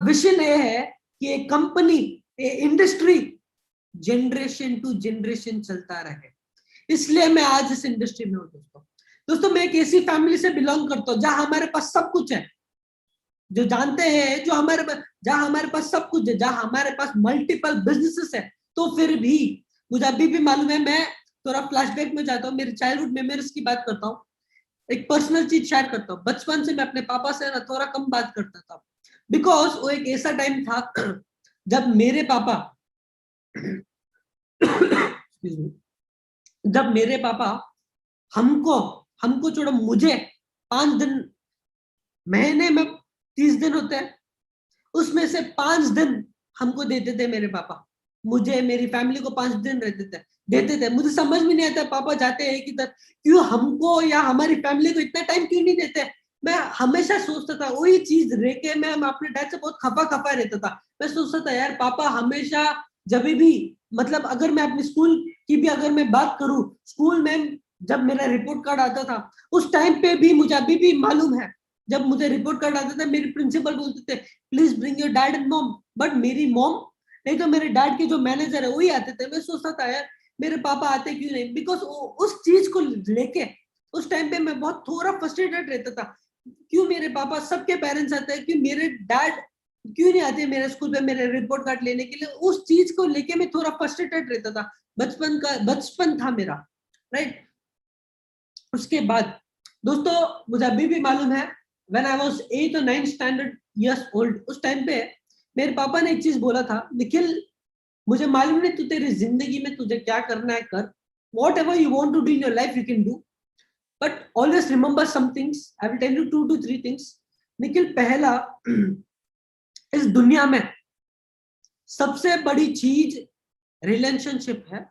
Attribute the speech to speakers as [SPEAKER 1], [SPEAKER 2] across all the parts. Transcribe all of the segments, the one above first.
[SPEAKER 1] Vision ये है कि एक company, industry generation to generation चलता रहे, इसलिए मैं आज इस इंडस्ट्री में हूँ। दोस्तों मैं एक ऐसी फैमिली से बिलोंग करता हूँ जहां हमारे पास सब कुछ है, जो जानते हैं, जहां हमारे पास सब कुछ है, जहां हमारे पास मल्टीपल बिजनेसेस है, तो फिर भी मुझे अभी भी मालूम है, मैं थोड़ा फ्लैशबैक में जाता हूँ, मेरे चाइल्डहुड मेमोरीज की बात करता हूँ, एक पर्सनल चीज शेयर करता हूँ। बचपन से मैं अपने पापा से ना थोड़ा कम बात करता था, बिकॉज वो एक ऐसा टाइम था जब मेरे पापा जब मेरे पापा हमको हमको छोड़ो, मुझे 5 दिन, महीने में 30 दिन होते हैं, उसमें से 5 दिन हमको देते थे मेरे पापा, मुझे मेरी फैमिली को 5 दिन देते थे। मुझे समझ में नहीं आता पापा जाते हैं किधर, क्यों हमको या हमारी फैमिली को इतना टाइम क्यों नहीं देते। मैं हमेशा सोचता था वही चीज रह के, मैं अपने डैड से बहुत खफा खफा रहता था। मैं सोचता था यार पापा हमेशा जब भी, मतलब अगर मैं अपनी स्कूल की भी अगर मैं बात करूं, स्कूल में जब मेरा रिपोर्ट कार्ड आता था, उस टाइम पे भी मुझे अभी भी मालूम है, जब मुझे रिपोर्ट कार्ड आता था मेरी प्रिंसिपल बोलते थे please bring your dad and mom, but मेरी मॉम नहीं तो मेरे डैड के जो मैनेजर है वही आते थे। मैं सोचता था यार मेरे पापा आते क्यों नहीं, बिकॉज उस चीज को लेके उस टाइम पे मैं बहुत थोड़ा फ्रस्ट्रेटेड रहता था, क्यों मेरे पापा, सबके पेरेंट्स आते हैं, क्यों मेरे डैड क्यों नहीं आते मेरे स्कूल पे मेरे रिपोर्ट कार्ड लेने के लिए। उस चीज को लेके मैं थोड़ा फ्रस्ट्रेटेड रहता था, बचपन था मेरा, राइट। उसके बाद दोस्तों मुझे अभी भी मालूम है, व्हेन आई वाज 8 और 9 स्टैंडर्ड इयर्स ओल्ड, उस टाइम पे मेरे पापा ने एक चीज बोला था, निखिल मुझे मालूम नहीं तू तेरी जिंदगी में तुझे क्या करना है कर, whatever you want to do in your life you can do, but always remember some things, I will tell you 2 to 3 things. Nikhil पहला, इस दुनिया में सबसे बड़ी चीज रिलेशनशिप है,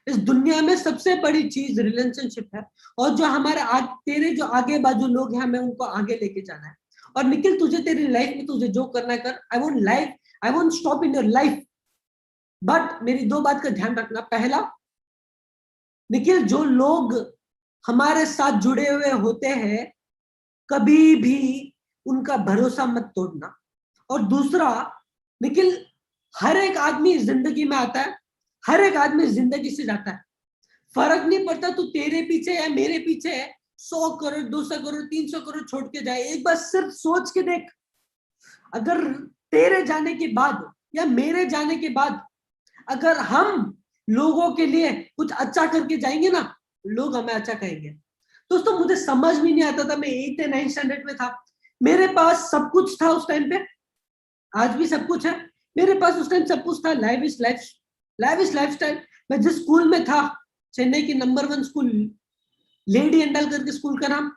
[SPEAKER 1] इस दुनिया में सबसे बड़ी चीज रिलेशनशिप है, और जो हमारे तेरे जो आगे बाजू लोग हैं हमें उनको आगे लेके जाना है। और निखिल तुझे तेरी लाइफ में तुझे जो करना है कर, I won't stop in your life, but मेरी 2 बात का ध्यान रखना। पहला, निखिल जो लोग हमारे साथ जुड़े हुए होते हैं कभी भी उनका भरोसा मत तोड़ना। और दूसरा, निखिल हर एक आदमी जिंदगी में आता है, हर एक आदमी जिंदगी से जाता है, फर्क नहीं पड़ता तू तेरे पीछे या मेरे पीछे 100 करोड़ 200 करोड़ 300 करोड़ छोड़ के जाए, एक बार सिर्फ सोच के देख, अगर तेरे जाने के बाद या मेरे जाने के बाद अगर हम लोगों के लिए कुछ अच्छा करके जाएंगे ना, लोग हमें अच्छा कहेंगे। दोस्तों मुझे समझ भी नहीं आता था, मैं 8 या 9 स्टैंडर्ड में था, मेरे पास सब कुछ था उस टाइम पे, आज भी सब कुछ है मेरे पास, उस टाइम सब कुछ था, लाइफ स्टाइल। मैं जिस स्कूल में था, चेन्नई की नंबर 1 स्कूल, लेडी एंडल करके स्कूल का नाम,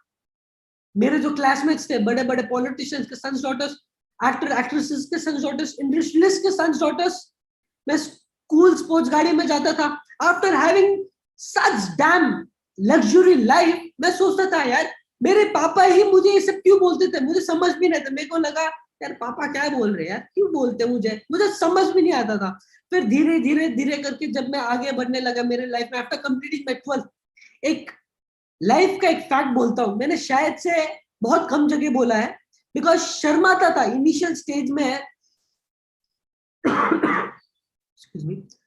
[SPEAKER 1] मेरे जो क्लासमेट्स थे बड़े बड़े पॉलिटिशियंस के सन्स डॉटर्स, एक्टर एक्ट्रेसेस के सन्स डॉटर्स, इंडस्ट्रियलिस्ट के सन्स डॉटर्स। मैं स्कूल स्पोर्ट्स गाड़ी में जाता था, after having such dam luxury life. मैं सोचता था यार मेरे पापा ही मुझे ये सब क्यों बोलते थे, मुझे समझ भी नहीं था, मेरे को लगा यार पापा क्या बोल रहे हैं यार, क्यों बोलते मुझे समझ भी नहीं आता था। फिर धीरे धीरे धीरे करके जब मैं आगे बढ़ने लगा मेरे लाइफ में, आफ्टर कंप्लीटिंग माय 12th, एक लाइफ का एक फैक्ट बोलता हूं, मैंने शायद से बहुत कम जगह बोला है, बिकॉज शर्माता था इनिशियल स्टेज में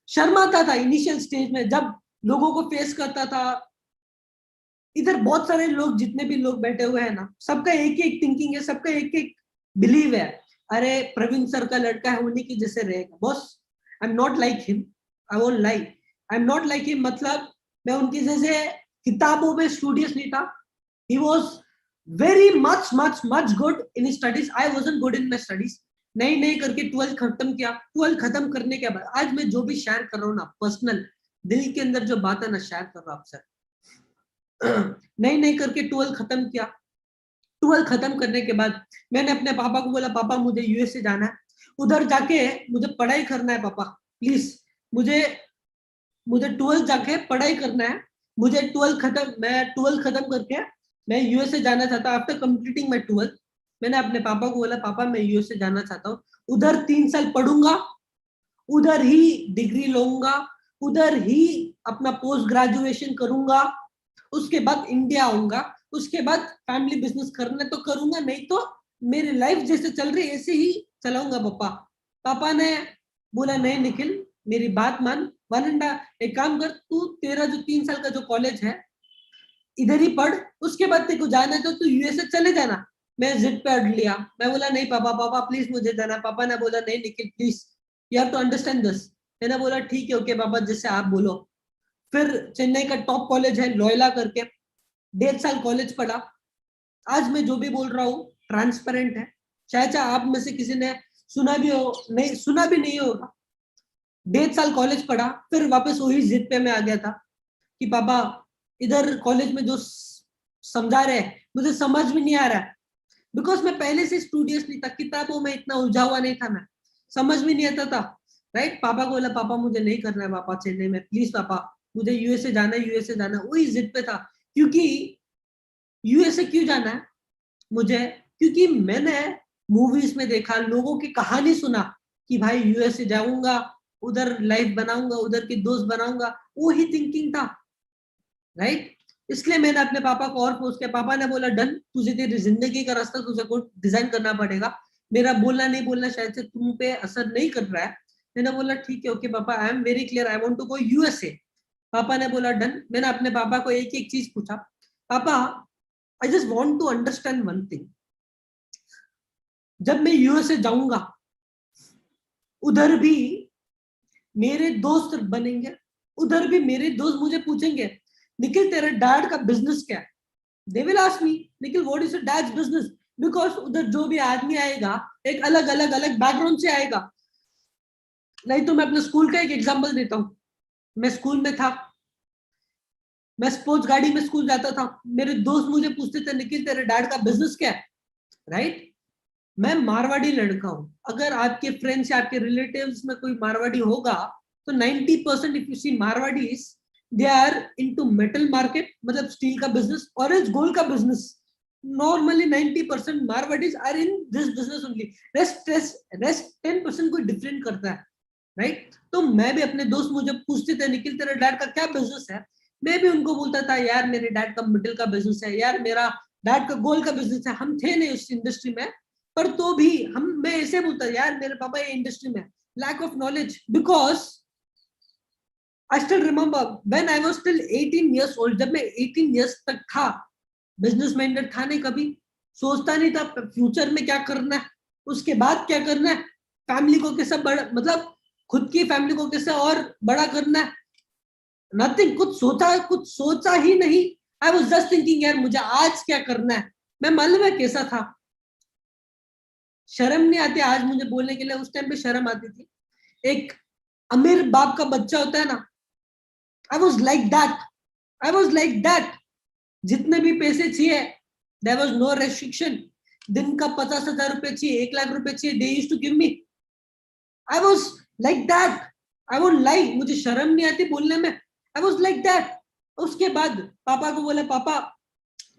[SPEAKER 1] शर्माता था इनिशियल स्टेज में जब लोगों को फेस करता था। इधर बहुत सारे लोग, जितने भी लोग बैठे हुए हैं ना, सबका एक ही एक थिंकिंग है, सबका एक एक बिलीव है, अरे प्रवीण सर का लड़का है उन्हीं की जैसे रहेगा। Boss I am not like him, I won't lie, I am not like him, मतलब मैं उनकी जैसे किताबों में स्टूडियस नहीं था। He was very much much much good in studies, I wasn't good in my studies. नहीं नहीं करके 12th खत्म किया। 12th खत्म करने के बाद आज मैं जो भी शेयर कर रहा हूँ ना, पर्सनल दिल के अंदर जो बात है ना, शेयर कर रहा हूँ आपसे। नहीं नहीं करके 12th खत्म किया। 12th खत्म करने के बाद मैंने अपने पापा को बोला पापा मुझे यूएसए जाना है, उधर जाके मुझे पढ़ाई करना है पापा, प्लीज मुझे मुझे 12th जाके पढ़ाई करना है, मुझे 12th खत्म करके मैं यूएसए जाना चाहता हूँ। आफ्टर कंप्लीटिंग माय 12th मैंने अपने पापा को बोला पापा मैं यूएसए जाना चाहता हूँ, उधर 3 साल पढ़ूंगा, उधर ही डिग्री लूंगा, उधर ही अपना पोस्ट ग्रेजुएशन करूंगा, उसके बाद इंडिया आऊंगा, उसके बाद फैमिली बिजनेस करना तो करूंगा, नहीं तो मेरी लाइफ जैसे चल रही ऐसे ही चलाऊंगा पापा। पापा ने बोला नहीं निखिल, मेरी बात मान, एक काम कर, तू तेरा जो 3 साल का जो कॉलेज है इधर ही पढ़, उसके बाद तेरे को जाना है तो तू यूएसए चले जाना। मैं जिद पे अड़ लिया, मैं बोला नहीं पापा, पापा प्लीज मुझे जाना। पापा ने बोला नहीं Nikhil please, you have to understand this. मैंने बोला ठीक है ओके पापा, जैसे आप बोलो। फिर चेन्नई का टॉप कॉलेज है लोयला करके, 1.5 साल कॉलेज पढ़ा। आज मैं जो भी बोल रहा हूँ ट्रांसपेरेंट है, शायद आप में से किसी ने सुना भी हो, नहीं सुना भी नहीं होगा। 1.5 साल कॉलेज पढ़ा, फिर वापस वही जिद पे मैं आ गया था कि पापा इधर कॉलेज में जो समझा रहे हैं मुझे समझ में नहीं आ रहा है, बिकॉज मैं पहले से स्टूडियस नहीं था, किताबों में इतना उलझा हुआ नहीं था, मैं समझ में नहीं आता था। राइट, पापा को बोला पापा मुझे नहीं करना है पापा चेन्नई में, प्लीज पापा मुझे यूएसए जाना है, यूएसए जाना है। वही जिद पे था, क्योंकि यूएसए क्यों जाना है मुझे, क्योंकि मैंने मूवीज में देखा, लोगों की कहानी सुना कि भाई यूएसए जाऊंगा, उधर लाइफ बनाऊंगा, उधर के दोस्त बनाऊंगा, वही थिंकिंग था। राइट, इसलिए मैंने अपने पापा को और पूछ के, पापा ने बोला डन, तुझे तेरी जिंदगी का रास्ता तुझे को डिजाइन करना पड़ेगा, मेरा बोलना नहीं बोलना शायद से तुम पे असर नहीं कर रहा है। मैंने बोला ठीक है ओके पापा, I am very clear, I want to go USA. पापा ने बोला डन। मैंने अपने पापा को एक एक चीज पूछा, पापा I just want to understand one thing, जब मैं यूएसए जाऊंगा उधर भी मेरे दोस्त बनेंगे, उधर भी मेरे दोस्त मुझे पूछेंगे निखिल तेरे डैड का बिजनेस क्या है। They will ask me Nikhil what is your dad's business, because उधर जो भी आदमी आएगा एक अलग अलग अलग बैकग्राउंड से आएगा। नहीं तो मैं अपने स्कूल का एक एग्जांपल देता हूँ। मैं स्कूल में था, मैं स्पोर्ट्स गाड़ी में स्कूल जाता था, मेरे दोस्त मुझे पूछते थे निखिल तेरे डैड का बिजनेस क्या है। राइट, मैं मारवाड़ी लड़का हूं, अगर आपके फ्रेंड्स या आपके रिलेटिव्स में कोई मारवाड़ी होगा तो 90% if you see Marwaris they are into metal market, मतलब स्टील का बिजनेस और इज गोल्ड का business. Normally 90% Marwaris are in this business only, rest 10% कोई डिफरेंट करता है। राइट, तो मैं भी अपने दोस्त मुझे पूछते थे निखिल तेरे डैड का क्या बिजनेस है, मैं भी उनको बोलता था यार मेरे डैड का मेटल का बिजनेस है, यार मेरा डैड का गोल्ड का बिजनेस है। हम थे नहीं उस इंडस्ट्री में, पर तो भी हम, मैं ऐसे बोलता यार मेरे पापा ये इंडस्ट्री में, lack of knowledge, because I still remember when I was still 18 years old, जब मैं 18 इयर्स तक था, बिजनेस माइंडेड था नहीं, कभी सोचता नहीं था फ्यूचर में क्या करना है, उसके बाद क्या करना है, फैमिली को कैसे बड़ा, मतलब खुद की फैमिली को कैसे और बड़ा करना है, नथिंग, कुछ सोचा ही नहीं। आई वाज जस्ट थिंकिंग यार मुझे आज क्या करना है। मैं मालूम है कैसा था, शर्म नहीं आती आज मुझे बोलने के लिए, उस टाइम पे शर्म आती थी। एक अमीर बाप का बच्चा होता है ना, आई was like that, I was like that. जितने भी पैसे चाहिए, देयर वाज नो रेस्ट्रिक्शन, दिन का 50,000 रुपए चाहिए, 1 लाख रुपए चाहिए, they used to give me. I was like that, I won't lie, मुझे शर्म नहीं आती बोलने में, आई वॉज लाइक दैट। उसके बाद पापा को बोला पापा,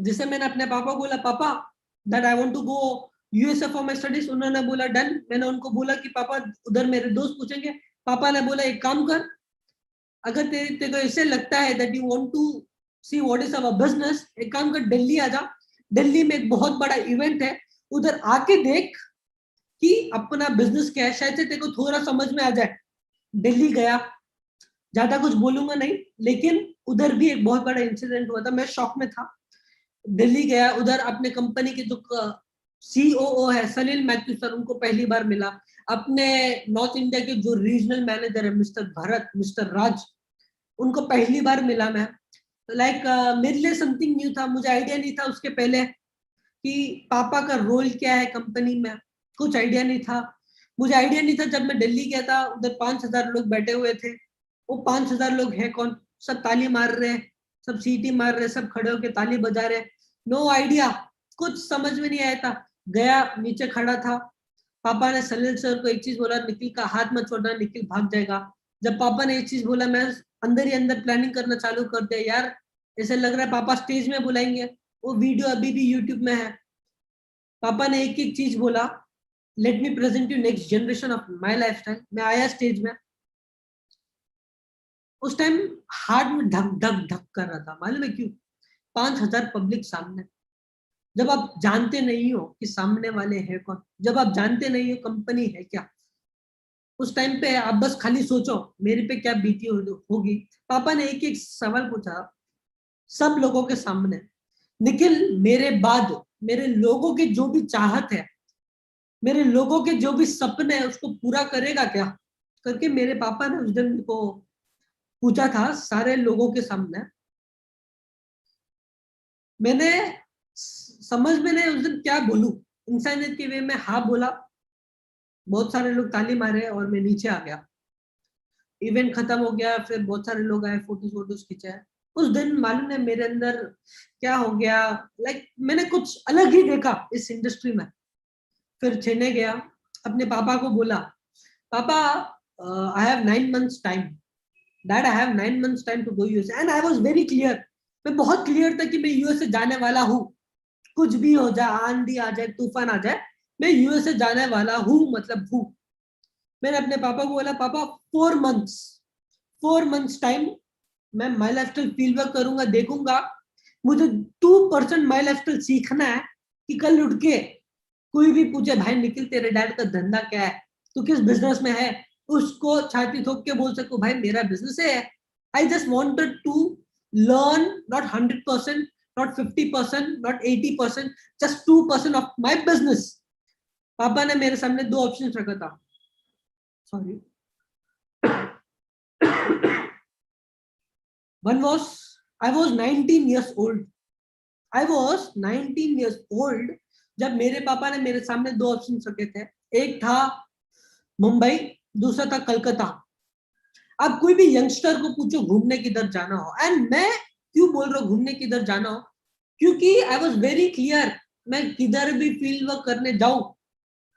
[SPEAKER 1] जिसे मैंने अपने पापा को बोला पापा that I want to go USA for my studies, उन्होंने बोला डन। मैंने उनको बोला कि पापा उधर मेरे दोस्त पूछेंगे, पापा ने बोला एक काम कर, अगर तेरे को ऐसे लगता है that you want to see what is our business, एक काम कर दिल्ली आ जा, दिल्ली में एक बहुत बड़ा इवेंट है, उधर आके देख कि अपना बिजनेस क्या है, शायद से तेरे को थोड़ा समझ में आ जाए। दिल्ली गया, ज्यादा कुछ बोलूंगा नहीं, लेकिन उधर भी एक बहुत बड़ा इंसिडेंट हुआ था, मैं शॉक में था। दिल्ली गया, उधर अपने कंपनी के जो सीओओ है सलील मैथ्यू सर, उनको पहली बार मिला। अपने नॉर्थ इंडिया के जो रीजनल मैनेजर है मिस्टर भरत, मिस्टर राज, उनको पहली बार मिला मैं। लाइक मेरे लिए समथिंग न्यू था, मुझे आइडिया नहीं था उसके पहले कि पापा का रोल क्या है कंपनी में, कुछ आइडिया नहीं था। मुझे आइडिया नहीं था, जब मैं दिल्ली गया था उधर 5,000 लोग बैठे हुए थे, वो 5,000 लोग है कौन, सब ताली मार रहे हैं, सब सीटी मार रहे, सब खड़े होके ताली बजा रहे, नो आइडिया, कुछ समझ में नहीं आया था। गया, नीचे खड़ा था, पापा ने सलील सर को एक चीज बोला, निखिल का हाथ मत छोड़ना, निखिल भाग जाएगा। जब पापा ने एक चीज बोला, मैं अंदर ही अंदर प्लानिंग करना चालू कर दिया, यार ऐसे लग रहा है पापा स्टेज में बुलाएंगे। वो वीडियो अभी भी यूट्यूब में है। पापा ने एक एक चीज बोला, let me present you next generation of my life style. मैं आया स्टेज में, उस टाइम हार्ट में धक धक धक कर रहा था, मालूम है क्यों, 5,000 पब्लिक सामने, जब आप जानते नहीं हो कि सामने वाले हैं कौन, जब आप जानते नहीं हो कंपनी है क्या, उस टाइम पे आप बस खाली सोचो मेरे पे क्या बीती होगी। पापा ने एक एक सवाल पूछा सब लोगों के सामने, निखिल मेरे बाद मेरे लोगों की जो भी चाहत है, मेरे लोगों के जो भी सपने है उसको पूरा करेगा क्या करके मेरे पापा ने उस दिन को पूछा था सारे लोगों के सामने। मैंने समझ में नहीं उस दिन क्या बोलूं, इंसानियत के वे में हाँ बोला, बहुत सारे लोग ताली मारे और मैं नीचे आ गया। इवेंट खत्म हो गया, फिर बहुत सारे लोग आए, फोटोज वोटोज खिंचाए। उस दिन मालूम है मेरे अंदर क्या हो गया, लाइक मैंने कुछ अलग ही देखा इस इंडस्ट्री में। फिर चेन्नई गया, अपने पापा को बोला, पापा I have 9 months time, dad I have 9 months time to go USA, and I was very clear, मैं बहुत क्लियर था कि मैं यूएसए जाने वाला हूँ। कुछ भी हो जाए, आंधी आ जाए, तूफान आ जाए, मैं यूएसए जाने वाला हूँ, मतलब हूँ। मैंने अपने पापा को बोला, पापा 4 months, 4 months टाइम मैं माई लाइफस्टाइल फील्ड वर्क करूंगा, देखूंगा। मुझे 2% माई लाइफस्टाइल सीखना है कि कल उठ के कोई भी पूछे भाई निखिल तेरे डैड का धंधा क्या है, तू किस बिजनेस में है, उसको छाती ठोक के बोल सको भाई मेरा बिजनेस है। I just wanted to learn, not 100%, not 50%, not 80%, just 2% of my business. पापा ने मेरे सामने दो ऑप्शन रखा था, sorry. One was, I was 19 years old. I was 19 years old जब मेरे पापा ने मेरे सामने दो ऑप्शन रखे थे। एक था मुंबई, दूसरा था कलकत्ता। अब कोई भी यंगस्टर को पूछो घूमने किधर जाना हो, एंड मैं क्यों बोल रहा हूँ घूमने किधर जाना हो, क्योंकि आई वॉज वेरी क्लियर, मैं किधर भी फील्ड वर्क करने जाऊं,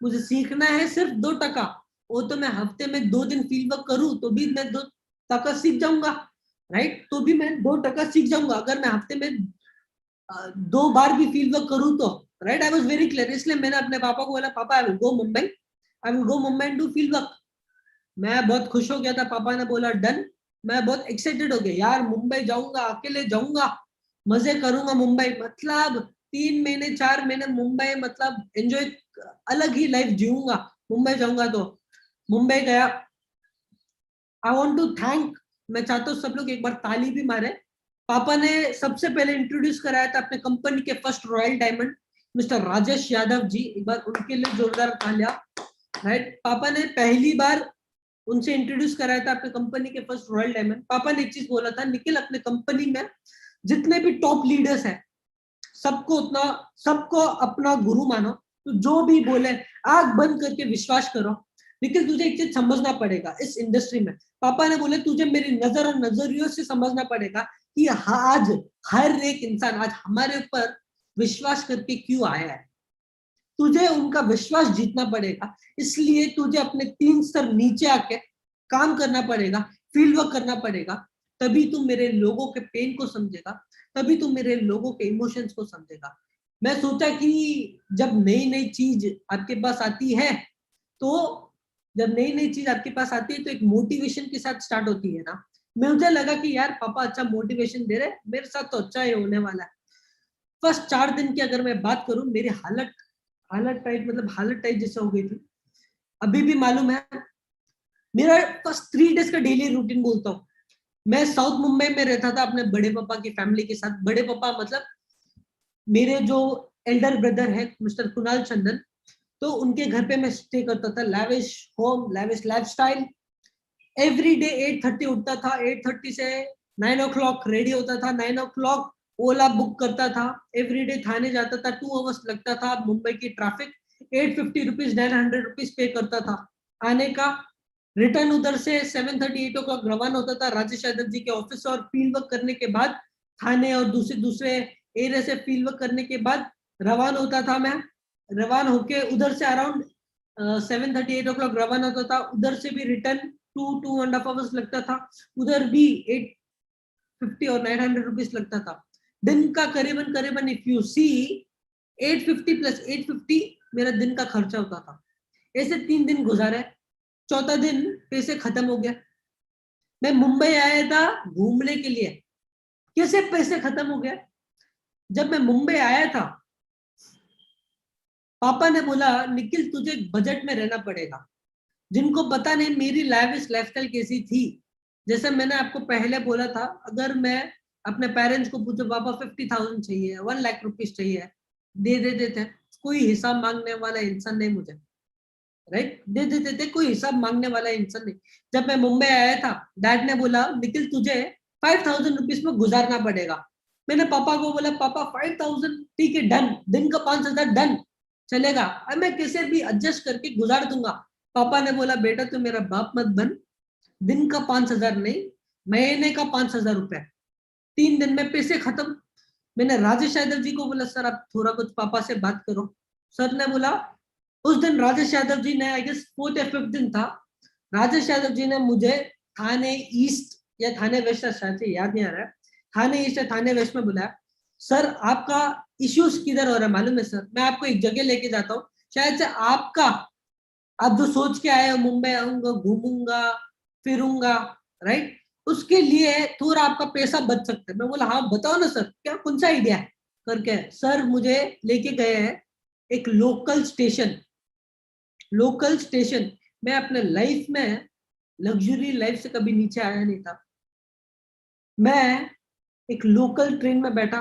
[SPEAKER 1] मुझे सीखना है सिर्फ 2 टका। वो तो मैं हफ्ते में 2 दिन फील्ड वर्क करूं तो भी मैं 2 टका सीख जाऊंगा, राइट, तो भी मैं 2 टका सीख जाऊंगा। अगर मैं हफ्ते में 2 बार भी फील्ड वर्क करूं तो, right, I was very clear. इसलिए मैंने अपने पापा को बोला, पापा I will go Mumbai, I will go Mumbai and do field work. मैं बहुत खुश हो गया था, पापा ने बोला डन। मैं बहुत एक्साइटेड हो गया, यार मुंबई जाऊंगा, अकेले जाऊंगा, मजे करूंगा मुंबई, मतलब 3 महीने 4 महीने मुंबई, मतलब एंजॉय, अलग ही लाइफ जीऊंगा मुंबई जाऊंगा तो। मुंबई गया। आई वॉन्ट टू थैंक, मैं चाहता हूँ सब लोग एक बार ताली भी मारे। पापा ने सबसे पहले इंट्रोड्यूस कराया था अपने कंपनी के first royal diamond mister Rajesh Yadav ji, एक बार उनके लिए जोरदार तालियां, राइट। पापा ने पहली बार उनसे इंट्रोड्यूस कराया था अपने कंपनी के फर्स्ट रॉयल डायमंड। पापा ने एक चीज बोला था, निखिल अपने कंपनी में जितने भी टॉप लीडर्स हैं सबको उतना, सबको अपना गुरु मानो, तो जो भी बोले आंख बंद करके विश्वास करो। निखिल तुझे एक चीज समझना पड़ेगा इस इंडस्ट्री में, पापा ने बोले तुझे मेरी नजर और नजरियों से समझना पड़ेगा कि आज हर एक इंसान आज हमारे ऊपर विश्वास करके क्यों आया है, तुझे उनका विश्वास जीतना पड़ेगा। इसलिए तुझे अपने 3 स्तर नीचे आके काम करना पड़ेगा, फील्ड वर्क करना पड़ेगा, तभी तुम मेरे लोगों के पेन को समझेगा, तभी तुम मेरे लोगों के इमोशंस को समझेगा। मैं सोचा कि जब नई नई चीज आपके पास आती है तो, जब नई नई चीज आपके पास आती है तो एक मोटिवेशन के साथ स्टार्ट होती है ना। मुझे लगा कि यार पापा अच्छा मोटिवेशन दे रहे, मेरे साथ तो अच्छा ही होने वाला है। फर्स्ट 4 दिन की अगर मैं बात करूं, मेरी हालत हालत टाइट, मतलब हालत टाइट जैसे हो गई थी। अभी भी मालूम है, मेरा फर्स्ट 3 डेज का डेली रूटीन बोलता हूँ। मैं साउथ मुंबई में रहता था अपने बड़े पापा की फैमिली के साथ। बड़े पापा मतलब मेरे जो एल्डर ब्रदर है मिस्टर कुणाल चंदन, तो उनके घर पे मैं स्टे करता था। Lavish home, lavish lifestyle. Every day 8:30 उठता था, 8:30 से 9 o'clock रेडी होता था, 9 o'clock ओला बुक करता था, एवरीडे थाने जाता था, 2 hours लगता था मुंबई की ट्रैफिक, 850 रुपीज 900 रुपीज पे करता था आने का। रिटर्न उधर से 7:30 8 o'clock रवाना होता था राजेश यादव जी के ऑफिस से, और फील्ड वर्क करने के बाद थाने और दूसरे दूसरे एरिया से फील्ड वर्क करने के बाद रवाना होता था मैं। रवाना होके उधर से अराउंड 7:30 8 o'clock रवाना होता था, उधर से भी रिटर्न 2-2.5 hours लगता था, उधर भी 850 और 900 रुपीज लगता था। दिन का करीबन करीबन इफ यू सी 850 प्लस 850 मेरा दिन का खर्चा होता था। ऐसे 3 दिन गुजारे, चौथा दिन पैसे खत्म हो गया। मैं मुंबई आया था घूमने के लिए, कैसे पैसे खत्म हो गया। जब मैं मुंबई आया था पापा ने बोला निखिल तुझे बजट में रहना पड़ेगा। जिनको पता नहीं मेरी लाइफस्टाइल कैसी थी, जैसे मैंने आपको पहले बोला था, अगर मैं अपने पेरेंट्स को पूछो पापा 50,000 चाहिए, 1 लाख रुपीज चाहिए, दे देते थे। कोई हिसाब मांगने वाला इंसान नहीं मुझे, राइट, दे देते थे, कोई हिसाब मांगने वाला इंसान नहीं। जब मैं मुंबई आया था, डैड ने बोला निखिल तुझे 5,000 रुपीज में गुजारना पड़ेगा। मैंने पापा को बोला पापा 5,000 ठीक है, डन, दिन का 5,000 डन चलेगा, अब मैं कैसे भी एडजस्ट करके गुजार दूंगा। पापा ने बोला बेटा तू मेरा बाप मत बन, दिन का 5,000 नहीं, महीने का 5,000 रुपए, 3 दिन में पैसे खत्म। मैंने राजेश यादव जी को बोला सर आप थोड़ा कुछ पापा से बात करो। सर ने बोला, उस दिन राजेश यादव जी ने, आई गेस 4th या 5th दिन था, राजेश यादव जी ने मुझे थाने ईस्ट या थाने वेस्ट, शायद से याद नहीं आ रहा है, थाने ईस्ट या थाने वेस्ट में बुलाया। सर आपका इश्यूज किधर हो रहा है मालूम है सर, मैं आपको एक जगह लेके जाता हूँ, शायद से आपका, आप जो सोच के आए हो मुंबई आऊंगा घूमूंगा फिरूंगा, राइट, उसके लिए थोड़ा आपका पैसा बच सकता है। मैं बोला हाँ बताओ ना सर, क्या कौन सा आइडिया है करके। सर मुझे लेके गए हैं एक लोकल स्टेशन। मैं अपने लाइफ में लग्जरी लाइफ से कभी नीचे आया नहीं था। मैं एक लोकल ट्रेन में बैठा,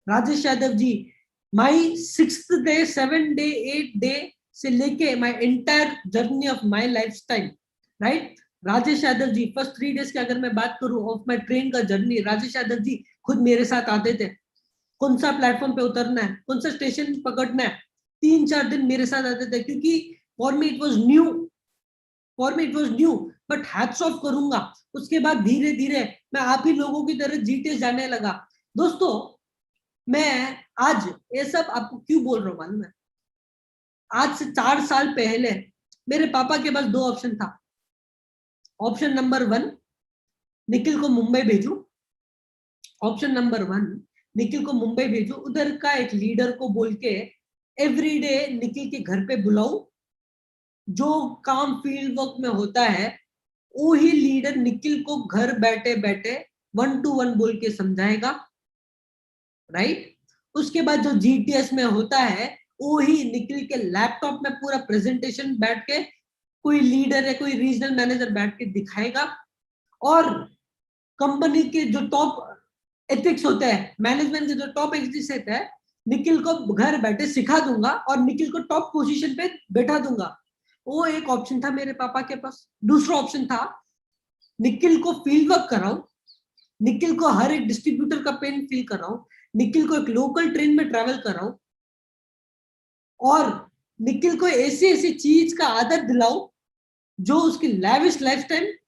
[SPEAKER 1] Rajesh Yadav ji, my 6th day 7th day 8th day से लेके my entire journey of my lifestyle, right. Rajesh Yadav ji first 3 days की अगर मैं बात करूं ऑफ माई ट्रेन का जर्नी, राजेश यादव जी खुद मेरे साथ आते थे, कौन सा प्लेटफॉर्म पे उतरना है, कौन सा स्टेशन पकड़ना है, 3-4 दिन मेरे साथ आते थे, क्योंकि for me it was new, but hats off करूंगा। उसके बाद धीरे धीरे मैं आप ही लोगों की तरह जीते जाने लगा। दोस्तों मैं आज ये सब आपको क्यों बोल रहा हूँ मालूम है, आज से 4 साल पहले मेरे पापा के पास 2 ऑप्शन था। ऑप्शन नंबर 1, निखिल को मुंबई भेजू, ऑप्शन नंबर 1, निखिल को मुंबई भेजू, उधर का एक लीडर को बोल के एवरीडे निखिल के घर पे बुलाऊ, जो काम फील्ड वर्क में होता है वही लीडर निखिल को घर बैठे बैठे 1-to-1 बोल के समझाएगा, राइट। उसके बाद जो जीटीएस में होता है वही निखिल के लैपटॉप में पूरा प्रेजेंटेशन बैठ के कोई लीडर या कोई रीजनल मैनेजर बैठ के दिखाएगा, और कंपनी के जो टॉप एथिक्स होते हैं, मैनेजमेंट के जो टॉप एथिक्स होते हैं, निखिल को घर बैठे सिखा दूंगा और निखिल को टॉप पोजीशन पे बैठा दूंगा। वो एक ऑप्शन था मेरे पापा के पास। दूसरा ऑप्शन था निखिल को फील्ड वर्क कराऊं, निखिल को हर एक डिस्ट्रीब्यूटर का पेन फील कराऊं, निखिल को एक लोकल ट्रेन में ट्रेवल कराऊं, और निखिल को ऐसी ऐसी चीज का आदत दिलाऊं जो उसकी लैविश लाइफस्टाइल,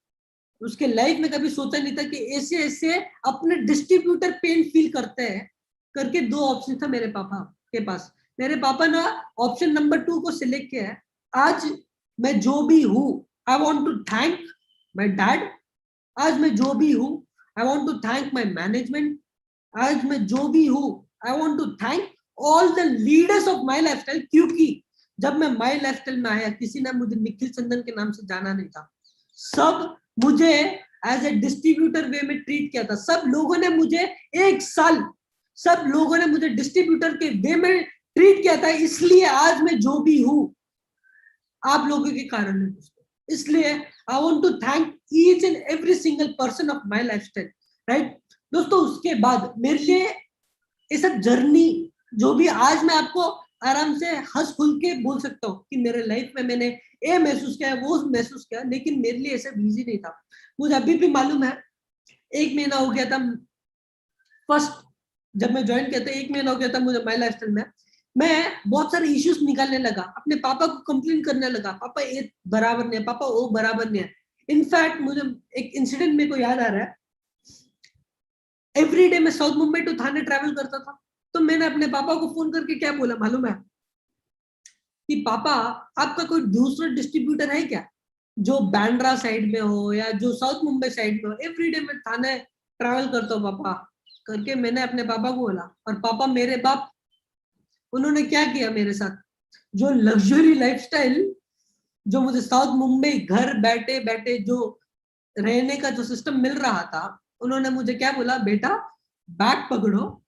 [SPEAKER 1] उसके लाइफ में कभी सोचा नहीं था कि ऐसे ऐसे अपने डिस्ट्रीब्यूटर पेन फील करते हैं करके। 2 ऑप्शन था मेरे पापा के पास। मेरे पापा ने ऑप्शन नंबर 2 को सिलेक्ट किया है। आज मैं जो भी हूं, I want to thank my dad. आज मैं जो भी हूं, I want to thank my management. आज मैं जो भी हूं, I want to thank all the leaders of my lifestyle, क्योंकि जब मैं माई लाइफस्टाइल में आया किसी ने मुझे निखिल चंदन के नाम से जाना नहीं था। सब मुझे एज ए डिस्ट्रीब्यूटर वे में ट्रीट किया था। सब लोगों ने मुझे 1 साल, सब लोगों ने मुझे डिस्ट्रीब्यूटर के वे में ट्रीट किया था। इसलिए आज मैं जो भी हूं आप लोगों के कारण है दोस्तों। इसलिए I want to thank each and every single person of my lifestyle, right दोस्तों। उसके बाद मेरे लिए ये सब जर्नी, जो भी आज मैं आपको आराम से हंस खुल के बोल सकता हूँ कि मेरे लाइफ में मैंने ये महसूस किया, वो महसूस किया, लेकिन मेरे लिए ऐसा इजी नहीं था। मुझे अभी भी मालूम है, 1 महीना हो गया था फर्स्ट, जब मैं ज्वाइन किया था 1 महीना हो गया था मुझे माई लाइफस्टाइल में। मैं बहुत सारे इश्यूज निकालने लगा, अपने पापा को कंप्लेन करने लगा, पापा ये बराबर नहीं है, पापा वो बराबर नहीं है। इनफैक्ट मुझे एक इंसिडेंट मेरे को याद आ रहा है। एवरी डे मैं south Mumbai to Thane travel करता था, तो मैंने अपने पापा को फोन करके क्या बोला मालूम है कि पापा आपका कोई दूसरा डिस्ट्रीब्यूटर है क्या जो बैंड्रा साइड में हो या जो साउथ मुंबई साइड में हो। एवरी डे मैं थाने ट्रैवल करता हूँ पापा करके मैंने अपने पापा को बोला। और पापा मेरे बाप, उन्होंने क्या किया मेरे साथ, जो लग्जरी लाइफस्टाइल, जो मुझे साउथ मुंबई घर बैठे बैठे जो रहने का जो सिस्टम मिल रहा था, उन्होंने मुझे क्या बोला, बेटा बैग पकड़ो,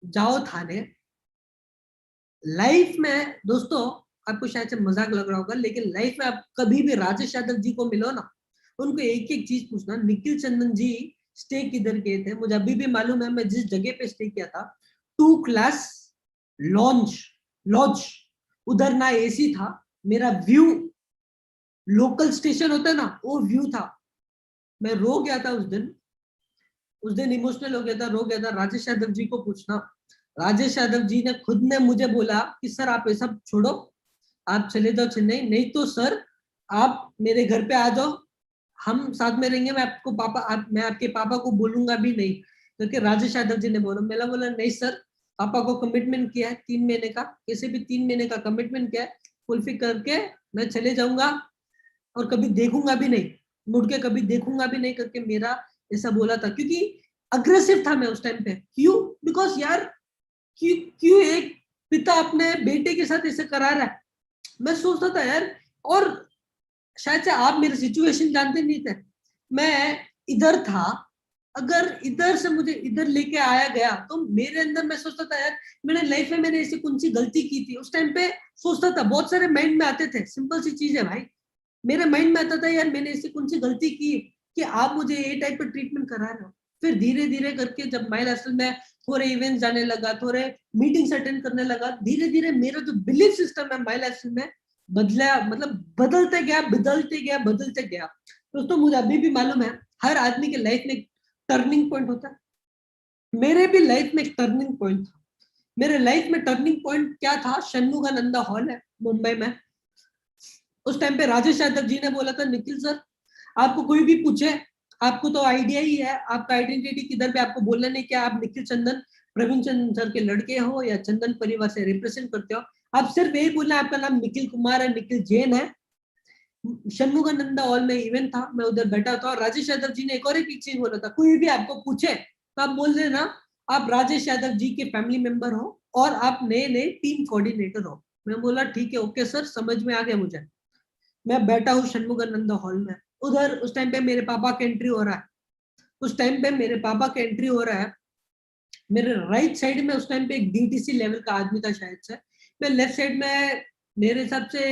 [SPEAKER 1] जाओ थाने, लाइफ में दोस्तों, आपको शायद से मजाक लग रहा होगा, लेकिन लाइफ में आप कभी भी राजेश यादव जी को मिलो ना, उनको एक एक चीज पूछना, निखिल चंदन जी स्टे किधर किए थे, मुझे अभी भी मालूम है मैं जिस जगह पे स्टे किया था, 2 क्लास लॉन्च लॉन्च, उधर ना एसी था, मेरा व्यू लोकल स्टेशन होता है ना वो व्यू था। मैं रो गया था उस दिन इमोशनल हो गया था, रो गया था। राजेश यादव जी को पूछना, राजेश यादव जी ने खुद ने मुझे बोला कि सर आप ये सब छोड़ो, आप चले जाओ चेन्नई, नहीं तो सर आप मेरे घर पे आ जाओ, हम साथ में रहेंगे, मैं आपको मैं आपके पापा को बोलूंगा भी नहीं, क्योंकि राजेश यादव जी ने बोला। मैंने बोला नहीं सर, पापा को कमिटमेंट किया है 3 महीने का, किसी भी 3 महीने का कमिटमेंट किया है, फुलफिल करके मैं चले जाऊंगा और कभी देखूंगा भी नहीं, मुड़ के कभी देखूंगा भी नहीं करके मेरा ऐसा बोला था। क्योंकि अग्रेसिव था मैं उस टाइम पे, क्यों, बिकॉज यार क्यों क्यों एक पिता अपने बेटे के साथ ऐसे करा रहा है, मैं सोचता था यार। और शायद से आप मेरी सिचुएशन जानते नहीं थे, मैं इधर था, अगर इधर से मुझे इधर लेके आया गया तो मेरे अंदर मैं सोचता था यार मैंने लाइफ में मैंने ऐसी कौन सी गलती की थी, उस टाइम पे सोचता था, बहुत सारे माइंड में आते थे, सिंपल सी चीज है भाई, मेरे माइंड में आता था यार मैंने ऐसी कौन सी गलती की कि आप मुझे ये टाइप का ट्रीटमेंट करा रहे हो। फिर धीरे धीरे करके जब माइल हॉस्टल में थोड़े इवेंट्स जाने लगा, थोड़े मीटिंग्स अटेंड करने लगा, धीरे धीरे मेरा जो बिलीफ सिस्टम है माइल हॉस्टल में बदला, मतलब बदलते गया। दोस्तों मुझे अभी भी मालूम है हर आदमी के लाइफ में टर्निंग पॉइंट होता है, मेरे भी लाइफ में एक टर्निंग पॉइंट था। मेरे लाइफ में टर्निंग पॉइंट क्या था, षणमुगानंदा हॉल है मुंबई में। उस टाइम पे राजेश यादव जी ने बोला था निखिल सर आपको कोई भी पूछे, आपको तो आइडिया ही है, आपका आइडेंटिटी किधर पे, आपको बोलना नहीं क्या आप निखिल चंदन प्रवीण चंदन सर के लड़के हो या चंदन परिवार से रिप्रेजेंट करते हो, आप सिर्फ यही बोलना आपका नाम निखिल कुमार है, निखिल जैन है। षणमुगानंदा हॉल में इवेंट था, मैं उधर बैठा था और राजेश यादव जी ने एक और एक चीज बोला था, कोई भी आपको पूछे तो आप बोल देना आप राजेश यादव जी के फैमिली मेंबर हो और आप नए नए टीम कोऑर्डिनेटर हो। मैं बोला ठीक है ओके सर, समझ में आ गया मुझे। मैं बैठा हूँ षणमुगानंदा हॉल में, उधर उस टाइम पे मेरे पापा का एंट्री हो रहा है, उस टाइम पे मेरे पापा का एंट्री हो रहा है, मेरे राइट साइड में उस टाइम पे एक डीटीसी लेवल का आदमी था शायद से, मैं लेफ्ट साइड में मेरे हिसाब से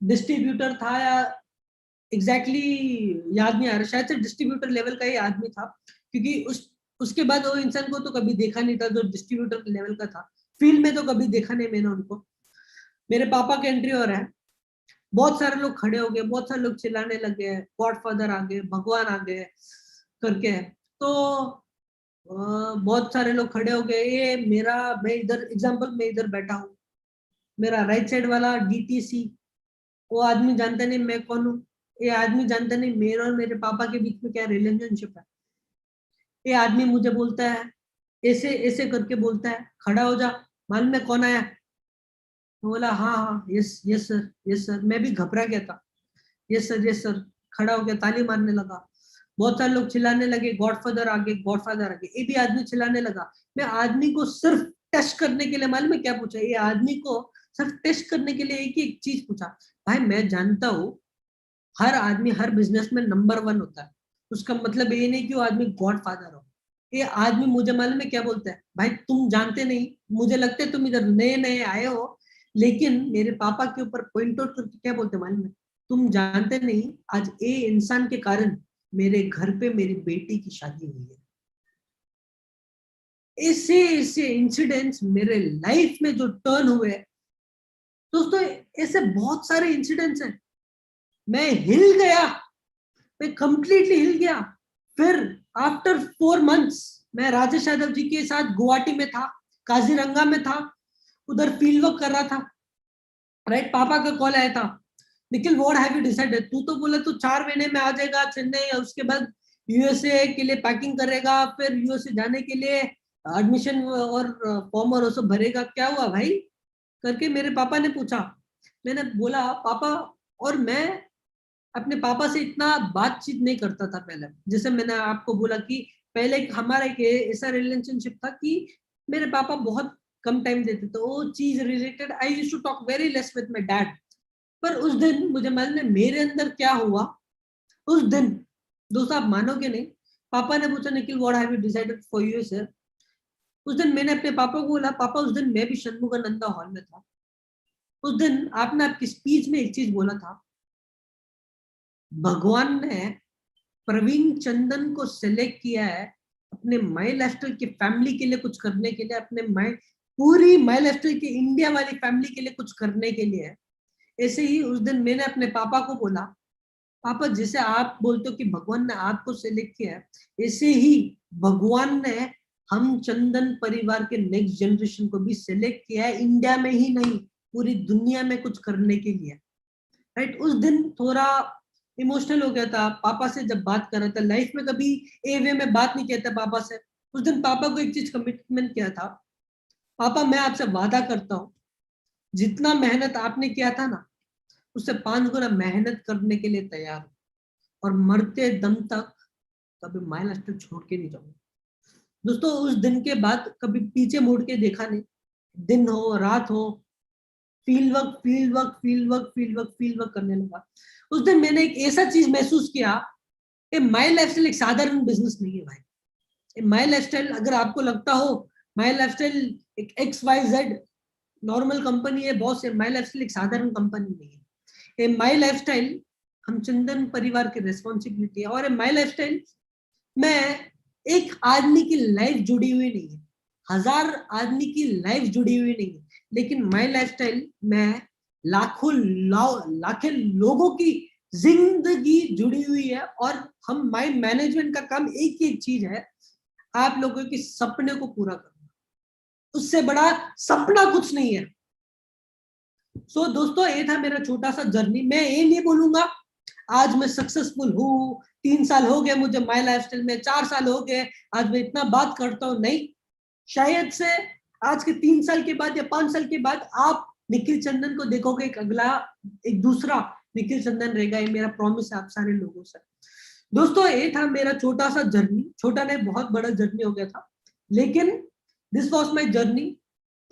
[SPEAKER 1] डिस्ट्रीब्यूटर था या एग्जैक्टली याद नहीं आ रहा, शायद से डिस्ट्रीब्यूटर लेवल का ही आदमी था, क्योंकि उसके बाद वो इंसान को तो कभी देखा नहीं था जो डिस्ट्रीब्यूटर लेवल का था, फील्ड में तो कभी देखा नहीं मैंने उनको। मेरे पापा का एंट्री हो रहा है, बहुत सारे लोग खड़े हो गए, बहुत सारे लोग चिल्लाने लगे, गॉडफादर आ गए, भगवान आ गए करके। तो बहुत सारे लोग खड़े हो गए, ये मेरा, मैं इधर एग्जांपल मैं इधर बैठा हूँ, मेरा राइट साइड वाला डीटीसी, वो आदमी जानता नहीं मैं कौन हूँ, ये आदमी जानता नहीं मेरे और मेरे पापा के बीच में क्या रिलेशनशिप है। ये आदमी मुझे बोलता है, ऐसे ऐसे करके बोलता है खड़ा हो जा, मालूम है कौन आया, बोला हाँ हाँ yes yes sir yes sir, मैं भी घबरा गया था, यस सर यस सर, खड़ा हो गया, ताली मारने लगा, बहुत सारे लोग चिल्लाने लगे, गॉडफादर आगे गॉडफादर आगे, ये भी आदमी चिल्लाने लगा। मैं आदमी को सिर्फ टेस्ट करने के लिए, मालूम है क्या पूछा, ये आदमी को सिर्फ टेस्ट करने के लिए एक ही एक चीज पूछा, भाई मैं जानता हूँ हर आदमी हर बिजनेस में नंबर 1 होता है, उसका मतलब ये नहीं कि वो आदमी गॉड फादर हो। ये आदमी मुझे मालूम है क्या बोलता है, भाई तुम जानते नहीं, मुझे लगता है तुम इधर नए नए आए हो, लेकिन मेरे पापा के ऊपर पॉइंट आउट करके क्या बोलते हैं मालूम है, तुम जानते नहीं आज ये इंसान के कारण मेरे घर पे मेरी बेटी की शादी हुई है। ऐसे ऐसे इंसिडेंट्स मेरे लाइफ में जो टर्न हुए दोस्तों, ऐसे बहुत सारे इंसिडेंट्स हैं। मैं हिल गया, मैं कंप्लीटली हिल गया। फिर आफ्टर 4 मंथ्स मैं राजेश यादव जी के साथ गुवाहाटी में था, काजीरंगा में था, उधर फील्ड वर्क कर रहा था। राइट, पापा का कॉल आया था, Nikhil what have you decided, तू तो बोला तू 4 महीने में आ जाएगा चेन्नई, उसके बाद यूएसए के लिए पैकिंग करेगा, फिर यूएसए जाने के लिए एडमिशन और फॉर्म और सब भरेगा, क्या हुआ भाई करके मेरे पापा ने पूछा। मैंने बोला पापा, और मैं अपने पापा से इतना बातचीत नहीं करता था पहले, जैसे मैंने आपको बोला कि पहले हमारा एक ऐसा रिलेशनशिप था कि मेरे पापा बहुत कम टाइम देते, तो वो चीज related I used to talk very less with my dad. पर उस दिन मुझे मालूम है मेरे अंदर क्या हुआ, उस दिन दोस्तों आप मानोगे नहीं, पापा ने पूछा Nikhil what have you decided for you sir, उस दिन मैंने अपने पापा को बोला, पापा उस दिन मैं भी षणमुगानंदा हॉल में था, उस दिन आपने आपकी स्पीच में एक चीज बोला था, भगवान ने प्रवीण चंदन को सिलेक्ट किया है अपने माई लाइफस्टाइल की फैमिली के लिए कुछ करने के लिए, अपने पूरी माई लाइफस्टाइल की इंडिया वाली फैमिली के लिए कुछ करने के लिए। ऐसे ही उस दिन मैंने अपने पापा को बोला, पापा जैसे आप बोलते हो कि भगवान ने आपको सिलेक्ट किया है, ऐसे ही भगवान ने हम चंदन परिवार के नेक्स्ट जनरेशन को भी सिलेक्ट किया है, इंडिया में ही नहीं पूरी दुनिया में कुछ करने के लिए। राइट, उस दिन थोड़ा इमोशनल हो गया था, पापा से जब बात कर रहा था, लाइफ में कभी ए वे में बात नहीं किया था पापा से। उस दिन पापा को एक चीज कमिटमेंट किया था, पापा मैं आपसे वादा करता हूँ जितना मेहनत आपने किया था ना, उससे 5 गुना मेहनत करने के लिए तैयार हूँ, और मरते दम तक कभी माई लाइफस्टाइल छोड़ के नहीं जाऊंगा। दोस्तों उस दिन के बाद कभी पीछे मुड़ के देखा नहीं, दिन हो रात हो, field work field work field work field work field work करने लगा। उस दिन मैंने एक ऐसा चीज महसूस किया कि माई लाइफस्टाइल एक साधारण बिजनेस नहीं है भाई। माई लाइफस्टाइल अगर आपको लगता हो माई लाइफस्टाइल एक XYZ नॉर्मल कंपनी है, बॉस है, माई लाइफस्टाइल एक साधारण कंपनी नहीं है। माई लाइफस्टाइल हम चंदन परिवार की रिस्पॉन्सिबिलिटी है, और माई लाइफस्टाइल में एक आदमी की लाइफ जुड़ी हुई नहीं है, 1000 आदमी की लाइफ जुड़ी हुई नहीं है, लेकिन माई लाइफस्टाइल में लाखें लोगों की जिंदगी जुड़ी हुई है। और हम माई मैनेजमेंट का काम एक ही चीज है, आप लोगों के सपने को पूरा करना, उससे बड़ा सपना कुछ नहीं है। सो दोस्तों ये था मेरा छोटा सा जर्नी। मैं ये नहीं बोलूंगा आज मैं सक्सेसफुल हूँ, 3 साल हो गए मुझे माई लाइफस्टाइल में, 4 साल हो गए आज मैं इतना बात करता हूँ, नहीं। शायद से आज के 3 साल के बाद या 5 साल के बाद आप निखिल चंदन को देखोगे, एक दूसरा निखिल चंदन रहेगा, ये मेरा प्रॉमिस है आप सारे लोगों से। दोस्तों ये था मेरा छोटा सा जर्नी, छोटा नहीं बहुत बड़ा जर्नी हो गया था, लेकिन दिस वॉज माई जर्नी।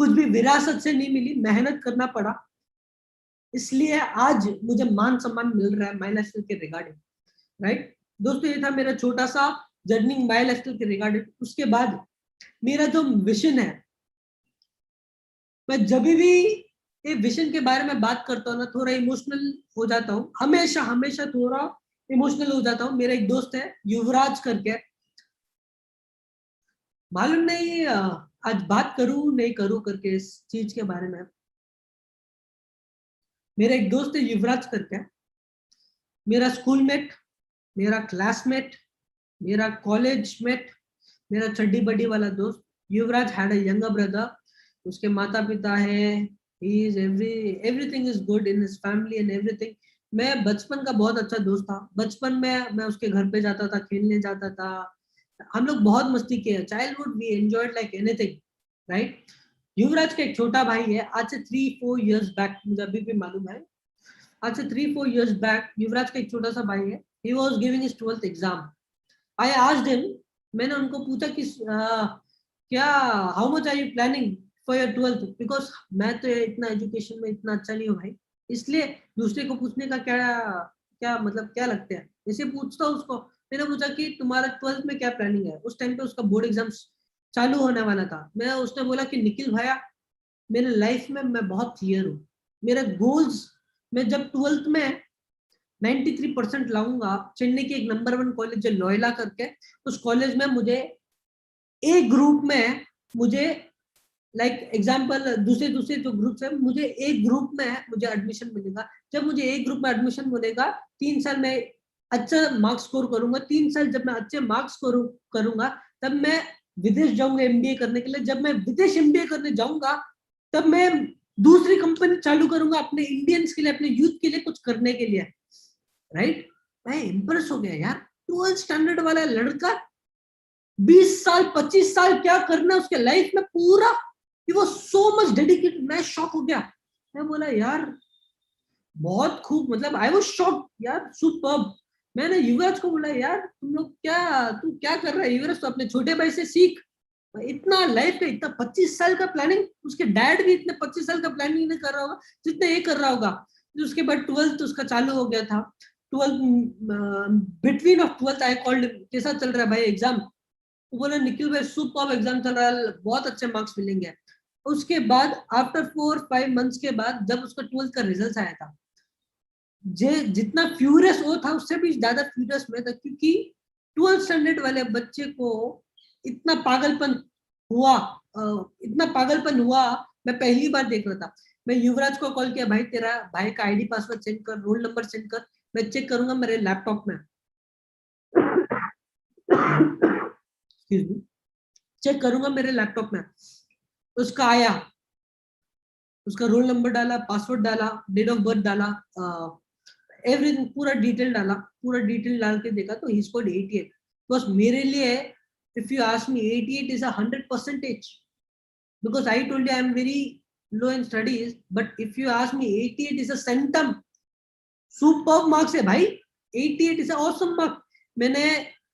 [SPEAKER 1] कुछ भी विरासत से नहीं मिली, मेहनत करना पड़ा, इसलिए आज मुझे मान सम्मान मिल रहा है माई लाइफस्टाइल के रिगार्डिंग। राइट दोस्तों, ये था मेरा छोटा सा जर्नी माई लाइफस्टाइल के रिगार्डिंग। उसके बाद मेरा जो विजन है, मैं जब भी ये विजन के बारे में बात करता हूँ ना, थोड़ा इमोशनल हो जाता हूँ, हमेशा हमेशा थोड़ा इमोशनल हो जाता हूँ। मेरा एक दोस्त है युवराज करके, मालूम नहीं आज बात करूं नहीं करूं करके इस चीज के बारे में। मेरा एक दोस्त है युवराज करके, मेरा स्कूलमेट, मेरा क्लासमेट, मेरा कॉलेज मेट, मेरा चड्डी बड्डी वाला दोस्त। युवराज हैड अ यंगर ब्रदर, उसके माता पिता है, he is everything is good in his family and everything. मैं बचपन का बहुत अच्छा दोस्त था, बचपन में मैं उसके घर पे जाता था, खेलने जाता था, हम लोग बहुत मस्ती किए, childhood we enjoyed like anything. Right, Yuvraj का एक छोटा भाई है, आज से 3-4 इयर्स बैक, मुझे अभी भी मालूम है, आज से 3-4 इयर्स बैक युवराज का एक छोटा सा भाई है, he was giving his 12th exam. I asked him, मैंने उनको पूछा कि क्या how much are you planning for your 12th, because मैं तो इतना एजुकेशन में इतना अच्छा नहीं हूँ भाई, इसलिए दूसरे को पूछने का क्या क्या मतलब क्या लगता है, इसे पूछता हूँ उसको। मैंने पूछा कि तुम्हारा 12th में क्या प्लानिंग है, उस टाइम पे उसका बोर्ड एग्जाम्स चालू होने वाला था। मैं उसने बोला कि निखिल भैया मेरे लाइफ में मैं बहुत क्लियर हूँ, मेरे गोल्स, मैं जब 12th में 93% लाऊंगा, चेन्नई के एक नंबर 1 कॉलेज है लोयला करके, उस कॉलेज में मुझे एक ग्रुप में, मुझे लाइक एग्जांपल दूसरे दूसरे जो ग्रुप्स है, मुझे एक ग्रुप में मुझे एडमिशन मिलेगा। जब मुझे एक ग्रुप में एडमिशन मिलेगा, 3 साल में अच्छा मार्क्स स्कोर करूंगा, 3 साल जब मैं अच्छे मार्क्स करूंगा, तब मैं विदेश जाऊंगा एमबीए करने के लिए। जब मैं विदेश एमबीए करने जाऊंगा, तब मैं दूसरी कंपनी चालू करूंगा अपने इंडियंस के लिए, अपने यूथ के लिए कुछ करने के लिए। राइट, मैं इंप्रेस हो गया यार, 12th स्टैंडर्ड वाला लड़का 20 साल 25 साल क्या करना है उसके लाइफ में पूरा, वो सो मच डेडिकेटेड। मैं शॉक हो गया, मैं बोला यार बहुत खूब, मतलब आई वाज शॉक यार, सुपर्ब। मैंने युवराज को बोला यार तुम लोग क्या, तू क्या कर रहा है युवराज, तो अपने छोटे भाई से सीख, इतना लाइफ का इतना 25 साल का प्लानिंग, उसके डैड भी इतने 25 साल का प्लानिंग नहीं कर रहा होगा जितने ये कर रहा होगा। उसके बाद 12th उसका चालू हो गया था, 12th between of 12th I called, कैसा चल रहा है भाई एग्जाम, वो बोला निखिल भाई सुपर एग्जाम चल रहा है, बहुत अच्छे मार्क्स मिलेंगे। उसके बाद आफ्टर 4-5 मंथ्स के बाद जब उसका 12th का रिजल्ट आया था, जे जितना फ्यूरियस वो था उससे भी ज्यादा फ्यूरियस मैं था, क्योंकि 12th स्टैंडर्ड वाले बच्चे को इतना पागलपन हुआ, इतना पागलपन हुआ मैं पहली बार देख रहा था। मैं युवराज को कॉल किया, भाई तेरा भाई का आईडी पासवर्ड सेंड कर, रोल नंबर सेंड कर, मैं चेक करूंगा मेरे लैपटॉप में। चेक करूंगा मेरे लैपटॉप में। उसका आया, उसका रोल नंबर डाला, पासवर्ड डाला, डेट ऑफ बर्थ डाला, एवरीथिंग पूरा डिटेल डाला, पूरा डिटेल डाल के देखा तो ही स्कोर्ड 88। बस मेरे लिए if you ask me 88 is a 100% because I told you I am very low in studies, but if you ask me 88 is a centum, super marks है भाई, 88 इज ऑसम मार्क। मैंने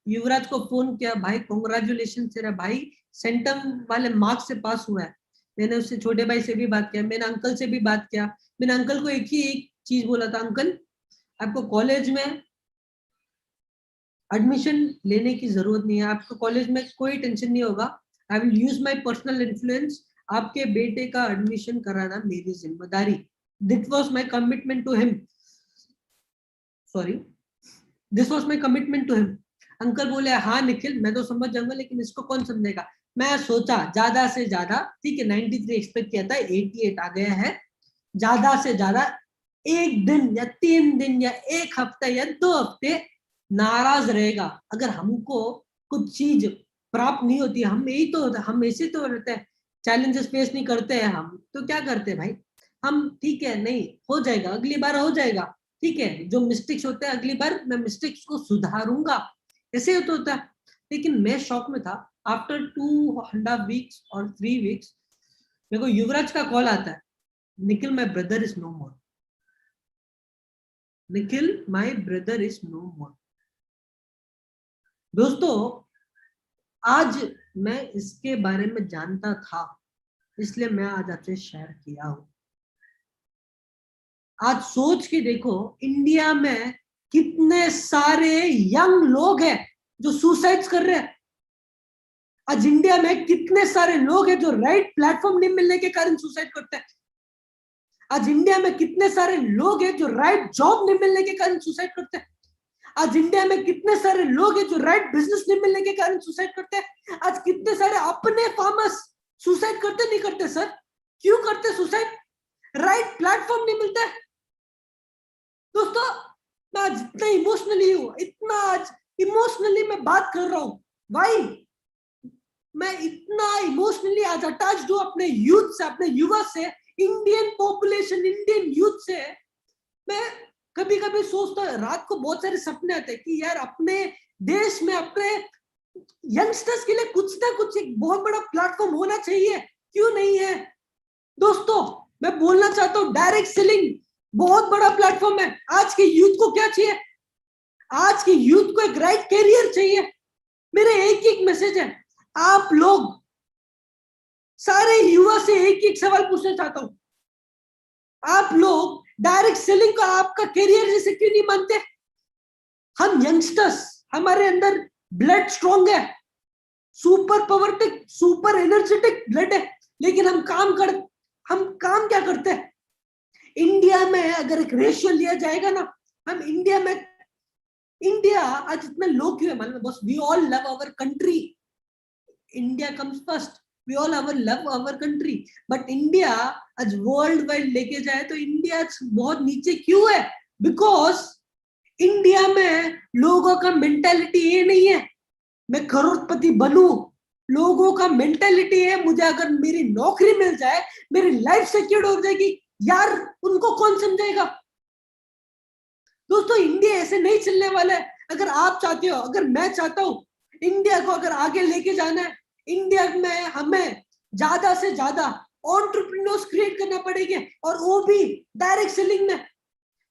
[SPEAKER 1] युवराज को phone किया, भाई congratulation तेरा भाई centum वाले marks से पास हुआ है। मैंने उससे छोटे भाई से भी बात किया, मैंने अंकल से भी बात किया। मैंने अंकल को एक चीज बोला था, अंकल आपको कॉलेज में एडमिशन लेने की जरूरत नहीं है, आपको कॉलेज में कोई टेंशन नहीं होगा, I will use my personal influence, आपके बेटे का एडमिशन कराना मेरी जिम्मेदारी। This was my commitment to him, sorry this was my commitment to him. Uncle बोले हाँ निखिल मैं तो समझ जाऊंगा, लेकिन इसको कौन समझेगा। मैं सोचा ज्यादा से ज्यादा, ठीक है 93 एक्सपेक्ट किया था, 88 आ गया है, ज्यादा से ज्यादा एक दिन या 3 दिन या एक हफ्ता या 2 हफ्ते नाराज रहेगा। अगर हमको कुछ चीज प्राप्त नहीं होती, हम यही तो हम ऐसे तो रहते हैं, चैलेंजेस फेस नहीं करते हैं हम तो क्या करते हैं भाई, हम ठीक है नहीं हो जाएगा, अगली बार हो जाएगा, ठीक है जो मिस्टेक्स होते हैं अगली बार मैं मिस्टेक्स को सुधारूंगा, ऐसे तो होता है। लेकिन मैं शॉक में था, आफ्टर 2.5 वीक्स और 3 वीक्स मेरे को युवराज का कॉल आता है, Nikhil my brother is no more, Nikhil my brother is no more. दोस्तों आज मैं इसके बारे में जानता था, इसलिए मैं आज आपसे शेयर किया हूं। आज सोच के देखो इंडिया में कितने सारे यंग लोग हैं जो सुसाइड्स कर रहे हैं। आज इंडिया में कितने सारे लोग हैं जो राइट प्लेटफॉर्म नहीं मिलने के कारण सुसाइड करते हैं। आज इंडिया में कितने सारे लोग हैं जो राइट जॉब नहीं मिलने के कारण सुसाइड करते हैं। आज इंडिया में कितने सारे लोग हैं जो राइट बिजनेस नहीं मिलने के कारण सुसाइड करते हैं। आज कितने सारे अपने फार्मर्स सुसाइड करते नहीं करते सर, क्यों करते सुसाइड, राइट प्लेटफॉर्म नहीं मिलता है। दोस्तों मैं आज इतना इमोशनली हूं, इतना आज इमोशनली मैं बात कर रहा हूं भाई, मैं इतना इमोशनली आज अटैच्ड हूं अपने यूथ से, अपने युवा से, इंडियन पॉपुलेशन, इंडियन यूथ से। मैं कभी कभी सोचता रात को बहुत सारे सपने आते हैं कि यार अपने देश में अपने यंगस्टर्स के लिए कुछ ना कुछ एक बहुत बड़ा प्लेटफॉर्म होना चाहिए, क्यों नहीं है। दोस्तों मैं बोलना चाहता हूं डायरेक्ट सेलिंग बहुत बड़ा प्लेटफॉर्म है। आज के यूथ को क्या चाहिए, आज के यूथ को एक राइट कैरियर चाहिए। मेरे एक एक मैसेज है, आप लोग सारे युवा से एक एक सवाल पूछना चाहता हूं, आप लोग डायरेक्ट सेलिंग को आपका कैरियर जैसे क्यों नहीं मानते। हम यंगस्टर्स, हमारे अंदर ब्लड स्ट्रॉन्ग है, सुपर पावरटिक सुपर एनर्जेटिक ब्लड है, लेकिन हम काम क्या करते हैं। इंडिया में अगर एक रेशियो लिया जाएगा ना, हम इंडिया आज इतना लोग क्यों है मालूम है, बस we all love our country, India comes first, we all love our country, but India आज वर्ल्ड वाइड लेके जाए तो इंडिया बहुत नीचे क्यों है। बिकॉज इंडिया में लोगों का मेंटालिटी ये नहीं है मैं करोड़पति बनूं, लोगों का मेंटालिटी है मुझे अगर मेरी नौकरी मिल जाए, मेरी लाइफ सिक्योर हो जाएगी, यार उनको कौन समझेगा। दोस्तों इंडिया ऐसे नहीं चलने वाला है। अगर आप चाहते हो, अगर मैं चाहता हूं इंडिया को अगर आगे लेके जाना है, इंडिया में हमें ज्यादा से ज्यादा एंटरप्रेन्योर्स क्रिएट करना पड़ेगा, और वो भी डायरेक्ट सेलिंग में।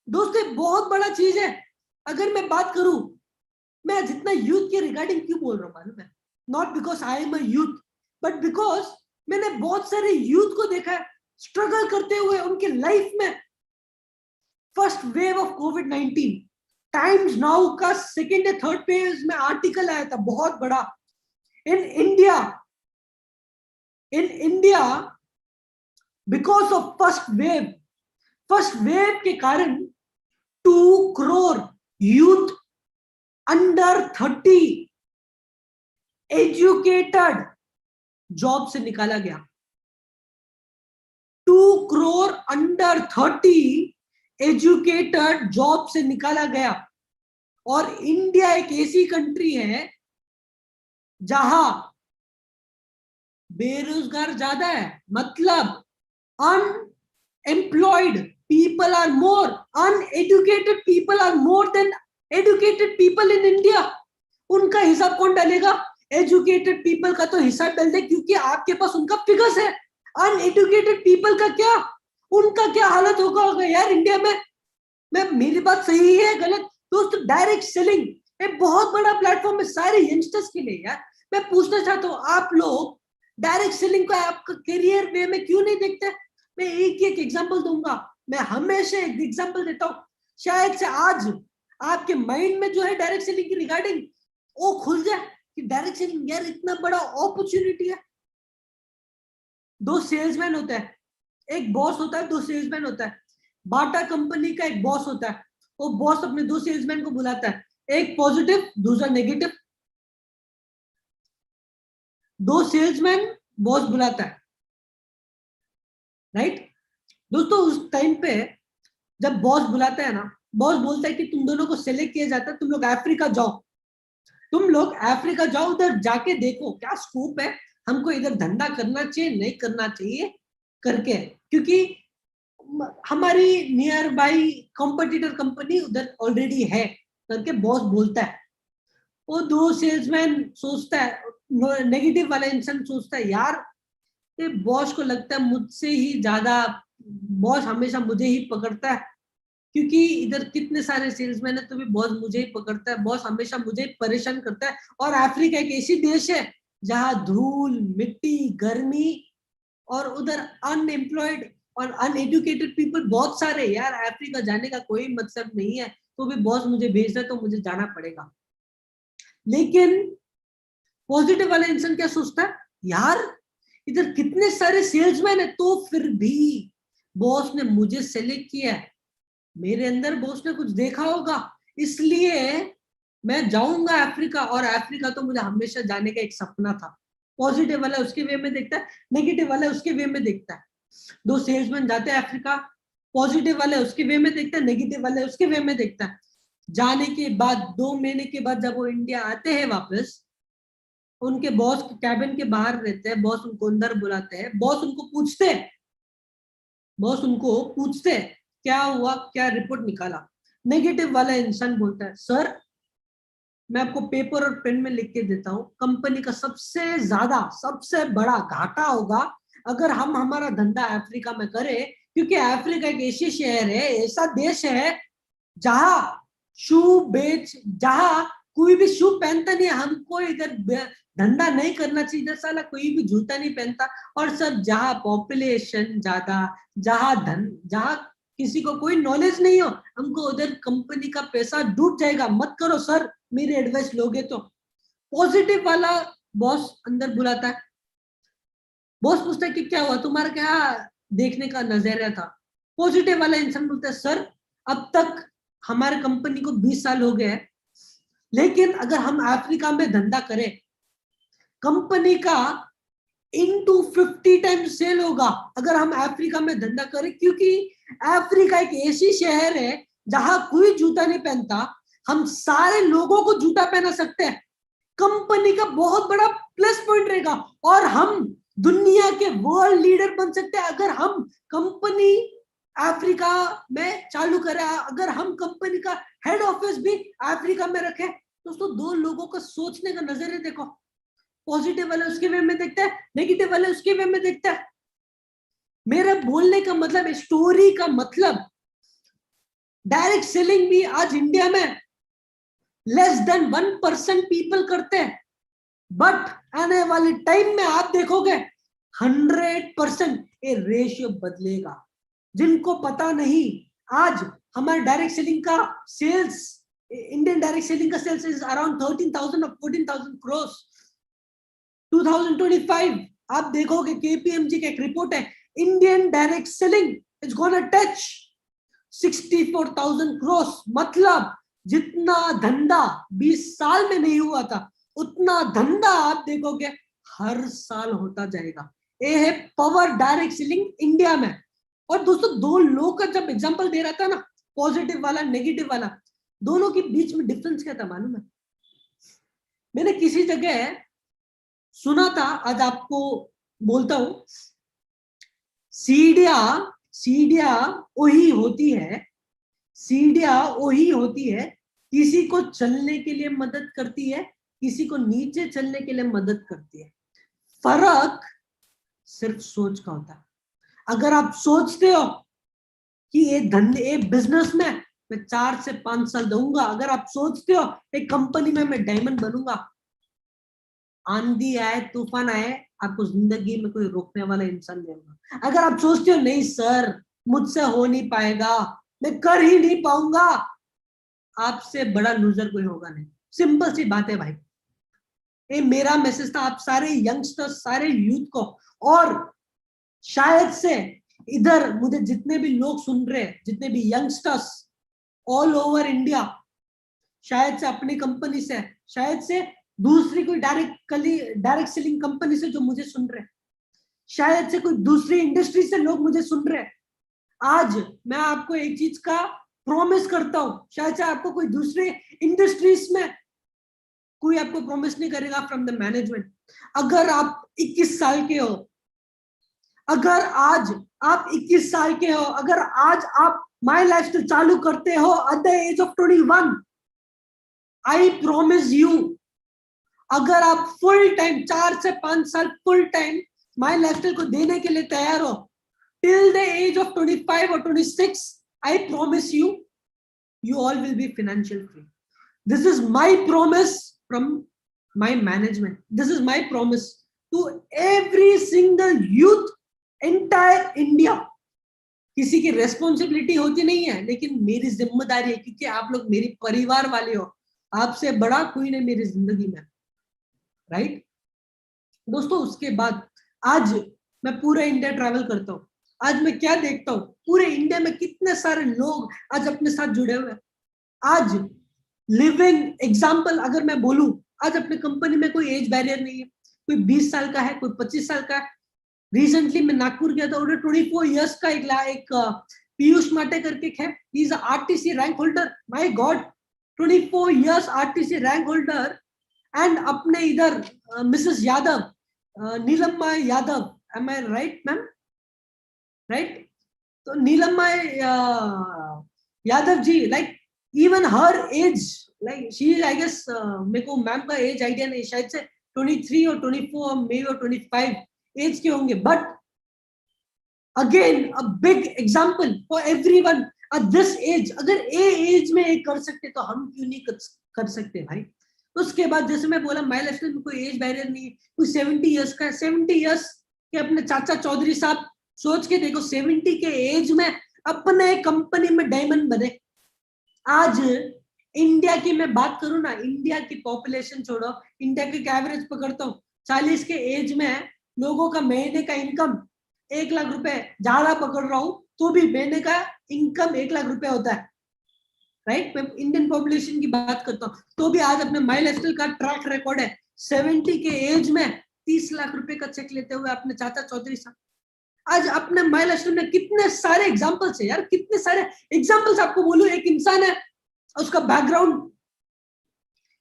[SPEAKER 1] दोस्तों बहुत बड़ा चीज है। अगर मैं बात करूं, मैं जितना यूथ के रिगार्डिंग क्यों बोल रहा हूं मालूम है, not because I am a youth, but because मैंने बहुत सारे यूथ को देखा है स्ट्रगल करते हुए उनके लाइफ में। First wave of covid, times now का सेकेंड या थर्ड पेज में आर्टिकल आया था बहुत बड़ा, In India, because of first wave के कारण 2 crore youth under 30 educated job से निकाला गया। 2 crore अंडर 30 एजुकेटेड जॉब से निकाला गया। और इंडिया एक ऐसी कंट्री है जहां बेरोजगार ज्यादा है, मतलब unemployed people are more, uneducated people are more than educated people in India. उनका हिसाब कौन डालेगा? एजुकेटेड पीपल का तो हिसाब डाल दे, क्योंकि आपके पास उनका फिगर्स है। अनएजुकेटेड पीपल का क्या, उनका क्या हालत होगा यार इंडिया में? मेरी बात सही है गलत? दोस्तों, डायरेक्ट सेलिंग एक बहुत बड़ा प्लेटफॉर्म है सारे यंगस्टर्स के लिए। यार मैं पूछना चाहता हूँ, आप लोग डायरेक्ट सेलिंग को आपका करियर वे में क्यों नहीं देखते? मैं एक एग्जांपल दूंगा, मैं हमेशा एक एग्जांपल देता हूँ, शायद से आज आपके माइंड में जो है डायरेक्ट सेलिंग की रिगार्डिंग वो खुल जाए कि डायरेक्ट सेलिंग यार इतना बड़ा अपॉर्चुनिटी है। 2 सेल्समैन होता है, एक बॉस होता है, 2 सेल्समैन होता है। बाटा कंपनी का एक बॉस होता है, वो बॉस अपने 2 सेल्समैन को बुलाता है, एक पॉजिटिव दूसरा नेगेटिव। 2 सेल्समैन बॉस बुलाता है, राइट दोस्तों? उस टाइम पे जब बॉस बुलाता है ना, बॉस बोलता है कि तुम दोनों को सिलेक्ट किया जाता है, तुम लोग अफ्रीका जाओ, तुम लोग अफ्रीका जाओ, उधर जाके देखो क्या स्कोप है, हमको इधर धंधा करना चाहिए नहीं करना चाहिए करके, क्योंकि हमारी नियर बाई कॉम्पिटिटर कंपनी उधर ऑलरेडी है करके बॉस बोलता है। वो 2 सेल्समैन सोचता है, नेगेटिव वाला इंसान सोचता है यार ये बॉस को लगता है मुझसे ही ज्यादा, बॉस हमेशा मुझे ही पकड़ता है, क्योंकि इधर कितने सारे सेल्समैन है तो भी बॉस मुझे ही पकड़ता है, बॉस हमेशा मुझे ही परेशान करता है। और अफ्रीका एक ऐसी देश है जहां धूल मिट्टी गर्मी और उधर अनएम्प्लॉयड और अनएजुकेटेड पीपल बहुत सारे। यार अफ्रीका जाने का कोई मतलब नहीं है, तो भी बॉस मुझे भेजता है तो मुझे जाना पड़ेगा। लेकिन पॉजिटिव वाला इंसान क्या सोचता है, यार इधर कितने सारे सेल्समैन है तो फिर भी बॉस ने मुझे सेलेक्ट किया है, मेरे अंदर बॉस ने कुछ देखा होगा, इसलिए मैं जाऊंगा अफ्रीका। और अफ्रीका तो मुझे हमेशा जाने का एक सपना था। पॉजिटिव वाला उसके वे में देखता है, नेगेटिव वाला उसके वे में देखता है। 2 सेल्समैन जाते हैं अफ्रीका, पॉजिटिव वाले उसके वे में देखता है, नेगेटिव वाले उसके वे में देखता है। जाने के बाद 2 महीने के बाद जब वो इंडिया आते हैं वापस, उनके बॉस कैबिन के बाहर रहते हैं, बॉस उनको अंदर बुलाते हैं, बॉस उनको पूछते हैं क्या हुआ, क्या रिपोर्ट निकाला। नेगेटिव वाला इंसान बोलता है, सर मैं आपको पेपर और पेन में लिख के देता हूँ, कंपनी का सबसे बड़ा घाटा होगा अगर हम हमारा धंधा अफ्रीका में करें, क्योंकि अफ्रीका एक ऐसी शहर है, ऐसा देश है जहां जहां कोई भी शू पहनता नहीं, हमको इधर धंधा नहीं करना चाहिए, इधर साला कोई भी जूता नहीं पहनता। और सर जहां पॉपुलेशन ज्यादा, जहां किसी को कोई नॉलेज नहीं हो, हमको उधर कंपनी का पैसा डूब जाएगा, मत करो सर, मेरी एडवाइस लोगे तो। पॉजिटिव वाला बॉस अंदर बुलाता है, बॉस पूछता है कि क्या हुआ, तुम्हारा क्या देखने का नजरिया था? पॉजिटिव वाला इंसान बोलता है, सर अब तक हमारे कंपनी को 20 साल हो गए हैं, लेकिन अगर हम अफ्रीका में धंधा करें, कंपनी का इनटू 50 टाइम्स सेल होगा अगर हम अफ्रीका में धंधा करें, क्योंकि अफ्रीका एक ऐसी शहर है जहां कोई जूता नहीं पहनता, हम सारे लोगों को जूता पहना सकते हैं, कंपनी का बहुत बड़ा प्लस पॉइंट रहेगा, और हम दुनिया के वर्ल्ड लीडर बन सकते हैं अगर हम कंपनी अफ्रीका में चालू करें, अगर हम कंपनी का हेड ऑफिस भी अफ्रीका में रखें। दोस्तों 2 लोगों का सोचने का नजरिया देखो, पॉजिटिव वाले उसके वे में देखता है, नेगेटिव वाले उसके वे में देखता है। मेरा बोलने का मतलब, स्टोरी का मतलब, डायरेक्ट सेलिंग भी आज इंडिया में लेस देन 1% पीपल करते हैं, बट आने वाले टाइम में आप देखोगे 100% ये रेशियो बदलेगा। जिनको पता नहीं, आज हमारे डायरेक्ट सेलिंग का सेल्स, इंडियन डायरेक्ट सेलिंग का सेल्स इज अराउंड 13,000 और 14,000 crores। 2025 आप देखोगे केपीएमजी का एक रिपोर्ट है, Indian direct selling is gonna touch 64,000 crores। मतलब जितना धंधा 20 साल में नहीं हुआ था, उतना धंधा आप देखोगे हर साल होता जाएगा। ये है पावर डायरेक्ट सेलिंग इंडिया में। और दोस्तों दो लोग का जब एग्जांपल दे रहा था ना, पॉजिटिव वाला नेगेटिव वाला, दोनों के बीच में डिफरेंस क्या था मालूम है? मैंने किसी जगह सुना था, आज आपको बोलता हूं। सीढ़ियां सीढ़ियां वही होती है, सीढ़ियां वही होती है, किसी को चलने के लिए मदद करती है, किसी को नीचे चलने के लिए मदद करती है। फर्क सिर्फ सोच का होता है। अगर आप सोचते हो कि ये धंधे, ये बिजनेस में मैं 4 से 5 साल दूंगा, अगर आप सोचते हो एक कंपनी में मैं डायमंड बनूंगा, आंधी आए तूफान आए, आपको जिंदगी में कोई रोकने वाला इंसान नहीं होगा। अगर आप सोचते हो नहीं सर मुझसे हो नहीं पाएगा, मैं कर ही नहीं पाऊंगा, आपसे बड़ा लूजर कोई होगा नहीं। सिंपल सी बात है भाई। ये मेरा मैसेज था आप सारे यंगस्टर्स, सारे यूथ को। और शायद से इधर मुझे जितने भी लोग सुन रहे हैं, जितने भी यंगस्टर्स ऑल ओवर इंडिया, शायद से अपनी कंपनी से, शायद से दूसरी कोई डायरेक्ट सेलिंग कंपनी से जो मुझे सुन रहे हैं, शायद से कोई दूसरी इंडस्ट्री से लोग मुझे सुन रहे हैं। आज मैं आपको एक चीज का प्रॉमिस करता हूं, शायद से आपको कोई दूसरे इंडस्ट्रीज में कोई आपको प्रॉमिस नहीं करेगा फ्रॉम द मैनेजमेंट। अगर आप 21 साल के हो, अगर आज आप 21 साल के हो, अगर आज आप माई लाइफस्टाइल चालू करते हो at the age of 21, I promise you, अगर आप फुल टाइम 4 से 5 साल फुल टाइम माई लाइफस्टाइल को देने के लिए तैयार हो, टिल द एज ऑफ 25 और 26, आई promise you, you all will be financial free. This is my promise from my management. This is my promise to every single youth, entire India. किसी की responsibility होती नहीं है, लेकिन मेरी जिम्मेदारी है, क्योंकि आप लोग मेरी परिवार वाले हो, आपसे बड़ा कोई नहीं मेरी जिंदगी में, राइट दोस्तों। उसके बाद आज मैं पूरा इंडिया ट्रैवल करता हूँ, आज मैं क्या देखता हूँ, पूरे इंडिया में कितने सारे लोग आज अपने साथ जुड़े हुए हैं। आज लिविंग एग्जाम्पल अगर मैं बोलूं, आज अपने कंपनी में कोई एज बैरियर नहीं है, कोई 20 साल का है, कोई 25 साल का है। रिसेंटली मैं नागपुर गया था, उन्हें 24 इयर्स का एक पीयूष माटे करके है, he is RTC rank holder. My God, 24 years RTC rank holder. And अपने इधर मिसेस यादव, नीलम्मा यादव, एम आई राइट मैम? राइट, तो Neelamma Yadav ji, like even her age, like she is, I guess मेरे को मैम का एज आइडिया नहीं, शायद से 23 और 24 मे और 25 एज के होंगे। But again a big example for everyone at this age. अगर ए एज में कर सकते तो हम क्यों नहीं कर सकते भाई? उसके बाद जैसे मैं बोला, माई लाइफस्टाइल में कोई एज बैरियर नहीं है। कोई 70 इयर्स का है, 70 इयर्स के अपने चाचा चौधरी साहब, सोच के देखो 70 के एज में अपने कंपनी में डायमंड बने। आज इंडिया की मैं बात करूं ना, इंडिया की पॉपुलेशन छोड़ो, इंडिया के एवरेज पकड़ता हूँ, 40 के एज में लोगों का महीने का इनकम 1 लाख रुपए, ज्यादा पकड़ रहा हूं तो भी महीने का इनकम 1 लाख रुपए होता है, राइट। मैं इंडियन पॉपुलेशन की बात करता हूँ, तो भी आज अपने माई लाइफस्टाइल का ट्रैक रिकॉर्ड है 70 के एज में 30 लाख रुपए का चेक लेते हुए अपने चाचा चौधरी साहब। आज अपने माई लाइफस्टाइल में कितने सारे एग्जाम्पल्स है यार, कितने सारे एग्जाम्पल्स आपको बोलूं। एक इंसान है, उसका बैकग्राउंड,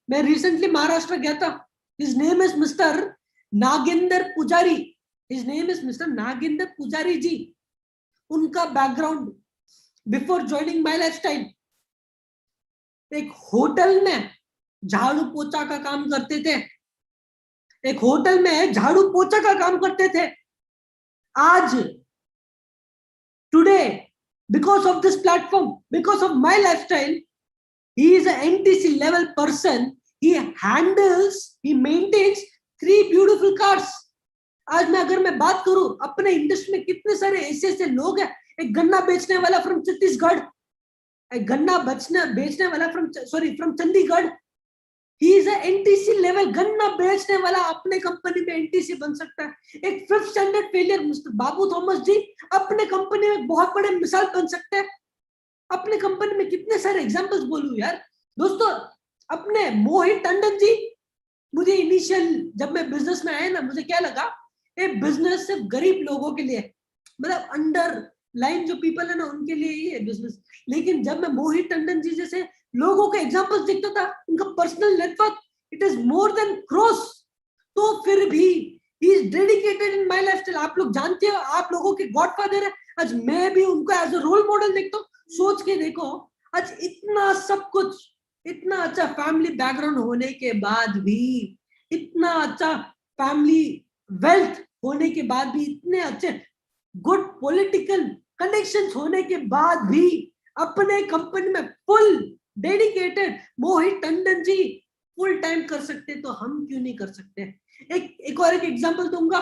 [SPEAKER 1] मैं रिसेंटली महाराष्ट्र गया था, his name is mister Nagendra Pujari, his name is mister Nagendra Pujari ji. उनका background before joining my lifestyle, एक होटल में झाड़ू पोछा का काम करते थे, एक होटल में झाड़ू पोछा का काम करते थे। आज today because of this platform, because of my lifestyle, he is an NTC level person, he handles, he maintains 3 beautiful cars. आज मैं अगर मैं बात करूं अपने इंडस्ट्री में कितने सारे ऐसे लोग हैं। एक गन्ना बेचने वाला फ्रॉम छत्तीसगढ़, एक गन्ना बेचने वाला from Chandigarh, he is NTC level, गन्ना बेचने वाला अपने कंपनी में एनटीसी बन सकता है। एक 5th स्टैंडर्ड फेलियर मिस्टर बाबू थॉमस जी अपने कंपनी में बहुत बड़े मिसाल बन सकते हैं। अपने कंपनी में कितने सारे एग्जांपल्स बोलूं यार दोस्तों। अपने मोहित टंडन जी, मुझे इनिशियल जब मैं बिजनेस में आया ना, मुझे क्या लगा ये बिजनेस सिर्फ गरीब लोगों के लिए, मतलब अंडर लाइन जो पीपल है ना उनके लिए ही है बिजनेस। लेकिन जब मैं मोहित टंडन जी जैसे लोगों के एग्जांपल्स देखता था, उनका personal network it is more than cross, तो फिर भी he is dedicated in my lifestyle. आप लोग जानते हो, आप लोगों के गॉडफादर है, आज मैं भी उनको एज अ रोल मॉडल देखता हूँ। सोच के देखो, आज इतना सब कुछ, इतना अच्छा फैमिली बैकग्राउंड होने के बाद भी, इतना अच्छा फैमिली वेल्थ होने के बाद भी, इतने अच्छे गुड पॉलिटिकल कनेक्शंस होने के बाद भी अपने कंपनी में फुल डेडिकेटेड मोहित टंडन जी फुल टाइम कर सकते, तो हम क्यों नहीं कर सकते। एक और एक एग्जांपल दूंगा।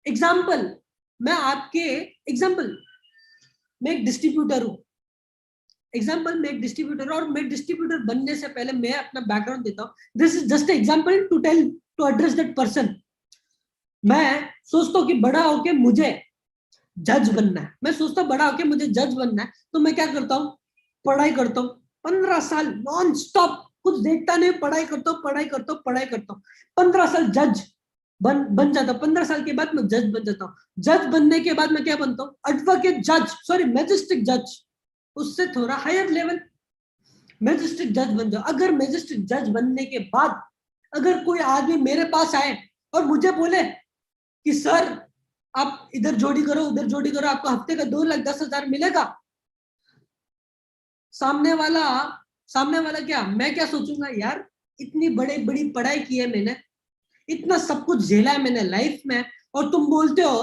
[SPEAKER 1] एग्जांपल मैं आपके एग्जांपल मैं एक डिस्ट्रीब्यूटर हूं। एग्जांपल मैं एक डिस्ट्रीब्यूटर, और मैं डिस्ट्रीब्यूटर बनने से पहले मैं अपना बैकग्राउंड देता हूं। This is just example to tell to address that person. मैं सोचता हूं कि बड़ा होके मुझे जज बनना है, मैं सोचता हूं बड़ा होके मुझे जज बनना है, तो मैं क्या करता हूं, पढ़ाई करता हूं 15 साल नॉन स्टॉप, कुछ देखता नहीं, पढ़ाई करता हूं, पढ़ाई करता हूं, पढ़ाई करता हूं, 15 साल जज बन जाता हूं। 15 साल के बाद मैं जज बन जाता हूं। जज बनने के बाद मैं क्या बनता हूं, एडवोकेट जज, सॉरी मैजिस्ट्रेट जज, उससे थोड़ा हायर लेवल मैजिस्ट्रेट जज बन जाओ। अगर मैजिस्ट्रेट जज बनने के बाद अगर कोई आदमी मेरे पास आए और मुझे बोले कि सर आप इधर जोड़ी करो, उधर जोड़ी करो, आपको हफ्ते का 2,10,000 मिलेगा, सामने वाला क्या, मैं क्या सोचूंगा, यार इतनी बड़ी बड़ी पढ़ाई की है मैंने, इतना सब कुछ झेला है मैंने लाइफ में, और तुम बोलते हो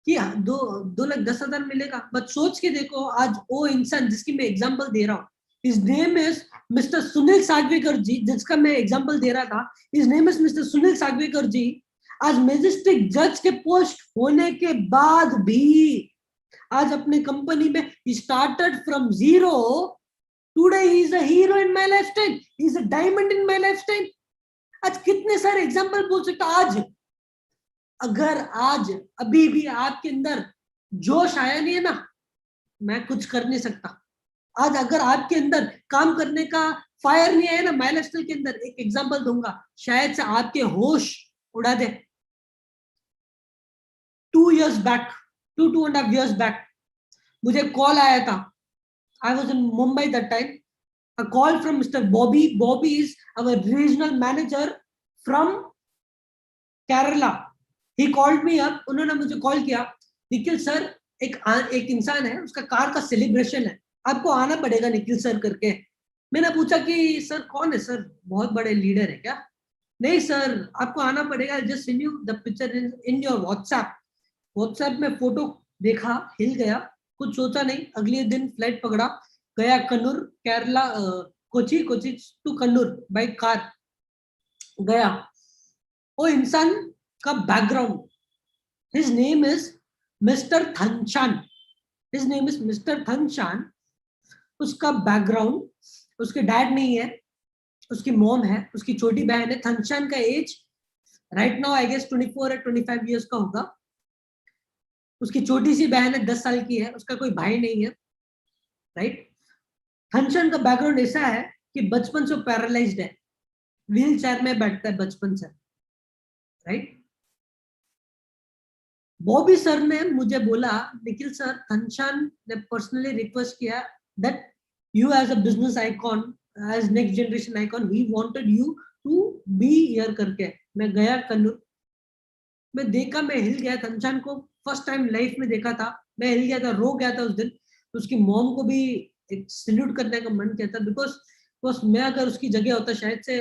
[SPEAKER 1] कि 2,10,000 मिलेगा। बट सोच के देखो, आज वो इंसान जिसकी मैं एग्जांपल दे रहा हूँ, his name is mister Sunil Sagvekar ji, जिसका मैं एग्जांपल दे रहा था, his name is mister Sunil Sagvekar ji. आज मैजिस्ट्रेट जज के पोस्ट होने के बाद भी आज अपने कंपनी में started from zero, today he is a hero in my lifestyle, he is a diamond in my lifestyle. आज कितने सारे एग्जांपल बोल सकता। आज अगर आज अभी भी आपके अंदर जोश आया नहीं है ना, मैं कुछ कर नहीं सकता। आज अगर आपके अंदर काम करने का फायर नहीं आया ना, माय लाइफस्टाइल के अंदर एक एग्जांपल दूंगा, शायद से आपके होश उड़ा दे। 2 years बैक, 2.5 years बैक मुझे कॉल आया था। I was in Mumbai that time. A call from Mr. Bobby. Bobby is our regional manager from Kerala. He called me up. उन्होंने मुझे कॉल किया, निखिल सर एक इंसान है, उसका कार का सेलिब्रेशन है, आपको आना पड़ेगा निखिल सर करके। मैंने पूछा कि सर कौन है सर, बहुत बड़े लीडर है क्या? नहीं सर आपको आना पड़ेगा, just send you the picture in your WhatsApp. WhatsApp में फोटो देखा, हिल गया, कुछ सोचा नहीं, अगले दिन फ्लाइट पकड़ा, गया Kannur, Kerala, Kochi, Kochi to Kannur by car गया। वो इंसान का background, his name is mister Thanshan, his name is mister Thanshan. उसका बैकग्राउंड, उसके डैड नहीं है, उसकी मॉम है, उसकी छोटी बहन है। थनशान का age right now I guess 24 या 25 ईयर्स का होगा। उसकी छोटी सी बहन है, 10 साल की है, उसका कोई भाई नहीं है, राइट। थनशान का बैकग्राउंड ऐसा है कि बचपन से पैरालाइज्ड है, व्हील चेयर में बैठता है बचपन से, राइट। बॉबी सर ने मुझे बोला, निखिल सर, थनशान ने पर्सनली रिक्वेस्ट किया that you as a business icon, as next generation icon, he wanted you to be here करके। मैं गया कन्नूर, मैं देखा, मैं हिल गया। थनशान को फर्स्ट टाइम लाइफ में देखा था, मैं हिल गया था, रो गया था उस दिन। उसकी मॉम को भी एक सैल्यूट करने का मन किया था, बिकॉज बस मैं अगर उसकी जगह होता शायद से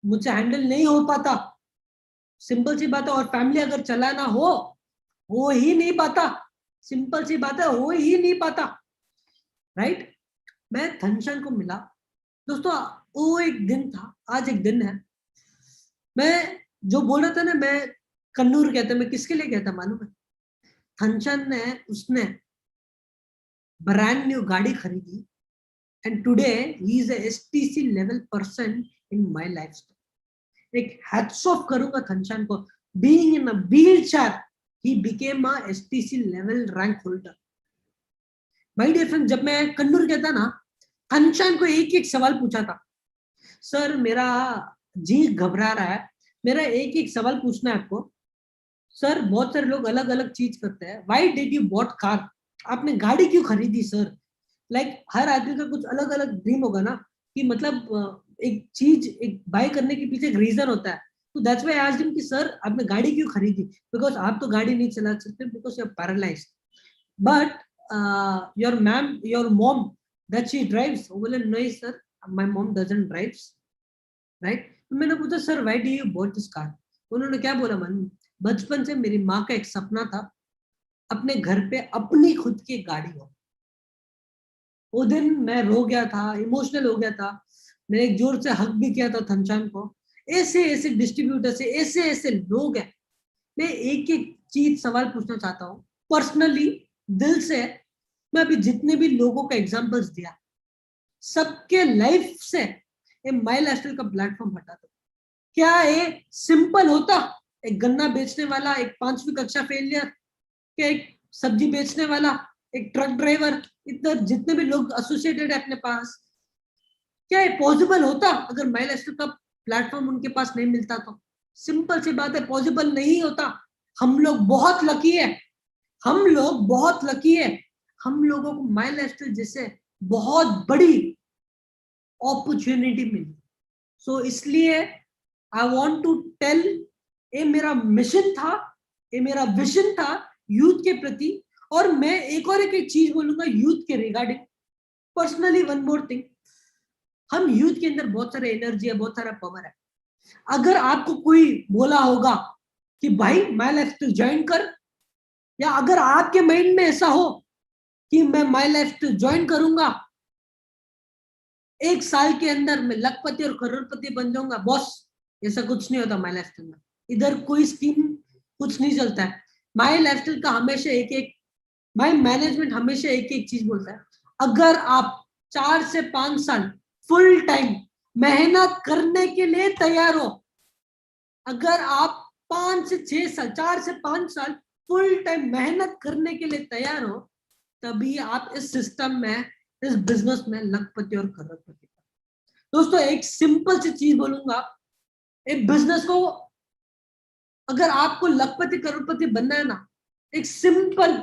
[SPEAKER 1] मुझसे हैंडल नहीं हो पाता। सिंपल सी बात है, और फैमिली अगर चलाना हो ही नहीं पाता, सिंपल सी बात है, हो ही नहीं पाता, राइट। मैं थनशान को मिला दोस्तों, वो एक दिन था, आज एक दिन है। मैं जो बोल रहा था ना, मैं कन्नूर गया था, मैं किसके लिए गया था मालूम है? थनशान ने, उसने ब्रांड न्यू गाड़ी खरीदी, and today he is a STC level person in my lifestyle. एक hats off करूंगा घनश्याम को. Being in a wheelchair, he became a STC level rank holder. My dear friend, जब मैं कन्नूर गया था ना, घनश्याम को एक एक सवाल पूछा था. सर मेरा जी घबरा रहा है, मेरा एक एक सवाल पूछना है आपको. सर बहुत सारे लोग अलग अलग चीज करते हैं. Why did you bought car? आपने गाड़ी क्यों खरीदी सर? लाइक हर आदमी का कुछ अलग अलग ड्रीम होगा ना, कि मतलब एक चीज एक बाय करने के पीछे एक रीजन होता है. तो that's why I asked him कि सर आपने गाड़ी क्यों खरीदी? बिकॉज आप तो गाड़ी नहीं चला सकते because you are paralysed. But your ma'am, your mom, that she drives. वो बोले नहीं sir, my mom doesn't drives. Right. तो मैंने पूछा sir why do you bought this car? उन्होंने क्या बोला, मन बचपन से मेरी माँ का एक सपना था अपने घर पे अपनी खुद की गाड़ी हो. वो दिन मैं रो गया था, इमोशनल हो गया था. मैंने एक जोर से हक भी किया था घनश्याम को. ऐसे ऐसे डिस्ट्रीब्यूटर से ऐसे ऐसे लोग हैं. मैं एक एक चीज सवाल पूछना चाहता हूँ पर्सनली, दिल से. मैं अभी जितने भी लोगों का एग्जांपल्स दिया, सबके लाइफ से ये माई लाइफस्टाइल का प्लेटफॉर्म हटा दो. क्या ये सिंपल होता? एक गन्ना बेचने वाला, एक 5वीं कक्षा फेलियर, क्या एक सब्जी बेचने वाला, एक ट्रक ड्राइवर, इधर जितने भी लोग एसोसिएटेड है अपने पास, क्या ये पॉसिबल होता अगर माई लाइफस्टाइल का प्लेटफॉर्म उनके पास नहीं मिलता? तो सिंपल सी बात है, पॉसिबल नहीं होता. हम लोग बहुत लकी है, हम लोग बहुत लकी है. हम लोगों को माई लाइफस्टाइल जैसे बहुत बड़ी अपॉर्चुनिटी मिली. सो इसलिए आई वांट टू टेल, ये मेरा मिशन था, ये मेरा विजन था यूथ के प्रति. और मैं एक और एक चीज बोलूंगा यूथ के regarding. Personally one more thing, हम यूथ के अंदर बहुत सारा एनर्जी है, बहुत सारा पावर है. अगर आपको कोई बोला होगा कि भाई माई लाइफस्टाइल ज्वाइन कर, या अगर आपके माइंड में ऐसा हो कि मैं माई लाइफस्टाइल ज्वाइन करूंगा, 1 साल के अंदर मैं लखपति और करोड़पति बन जाऊंगा, बॉस ऐसा कुछ नहीं होता माई लाइफस्टाइल में. इधर कोई स्कीम कुछ नहीं चलता है. माई लाइफस्टाइल का हमेशा एक एक, माई मैनेजमेंट हमेशा एक एक चीज बोलता है. अगर आप 4 से 5 साल फुल टाइम मेहनत करने के लिए तैयार हो, अगर आप 5 से 6 साल, 4 से 5 साल फुल टाइम मेहनत करने के लिए तैयार हो, तभी आप इस सिस्टम में, इस बिजनेस में लखपति और करोड़पति. दोस्तों एक सिंपल सी चीज बोलूंगा, एक बिजनेस को अगर आपको लखपति करोड़पति बनना है ना, एक सिंपल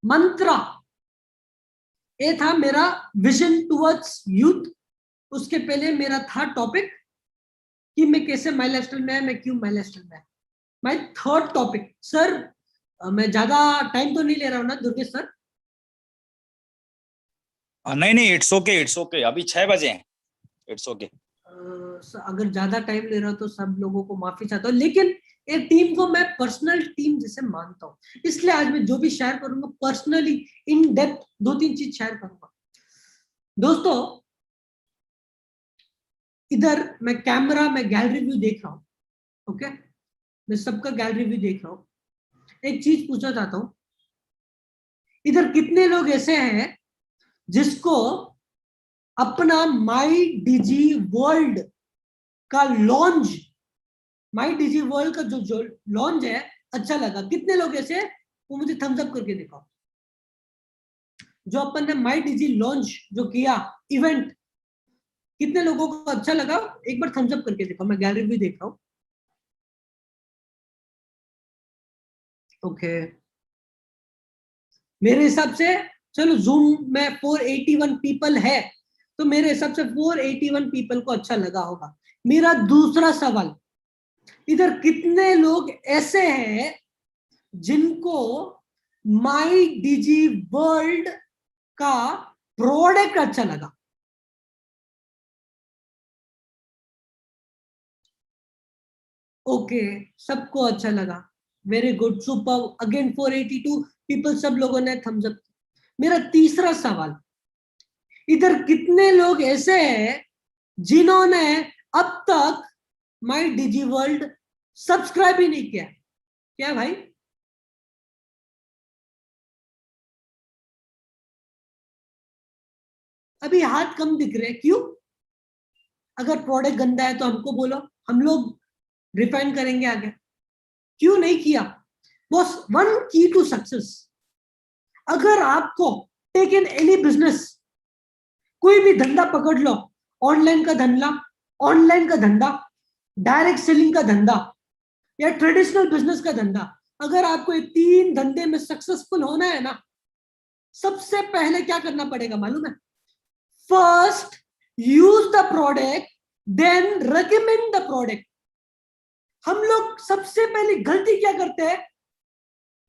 [SPEAKER 1] मंत्र, ये था मेरा विजन टुवर्ड्स यूथ. उसके पहले मेरा था टॉपिक कि मैं कैसे माई लाइफस्टाइल में है, मैं क्यों माई लाइफस्टाइल में है. माई थर्ड टॉपिक, सर मैं ज्यादा टाइम तो नहीं ले रहा हूँ ना दुर्गेश सर?
[SPEAKER 2] नहीं नहीं, इट्स ओके, इट्स ओके. अभी 6 बजे हैं, इट्स ओके.
[SPEAKER 1] अगर ज्यादा टाइम ले रहा हूँ तो सब लोगों को माफी चाहता हूँ, लेकिन एक टीम को मैं पर्सनल टीम जैसे मानता हूँ, इसलिए आज मैं जो भी शेयर करूंगा पर्सनली इन डेप्थ 2-3 चीज शेयर करूंगा. दोस्तों इधर मैं कैमरा में गैलरी व्यू देख रहा हूँ. ओके, मैं सबका गैलरी व्यू देख रहा हूँ. एक चीज पूछना चाहता हूँ, इधर कितने लोग ऐसे हैं जिसको अपना माई डिजी वर्ल्ड का लॉन्च, माई डिजी वर्ल्ड का जो लॉन्च है अच्छा लगा? कितने लोग ऐसे, वो मुझे थम्स अप करके दिखाओ. जो अपन ने माई डिजी लॉन्च जो किया इवेंट, कितने लोगों को अच्छा लगा? एक बार थम्स अप करके दिखाओ. मैं गैलरी भी देख रहा हूँ. ओके, मेरे हिसाब से चलो जूम में 481 पीपल है, तो मेरे हिसाब से 481 पीपल को अच्छा लगा होगा. मेरा दूसरा सवाल, इधर कितने लोग ऐसे हैं जिनको माई डिजी वर्ल्ड का प्रोडक्ट अच्छा लगा? ओके, सबको अच्छा लगा. Very good, super. Again 482 people, सब लोगों ने थम्स अप. मेरा तीसरा सवाल, इधर कितने लोग ऐसे हैं जिन्होंने अब तक माई डिजी वर्ल्ड सब्सक्राइब ही नहीं किया? क्या भाई? अभी हाथ कम दिख रहे, क्यों? अगर प्रोडक्ट गंदा है तो हमको बोलो, हम लोग रिफाइन करेंगे आगे। क्यों नहीं किया बॉस? वन की टू सक्सेस, अगर आपको टेक इन एनी बिजनेस, कोई भी धंधा पकड़ लो, ऑनलाइन का धंधा, ऑनलाइन का धंधा, डायरेक्ट सेलिंग का धंधा या ट्रेडिशनल बिजनेस का धंधा, अगर आपको ये 3 धंधे में सक्सेसफुल होना है ना, सबसे पहले क्या करना पड़ेगा मालूम है? First use the product, then recommend the product. हम लोग सबसे पहले गलती क्या करते हैं?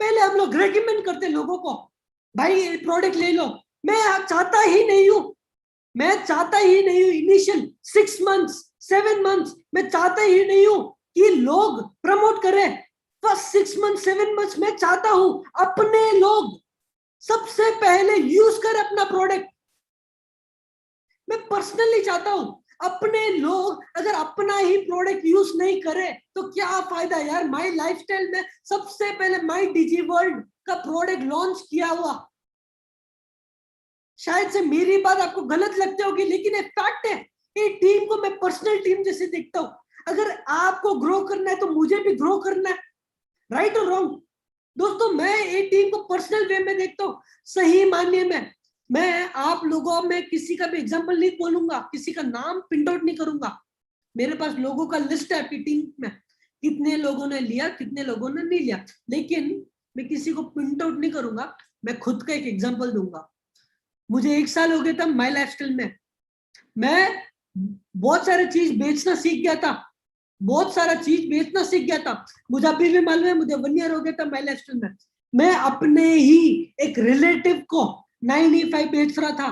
[SPEAKER 1] पहले हम लोग रेकमेंड करते हैं लोगों को, भाई ये प्रोडक्ट ले लो। मैं चाहता ही नहीं हूं, मैं चाहता ही नहीं हूं इनिशियल 6 मंथ्स 7 मंथ्स, मैं चाहता ही नहीं हूं कि लोग प्रमोट करें। फर्स्ट 6 मंथ्स 7 मंथ्स मैं चाहता हूं अपने लोग सबसे पहले यूज कर अपना प्रोडक्ट। मैं पर्सनली चाहता हूं अपने लोग अगर अपना ही प्रोडक्ट यूज नहीं करे तो क्या फायदा यार। माई लाइफस्टाइल में सबसे पहले माई डिजी वर्ल्ड का प्रोडक्ट लॉन्च किया हुआ। शायद से मेरी बात आपको गलत लगती होगी, लेकिन एक फैक्ट है। ये टीम को मैं पर्सनल टीम जैसे देखता हूं। अगर आपको ग्रो करना है तो मुझे भी ग्रो करना है, राइट और रॉन्ग? दोस्तों मैं ये टीम को पर्सनल वे में देखता हूं, सही मानने में। मैं आप लोगों में किसी का भी एग्जांपल नहीं बोलूंगा, किसी का नाम प्रिंट आउट नहीं करूंगा। मेरे पास लोगों का लिस्ट है आपकी टीम में, कितने लोगों ने लिया कितने लोगों ने नहीं लिया, लेकिन मैं किसी को प्रिंट आउट नहीं करूंगा। मैं खुद का एक एग्जांपल दूंगा। मुझे 1 साल हो गया था माई लाइफस्टाइल में, मैं बहुत सारे चीज बेचना सीख गया था, बहुत सारा चीज बेचना सीख गया था। मुझे अभी भी मालूम है, मुझे 1 ईयर हो गया था माई लाइफस्टाइल में। मैं अपने ही एक रिलेटिव को 9E5 बेच रहा था,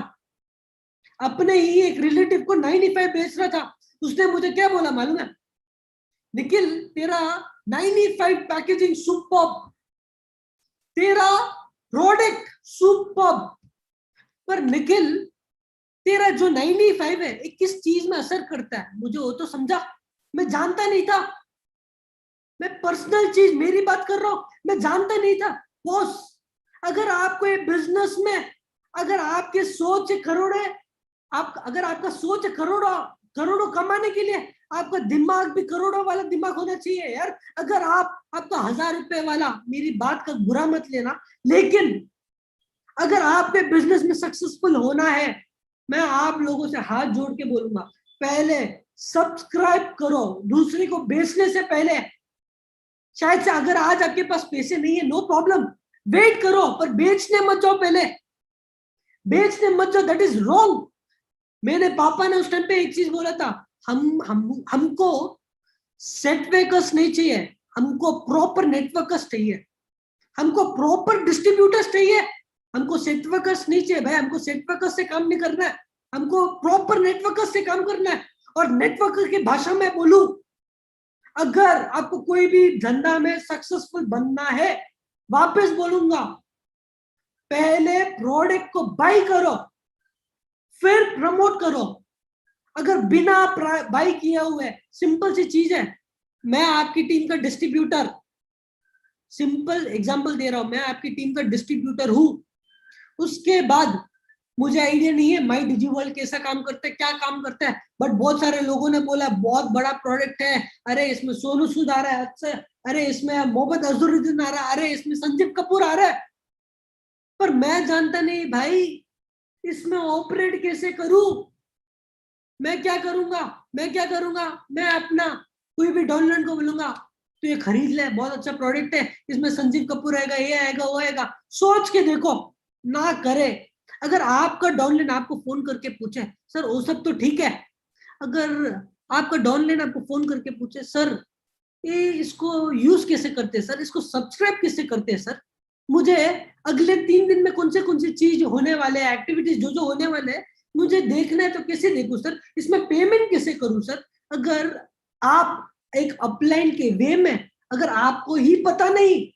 [SPEAKER 1] अपने ही एक रिलेटिव को 9E5 बेच रहा था। उसने मुझे क्या बोला मालूम है? निखिल तेरा 9E5 पैकेजिंग सुपर्ब, तेरा प्रोडक्ट सुपर्ब, पर निखिल तेरा जो 9E5 है ये किस चीज में असर करता है, मुझे वो तो समझा। मैं जानता नहीं था, मैं पर्सनल चीज मेरी बात कर रहा हूं, मैं जानता नहीं था। बॉस अगर आपको ये बिजनेस में अगर आपके सोच करोड़ है, आप अगर आपका सोच करोड़ों करोड़ों कमाने के लिए, आपका दिमाग भी करोड़ों वाला दिमाग होना चाहिए यार। अगर आपका 1000 रुपए वाला, मेरी बात का बुरा मत लेना, लेकिन अगर आपके बिजनेस में सक्सेसफुल होना है, मैं आप लोगों से हाथ जोड़ के बोलूंगा, पहले सब्सक्राइब करो दूसरे को बेचने से पहले। शायद से अगर आज आपके पास पैसे नहीं है, नो प्रॉब्लम, वेट करो, पर बेचने मत जाओ, पहले बेचने मत जाओ, दैट इज रॉन्ग। मेरे पापा ने उस टाइम पे एक चीज बोला था, हमको सेट वेकर्स नहीं चाहिए, हमको प्रॉपर नेटवर्कर्स चाहिए, हमको प्रॉपर डिस्ट्रीब्यूटर्स चाहिए, हमको सेट वर्कर्स नहीं चाहिए भाई। हमको सेट वर्कर्स से काम नहीं करना है, हमको प्रॉपर नेटवर्कर्स से काम करना है। और नेटवर्कर की भाषा में बोलूं, अगर आपको कोई भी धंधा में सक्सेसफुल बनना है, वापस बोलूंगा, पहले प्रोडक्ट को बाई करो फिर प्रमोट करो। अगर बिना बाई किया हुआ है, सिंपल सी चीज है, मैं आपकी टीम का डिस्ट्रीब्यूटर, सिंपल एग्जांपल दे रहा हूं, मैं आपकी टीम का डिस्ट्रीब्यूटर हूं। उसके बाद मुझे आइडिया नहीं है माई डिजी वर्ल्ड कैसा काम करता है, क्या काम करता है, बट बहुत सारे लोगों ने बोला बहुत बड़ा प्रोडक्ट है, अरे इसमें सोनू सूद आ रहा है, अच्छा, अरे इसमें मोहम्मद अजहरुद्दीन आ रहा है, अरे इसमें संजीव कपूर आ रहा है। पर मैं जानता नहीं भाई इसमें ऑपरेट कैसे करूं। मैं क्या करूंगा, मैं अपना कोई भी डाउनलोड को बोलूंगा तो ये खरीद ले, बहुत अच्छा प्रोडक्ट है, इसमें संजीव कपूर आएगा, ये आएगा वो आएगा, सोच के देखो ना करे। अगर आपका डाउनलाइन आपको फोन करके पूछे सर वो सब तो ठीक है, अगर आपका डाउनलाइन आपको फोन करके पूछे सर ये इसको यूज कैसे करते हैं सर, इसको सब्सक्राइब कैसे करते हैं सर, मुझे अगले 3 दिन में कौन सी चीज होने वाले हैं, एक्टिविटीज जो होने वाले हैं मुझे देखना है, तो कैसे देखूं सर, इसमें पेमेंट कैसे करूं सर। अगर आप एक अपलाइन के वे में अगर आपको ही पता नहीं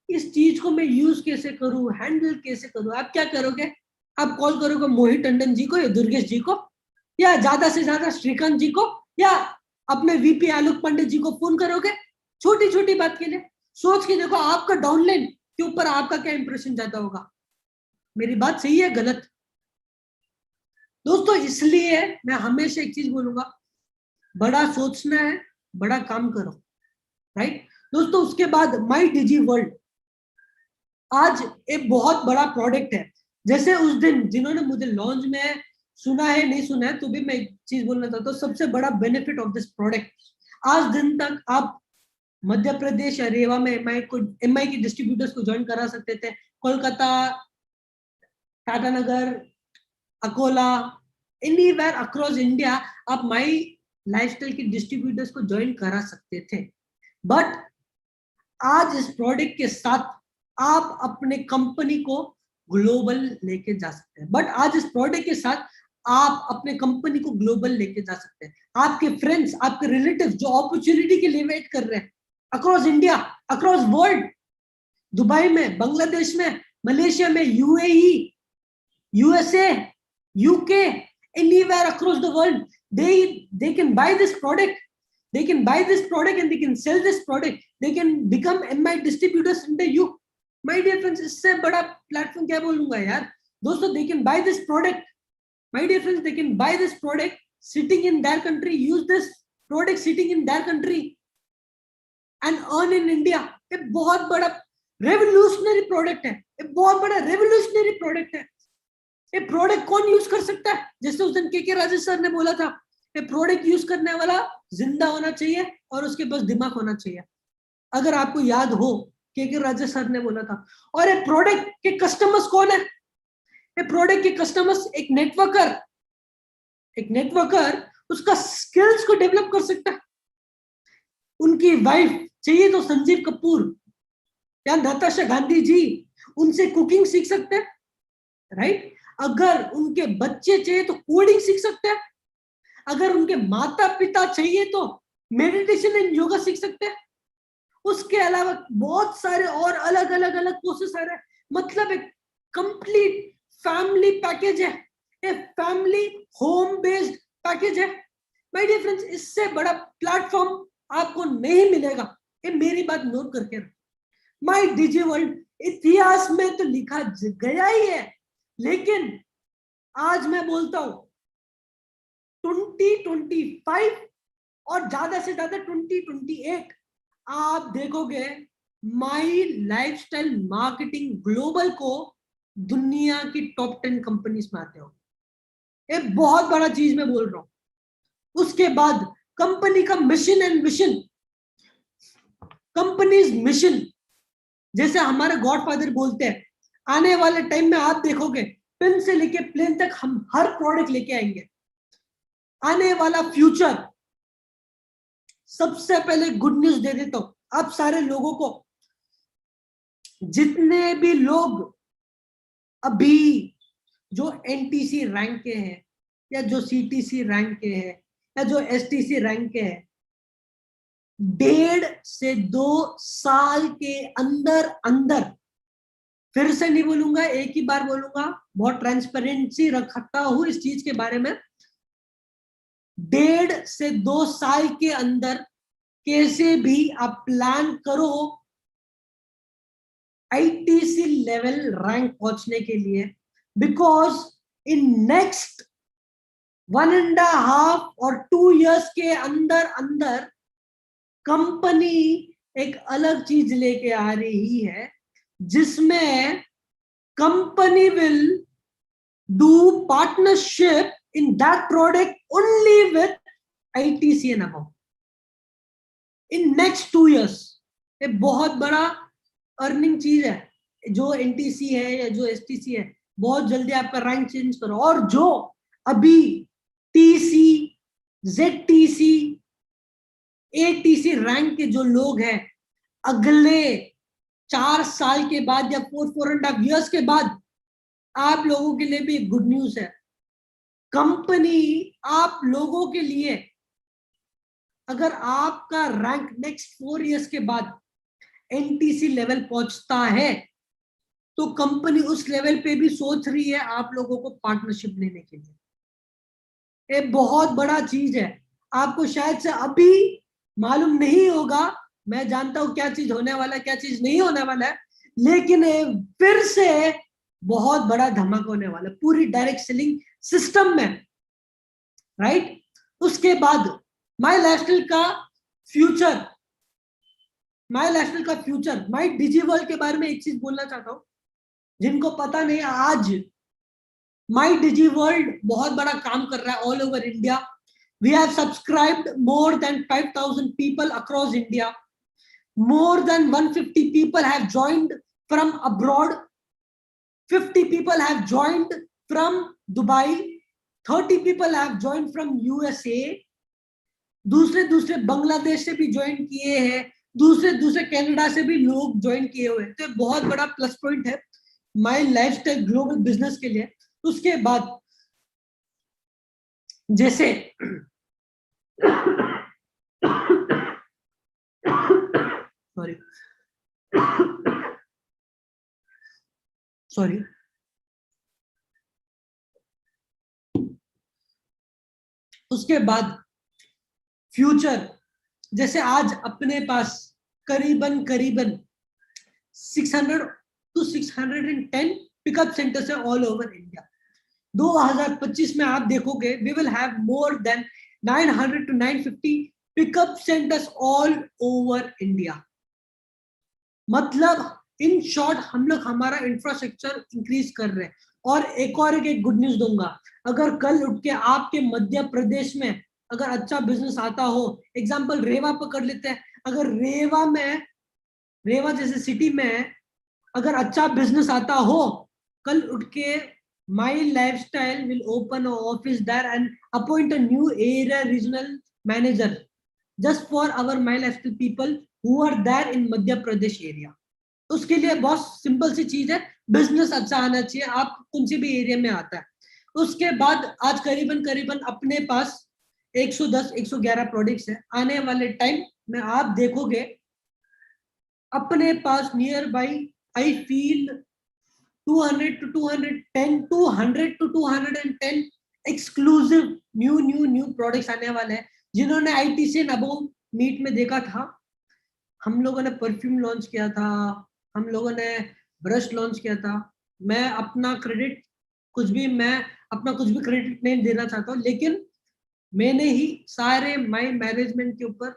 [SPEAKER 1] इस चीज को मैं यूज कैसे करूं, हैंडल कैसे करूं, आप क्या करोगे? आप कॉल करोगे मोहित टंडन जी को या दुर्गेश जी को, या ज्यादा से ज्यादा श्रीकांत जी को, या अपने वीपी आलोक पांडे जी को फोन करोगे? छोटी छोटी बात के लिए सोच के देखो आपका डाउनलाइन के ऊपर आपका क्या इंप्रेशन जाता होगा। मेरी बात सही है गलत? दोस्तों इसलिए मैं हमेशा एक चीज बोलूंगा, बड़ा सोचना है, बड़ा काम करो, राइट दोस्तों। उसके बाद माई डिजी वर्ल्ड आज एक बहुत बड़ा प्रोडक्ट है। जैसे उस दिन जिन्होंने मुझे लॉन्च में सुना है नहीं सुना है, तो भी मैं एक चीज बोलना चाहता हूँ, सबसे बड़ा बेनिफिट ऑफ दिस प्रोडक्ट, आज दिन तक आप मध्य प्रदेश या रेवा में एमआई की डिस्ट्रीब्यूटर्स को ज्वाइन करा सकते थे, Kolkata, Tatanagar, Akola, anywhere across India आप माई लाइफस्टाइल की डिस्ट्रीब्यूटर्स को ज्वाइन करा सकते थे। बट आज इस प्रोडक्ट के साथ आप अपने कंपनी को ग्लोबल लेके जा सकते हैं। बट आज इस प्रोडक्ट के साथ आप अपने कंपनी को ग्लोबल लेके जा सकते हैं। आपके फ्रेंड्स, आपके रिलेटिव्स जो अपॉर्चुनिटी के लिए वेट कर रहे हैं across India, across world, Dubai में, बांग्लादेश में, मलेशिया में, UAE, USA, UK, anywhere across the world, they can buy this product, they can buy this product and they can sell this product, they can become MI distributors under you. My dear friends, इससे बड़ा platform क्या बोलूंगा यार दोस्तों। they can buy this product, my dear friends, they can buy this product sitting in their country, use this product sitting in their country and earn in India. एक बहुत बड़ा revolutionary product है, एक बहुत बड़ा रेवोल्यूशनरी प्रोडक्ट है। ये product कौन यूज कर सकता है? जैसे उस दिन के राजेश सर ने बोला था, ये प्रोडक्ट यूज करने वाला जिंदा होना चाहिए और उसके पास दिमाग होना चाहिए। अगर आपको याद हो, के राजेश सर ने बोला था। और ये प्रोडक्ट के कस्टमर्स कौन है? ये प्रोडक्ट के कस्टमर्स एक नेटवर्कर उसका स्किल्स को डेवलप कर सकता है। उनकी वाइफ चाहिए तो संजीव कपूर या नताशा गांधी जी, उनसे कुकिंग सीख सकते हैं, राइट। अगर उनके बच्चे चाहिए तो कोडिंग सीख सकते हैं। अगर उनके माता पिता चाहिए तो मेडिटेशन एंड योगा सीख सकते हैं। उसके अलावा बहुत सारे और अलग अलग कोर्सेस आ रहे हैं। मतलब एक कंप्लीट फैमिली पैकेज है, एक फैमिली होम बेस्ड पैकेज है। माय डियर फ्रेंड्स, इससे बड़ा प्लेटफॉर्म आपको नहीं मिलेगा, ये मेरी बात नोट करके रखो। माय डिजी वर्ल्ड इतिहास में तो लिखा गया ही है, लेकिन आज मैं बोलता हूं 2025 और ज्यादा से ज्यादा 2028 आप देखोगे माई लाइफस्टाइल मार्केटिंग ग्लोबल को दुनिया की टॉप 10 कंपनीज में आते हो। एक बहुत बड़ा चीज मैं बोल रहा हूं। उसके बाद कंपनी का mission and vision, companies mission, जैसे हमारे गॉडफादर बोलते हैं, आने वाले टाइम में आप देखोगे पिन से लेके प्लेन तक हम हर प्रोडक्ट लेके आएंगे। आने वाला फ्यूचर, सबसे पहले गुड न्यूज दे देता हूं आप सारे लोगों को। जितने भी लोग अभी जो एनटीसी रैंक के हैं या जो सीटीसी रैंक के हैं या जो एसटीसी रैंक के हैं, 1.5 से 2 साल के अंदर, फिर से नहीं बोलूंगा, एक ही बार बोलूंगा, बहुत ट्रांसपेरेंसी रखता हूं इस चीज के बारे में, 1.5 से 2 साल के अंदर कैसे भी आप प्लान करो आईटीसी लेवल रैंक पहुंचने के लिए। बिकॉज इन नेक्स्ट 1.5 और 2 years के अंदर कंपनी एक अलग चीज लेके आ रही है, जिसमें company will do partnership in that product only with ITC and above in next 2 years। ये बहुत बड़ा अर्निंग चीज है। जो एनटीसी है या जो एसटीसी है, बहुत जल्दी आपका रैंक चेंज करो। और जो अभी टीसी, जेडटीसी, एटीसी रैंक के जो लोग हैं, अगले 4 साल के बाद या 4.5 years के बाद आप लोगों के लिए भी गुड न्यूज है। कंपनी आप लोगों के लिए, अगर आपका रैंक नेक्स्ट 4 years के बाद एनटीसी लेवल पहुंचता है, तो कंपनी उस लेवल पे भी सोच रही है आप लोगों को पार्टनरशिप लेने के लिए। ये बहुत बड़ा चीज है। आपको शायद से अभी मालूम नहीं होगा, मैं जानता हूं क्या चीज होने वाला है, क्या चीज नहीं होने वाला है, लेकिन फिर से बहुत बड़ा धमाका होने वाला है पूरी डायरेक्ट सेलिंग सिस्टम में, राइट। उसके बाद माई लाइफस्टाइल का फ्यूचर, माई लाइफस्टाइल का फ्यूचर, माई डिजी वर्ल्ड के बारे में एक चीज बोलना चाहता हूं जिनको पता नहीं, आज माई डिजी वर्ल्ड बहुत बड़ा काम कर रहा है all over India. We have subscribed more than 5,000 people across India, more than 150 people have joined from abroad, 50 people have joined from Dubai, 30 people have joined from USA, दूसरे दूसरे बांग्लादेश से भी ज्वाइन किए हैं, दूसरे दूसरे कनाडा से भी लोग ज्वाइन किए हुए हैं। तो बहुत बड़ा प्लस पॉइंट है माई लाइफस्टाइल ग्लोबल बिजनेस के लिए। उसके बाद जैसे सॉरी उसके बाद फ्यूचर, जैसे आज अपने पास करीबन 600 to 610 pickup centres all all over इंडिया। 2025 में आप देखोगे we will have more than 900 to 950 pickup centres all over India. मतलब इन शॉर्ट हम लोग हमारा इंफ्रास्ट्रक्चर इंक्रीज कर रहे हैं। और एक गुड न्यूज दूंगा, अगर कल उठ के आपके मध्य प्रदेश में अगर अच्छा बिजनेस आता हो, एग्जांपल रेवा पकड़ लेते हैं, अगर रेवा जैसे सिटी में अगर अच्छा बिजनेस आता हो, कल उठ के my lifestyle will open office there and appoint a new area regional manager just for our my lifestyle people who are there in Madhya Pradesh area. उसके लिए बहुत सिंपल सी चीज है, बिजनेस अच्छा आना चाहिए, आप कौन से भी एरिया में आता है। उसके बाद आज करीबन अपने पास 110-111 प्रोडक्ट्स है। आने वाले टाइम में आप देखोगे अपने पास nearby I feel 200 to 210 exclusive new products आने वाले हैं। जिन्होंने आईटीसी अबो मीट में देखा था, हम लोगों ने परफ्यूम लॉन्च किया था, हम लोगों ने ब्रश लॉन्च किया था। मैं अपना क्रेडिट कुछ भी क्रेडिट नहीं देना चाहता हूँ, लेकिन मैंने ही सारे माई मैनेजमेंट के ऊपर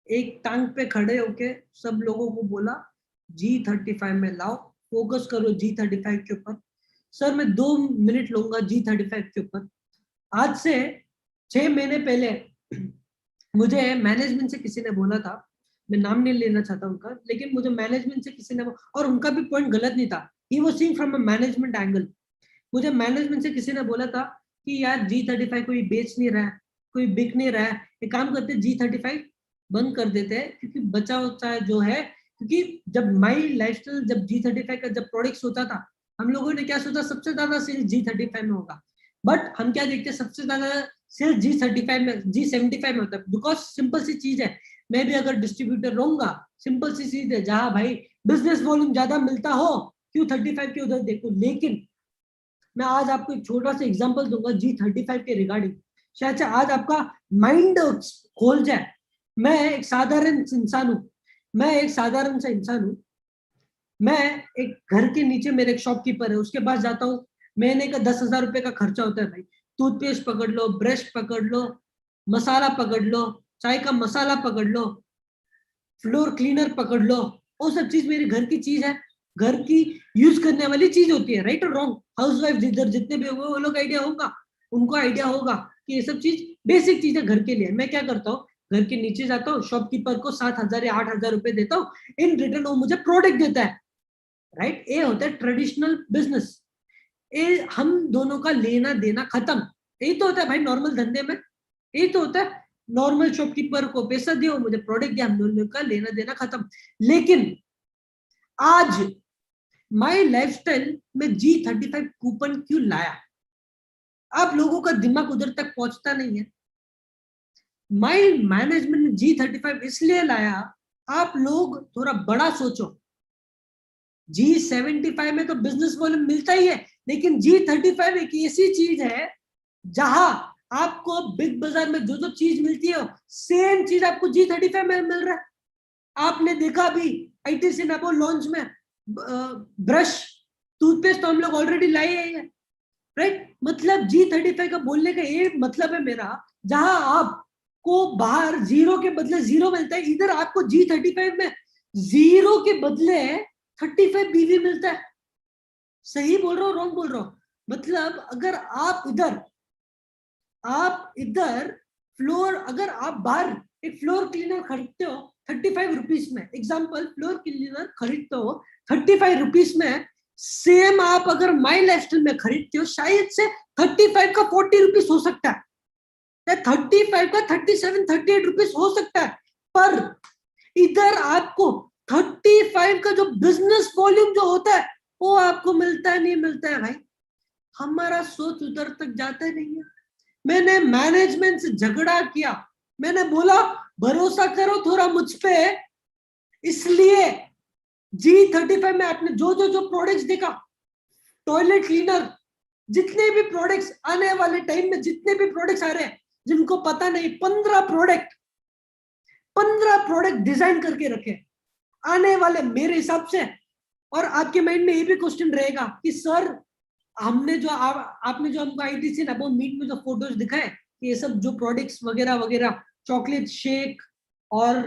[SPEAKER 1] एक टांग पे खड़े होके सब लोगों को बोला G35 में लाओ, फोकस करो G35 के ऊपर। सर मैं 2 मिनट लूंगा G35 के ऊपर। आज से 6 महीने पहले मुझे मैनेजमेंट से किसी ने बोला था, मैं नाम नहीं लेना चाहता उनका, लेकिन मुझे मैनेजमेंट से किसी ने, और उनका भी पॉइंट गलत नहीं था, he was seeing from a management angle. मुझे मैनेजमेंट से किसी ने बोला था कि यार G35 कोई बेच नहीं रहा है, कोई बिक नहीं रहा है, एक काम करते G35 बंद कर देते हैं, क्योंकि बचा होता जो है, क्योंकि जब माई लाइफस्टाइल जब G35 का जब प्रोडक्ट्स होता था, हम लोगों ने क्या सोचा सबसे ज्यादा सेल G35 में होगा, बट हम क्या देखते हैं सबसे ज्यादा सेल G35 में G75 में होता है। बिकॉज सिंपल सी चीज है, मैं भी अगर डिस्ट्रीब्यूटर रहूंगा, सिंपल सी चीज है, जहां भाई बिजनेस वॉल्यूम ज्यादा मिलता हो, क्यों 35 के उधर देखो। लेकिन मैं आज आपको एक छोटा सा एग्जांपल दूंगा G35 के रिगार्डिंग, शायद से आज आपका माइंड खोल जाए। मैं एक साधारण इंसान हूं, मैं एक घर के नीचे मेरे एक शॉपकीपर है, उसके पास जाता हूँ, महीने का 10,000 रुपए का खर्चा होता है भाई। टूथपेस्ट पकड़ लो, ब्रश पकड़ लो, मसाला पकड़ लो, चाय का मसाला पकड़ लो, फ्लोर क्लीनर पकड़ लो, वो सब चीज मेरे घर की चीज है, घर की यूज करने वाली चीज होती है, राइट और रॉन्ग। हाउसवाइफ इधर जितने भी होंगे वो लोग आइडिया होगा, उनको आइडिया होगा कि ये सब चीज बेसिक चीज है घर के लिए। मैं क्या करता हूँ, घर के नीचे जाता हूँ, शॉपकीपर को 7,000 या 8,000 रुपए देता हूँ, इन रिटर्न वो मुझे प्रोडक्ट देता है, राइट। ये होता है ट्रेडिशनल बिजनेस, ये हम दोनों का लेना देना खत्म। यही तो होता है भाई नॉर्मल धंधे में, यही तो होता है। नॉर्मल शॉपकीपर को पैसा दियो, मुझे प्रोडक्ट दिया, हम दोनों का लेना देना खत्म। लेकिन आज माई लाइफस्टाइल में G35 कूपन क्यों लाया, आप लोगों का दिमाग उधर तक पहुंचता नहीं है। माई मैनेजमेंट ने G35 इसलिए लाया, आप लोग थोड़ा बड़ा सोचो। G75 में तो बिजनेस वॉल्यूम मिलता ही है, लेकिन G35 एक ऐसी चीज है जहां आपको बिग बाजार में जो जो चीज मिलती है सेम चीज आपको G35 में मिल रहा है। आपने देखा भी आईटीसी नाबो लॉन्च में ब्रश टूथपेस्ट तो हम लोग ऑलरेडी लाए हैं, राइट? मतलब G35 का बोलने का ये मतलब है मेरा, जहां आपको बाहर जीरो के बदले जीरो मिलता है, इधर आपको G35 में जीरो के बदले 35 BV मिलता है। सही बोल रहा हूँ, रॉन्ग बोल रहा हूँ? मतलब अगर आप इधर फ्लोर, अगर आप बाहर एक फ्लोर क्लीनर खरीदते हो 35 रुपीज में, एग्जाम्पल फ्लोर क्लीनर खरीदते हो 35 रुपीज में, सेम आप अगर माई लाइफस्टाइल में खरीदते हो शायद से 35 का 40 रुपीज हो सकता है, 35 का 37 38 रुपीज हो सकता है, पर इधर आपको 35 का जो बिजनेस वॉल्यूम जो होता है वो आपको मिलता है, नहीं मिलता है भाई? हमारा सोच उधर तक जाता नहीं है। मैंने मैनेजमेंट से झगड़ा किया, मैंने बोला भरोसा करो थोड़ा मुझ पे, इसलिए G35 में आपने जो जो जो प्रोडक्ट्स देखा, टॉयलेट क्लीनर, जितने भी प्रोडक्ट्स आने वाले टाइम में, जितने भी प्रोडक्ट्स आ रहे हैं, जिनको पता नहीं, 15 प्रोडक्ट डिजाइन करके रखे आने वाले मेरे हिसाब से। और आपके माइंड में ये भी क्वेश्चन रहेगा कि सर हमने जो आपने जो हमको ITC ना मीट में जो फोटोज दिखाए, ये सब जो प्रोडक्ट्स वगैरह वगैरह, चॉकलेट शेक और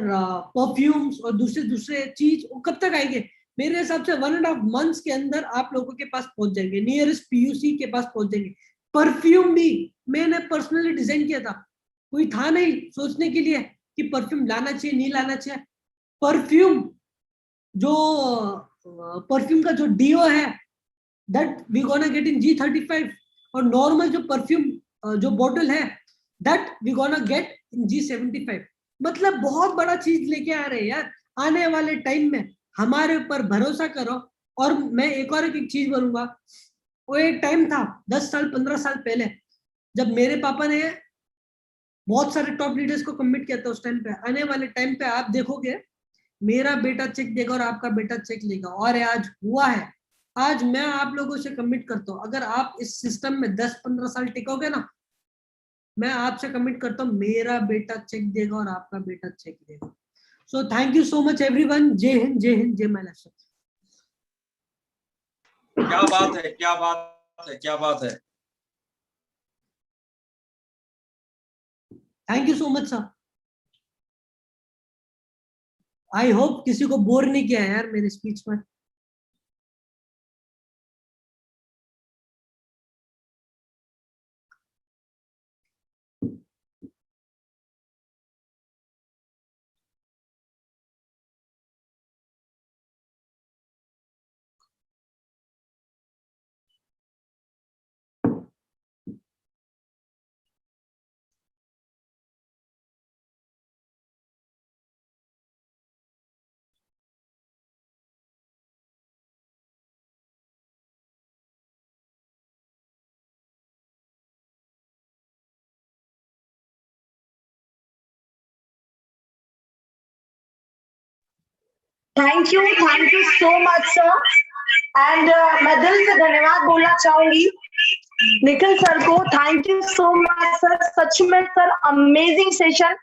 [SPEAKER 1] परफ्यूम्स और दूसरे दूसरे चीज, वो कब तक आएंगे? मेरे हिसाब से 1.5 मंथ्स के अंदर आप लोगों के पास पहुंच जाएंगे, नियरेस्ट PUC के पास पहुंच जाएंगे। परफ्यूम भी मैंने पर्सनली डिजाइन किया था, कोई था नहीं सोचने के लिए कि परफ्यूम लाना चाहिए नहीं लाना चाहिए। परफ्यूम का जो डीओ है, that we gonna get in G35, और नॉर्मल जो परफ्यूम जो बॉटल है that we gonna get in G75। मतलब बहुत बड़ा चीज लेके आ रहे हैं यार आने वाले टाइम में, हमारे ऊपर भरोसा करो। और मैं एक और एक चीज बोलूंगा, वो एक टाइम था 10 साल 15 साल पहले, जब मेरे पापा ने बहुत सारे टॉप लीडर्स को कमिट किया था उस टाइम पे। आने वाले टाइम पे आप देखोगे मेरा बेटा चेक देगा और आपका बेटा चेक लेगा, और आज हुआ है। आज मैं आप लोगों से कमिट करता हूँ, अगर आप इस सिस्टम में 10-15 साल टिकोगे ना, मैं आपसे कमिट करता हूँ मेरा बेटा चेक देगा और आपका बेटा चेक देगा। So thank you so much everyone. जय हिंद, जय हिंद, जय माय लाइफ।
[SPEAKER 2] क्या बात है, क्या बात है, क्या बात है।
[SPEAKER 1] Thank you so much sir. I hope किसी को बोर नहीं किया यार मेरे स्पीच में।
[SPEAKER 3] Thank you so much sir. And मैं दिल से धन्यवाद बोलना चाहूंगी निखिल सर को। Thank you so much sir, सच में सर अमेजिंग सेशन।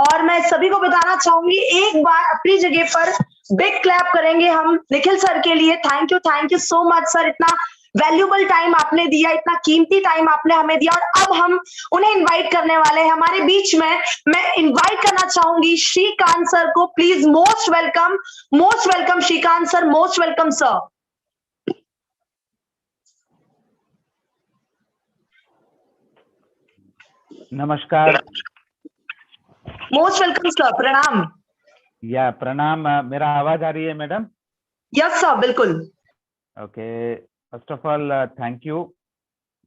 [SPEAKER 3] और मैं सभी को बताना चाहूंगी एक बार अपनी जगह पर बिग क्लैप करेंगे हम निखिल सर के लिए। Thank you so much sir, इतना वैल्यूबल टाइम आपने दिया, इतना कीमती टाइम आपने हमें दिया। और अब हम उन्हें इनवाइट करने वाले हैं हमारे बीच में। मैं इनवाइट करना चाहूंगी श्रीकांत सर को, please. Most welcome Shrikant sir, most welcome sir.
[SPEAKER 4] नमस्कार।
[SPEAKER 3] मोस्ट वेलकम सर, प्रणाम।
[SPEAKER 4] या प्रणाम। मेरा आवाज आ रही है मैडम?
[SPEAKER 3] यस सर, बिल्कुल।
[SPEAKER 4] Okay, first of all thank you.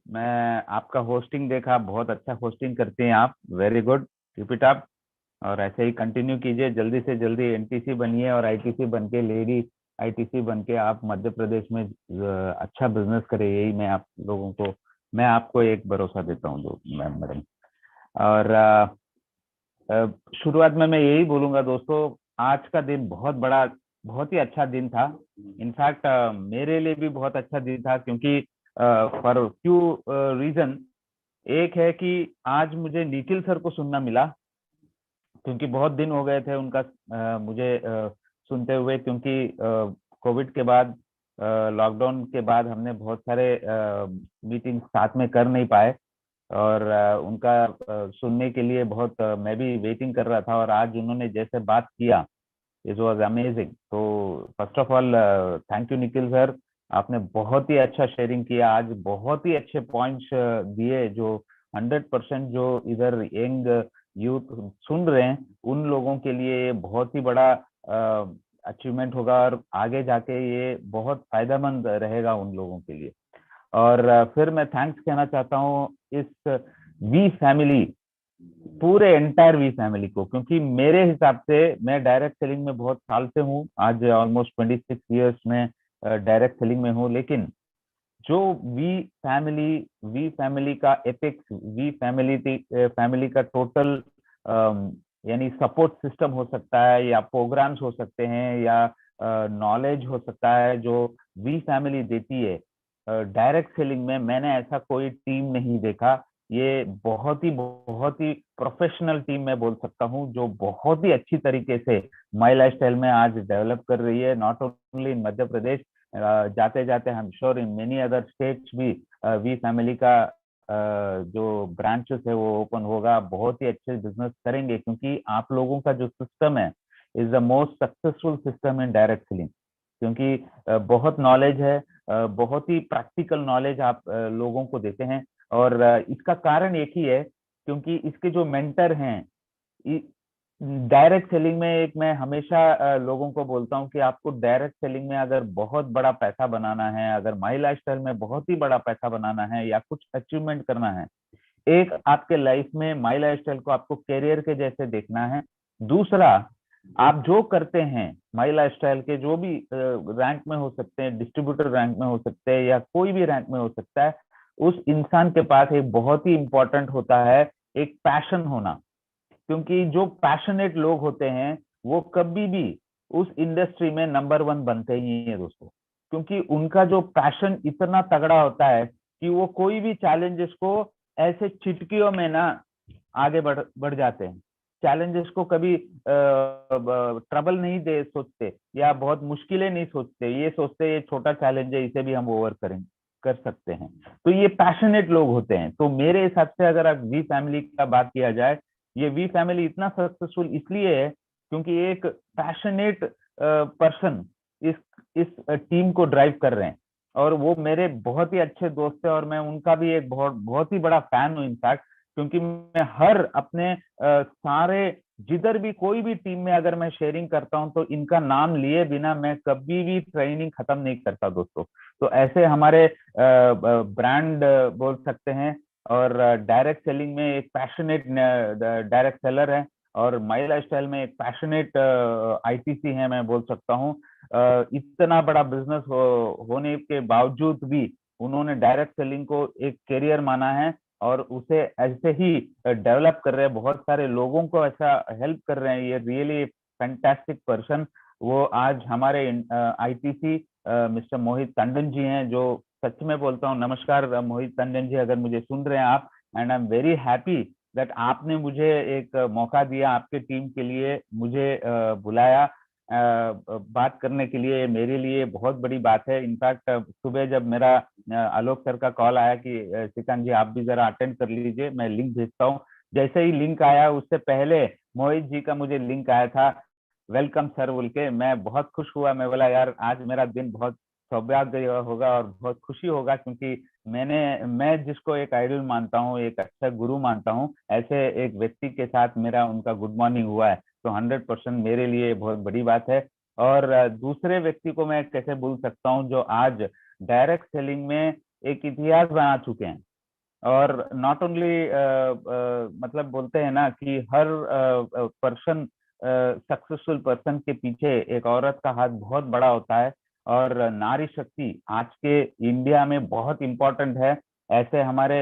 [SPEAKER 4] मैं आपका होस्टिंग देखा, बहुत अच्छा होस्टिंग करते हैं आप, very good, keep it up. और ऐसे ही कंटिन्यू कीजिए, जल्दी से जल्दी NTC बनिए और ITC बन के, लेडी ITC बन के आप मध्य प्रदेश में अच्छा बिजनेस करें, यही मैं आपको एक भरोसा देता हूँ मैडम। और शुरुआत में मैं यही बोलूंगा दोस्तों, आज का दिन बहुत ही अच्छा दिन था। इनफैक्ट मेरे लिए भी बहुत अच्छा दिन था, क्योंकि फॉर फ्यू रीजन। एक है कि आज मुझे निखिल सर को सुनना मिला, क्योंकि बहुत दिन हो गए थे उनका मुझे सुनते हुए, क्योंकि कोविड के बाद लॉकडाउन के बाद हमने बहुत सारे मीटिंग साथ में कर नहीं पाए, और उनका सुनने के लिए बहुत मैं भी वेटिंग कर रहा था, और आज उन्होंने जैसे बात किया, इट वाज अमेजिंग। तो first of all thank you Nikhil sir, आपने बहुत ही अच्छा शेयरिंग किया आज, बहुत ही अच्छे पॉइंट्स दिए जो 100% जो इधर यंग यूथ सुन रहे हैं उन लोगों के लिए ये बहुत ही बड़ा अचीवमेंट होगा, और आगे जाके ये बहुत फायदेमंद रहेगा उन लोगों के लिए। और फिर मैं थैंक्स कहना चाहता हूँ इस वी फैमिली, पूरे एंटायर वी फैमिली को, क्योंकि मेरे हिसाब से मैं डायरेक्ट सेलिंग में बहुत साल से हूँ, आज ऑलमोस्ट 26 ईयर्स में डायरेक्ट सेलिंग में हूँ, लेकिन जो वी फैमिली का एपिक्स, फैमिली का टोटल यानी सपोर्ट सिस्टम हो सकता है, या प्रोग्राम्स हो सकते हैं, या नॉलेज हो सकता है जो वी फैमिली देती है डायरेक्ट सेलिंग में, मैंने ऐसा कोई टीम नहीं देखा। ये बहुत ही प्रोफेशनल टीम मैं बोल सकता हूँ, जो बहुत ही अच्छी तरीके से माई लाइफस्टाइल में आज डेवलप कर रही है, नॉट ओनली इन मध्य प्रदेश, जाते जाते I am sure in many other states भी वी फैमिली का जो ब्रांचेस है वो ओपन होगा, बहुत ही अच्छे बिजनेस करेंगे, क्योंकि आप लोगों का जो सिस्टम है is the most successful system in direct selling, क्योंकि बहुत नॉलेज है, बहुत ही प्रैक्टिकल नॉलेज आप लोगों को देते हैं, और इसका कारण एक ही है, क्योंकि इसके जो मेंटर हैं डायरेक्ट सेलिंग में, एक मैं हमेशा लोगों को बोलता हूँ कि आपको डायरेक्ट सेलिंग में अगर बहुत बड़ा पैसा बनाना है, अगर माई लाइफस्टाइल में बहुत ही बड़ा पैसा बनाना है, या कुछ अचीवमेंट करना है, एक आपके लाइफ में माई लाइफस्टाइल को आपको करियर के जैसे देखना है, दूसरा आप जो करते हैं माई लाइफस्टाइल के जो भी रैंक में हो सकते हैं, डिस्ट्रीब्यूटर रैंक में हो सकते हैं, या कोई भी रैंक में हो सकता है, उस इंसान के पास एक बहुत ही इंपॉर्टेंट होता है एक पैशन होना, क्योंकि जो पैशनेट लोग होते हैं वो कभी भी उस इंडस्ट्री में नंबर 1 बनते ही है दोस्तों, क्योंकि उनका जो पैशन इतना तगड़ा होता है कि वो कोई भी चैलेंजेस को ऐसे चिटकियों में ना आगे बढ़ जाते हैं, चैलेंजेस को कभी ट्रबल नहीं दे सोचते, या बहुत मुश्किलें नहीं सोचते, ये सोचते ये छोटा चैलेंज है, इसे भी हम ओवर कर सकते हैं। तो ये पैशनेट लोग होते हैं। तो मेरे हिसाब से अगर आप वी फैमिली का बात किया जाए, ये वी फैमिली इतना सक्सेसफुल इसलिए है क्योंकि एक पैशनेट पर्सन इस टीम को ड्राइव कर रहे हैं, और वो मेरे बहुत ही अच्छे दोस्त है, और मैं उनका भी एक बहुत ही बड़ा फैन हूँ इनफैक्ट, क्योंकि मैं हर अपने सारे जिधर भी कोई भी टीम में अगर मैं शेयरिंग करता हूं तो इनका नाम लिए बिना मैं कभी भी ट्रेनिंग खत्म नहीं करता दोस्तों। तो ऐसे हमारे ब्रांड बोल सकते हैं, और डायरेक्ट सेलिंग में एक पैशनेट डायरेक्ट सेलर है, और माई लाइफस्टाइल में एक पैशनेट आईटीसी है, मैं बोल सकता हूँ। इतना बड़ा बिजनेस होने के बावजूद भी उन्होंने डायरेक्ट सेलिंग को एक करियर माना है, और उसे ऐसे ही डेवलप कर रहे हैं, बहुत सारे लोगों को ऐसा हेल्प कर रहे हैं। ये रियली फैंटास्टिक पर्सन, वो आज हमारे आईटीसी मिस्टर मोहित टंडन जी हैं, जो सच में बोलता हूँ, नमस्कार मोहित टंडन जी, अगर मुझे सुन रहे हैं आप, and I am very happy that आपने मुझे एक मौका दिया, आपके टीम के लिए मुझे बुलाया बात करने के लिए, मेरे लिए बहुत बड़ी बात है। इनफैक्ट सुबह जब मेरा आलोक सर का कॉल आया कि श्रीकांत जी आप भी जरा अटेंड कर लीजिए, मैं लिंक भेजता हूँ, जैसे ही लिंक आया उससे पहले मोहित जी का मुझे लिंक आया था, वेलकम सर बोल के, मैं बहुत खुश हुआ। मैं बोला यार आज मेरा दिन बहुत सौभाग्य होगा और बहुत खुशी होगा, क्योंकि मैं जिसको एक आइडल मानता हूँ, एक अच्छा गुरु मानता हूँ, ऐसे एक व्यक्ति के साथ मेरा उनका गुड मॉर्निंग हुआ है, तो 100% मेरे लिए बहुत बड़ी बात है। और दूसरे व्यक्ति को मैं कैसे भूल सकता हूँ जो आज डायरेक्ट सेलिंग में एक इतिहास बना चुके हैं, और नॉट ओनली मतलब बोलते हैं ना कि हर पर्सन सक्सेसफुल पर्सन के पीछे एक औरत का हाथ बहुत बड़ा होता है, और नारी शक्ति आज के इंडिया में बहुत इंपॉर्टेंट है। ऐसे हमारे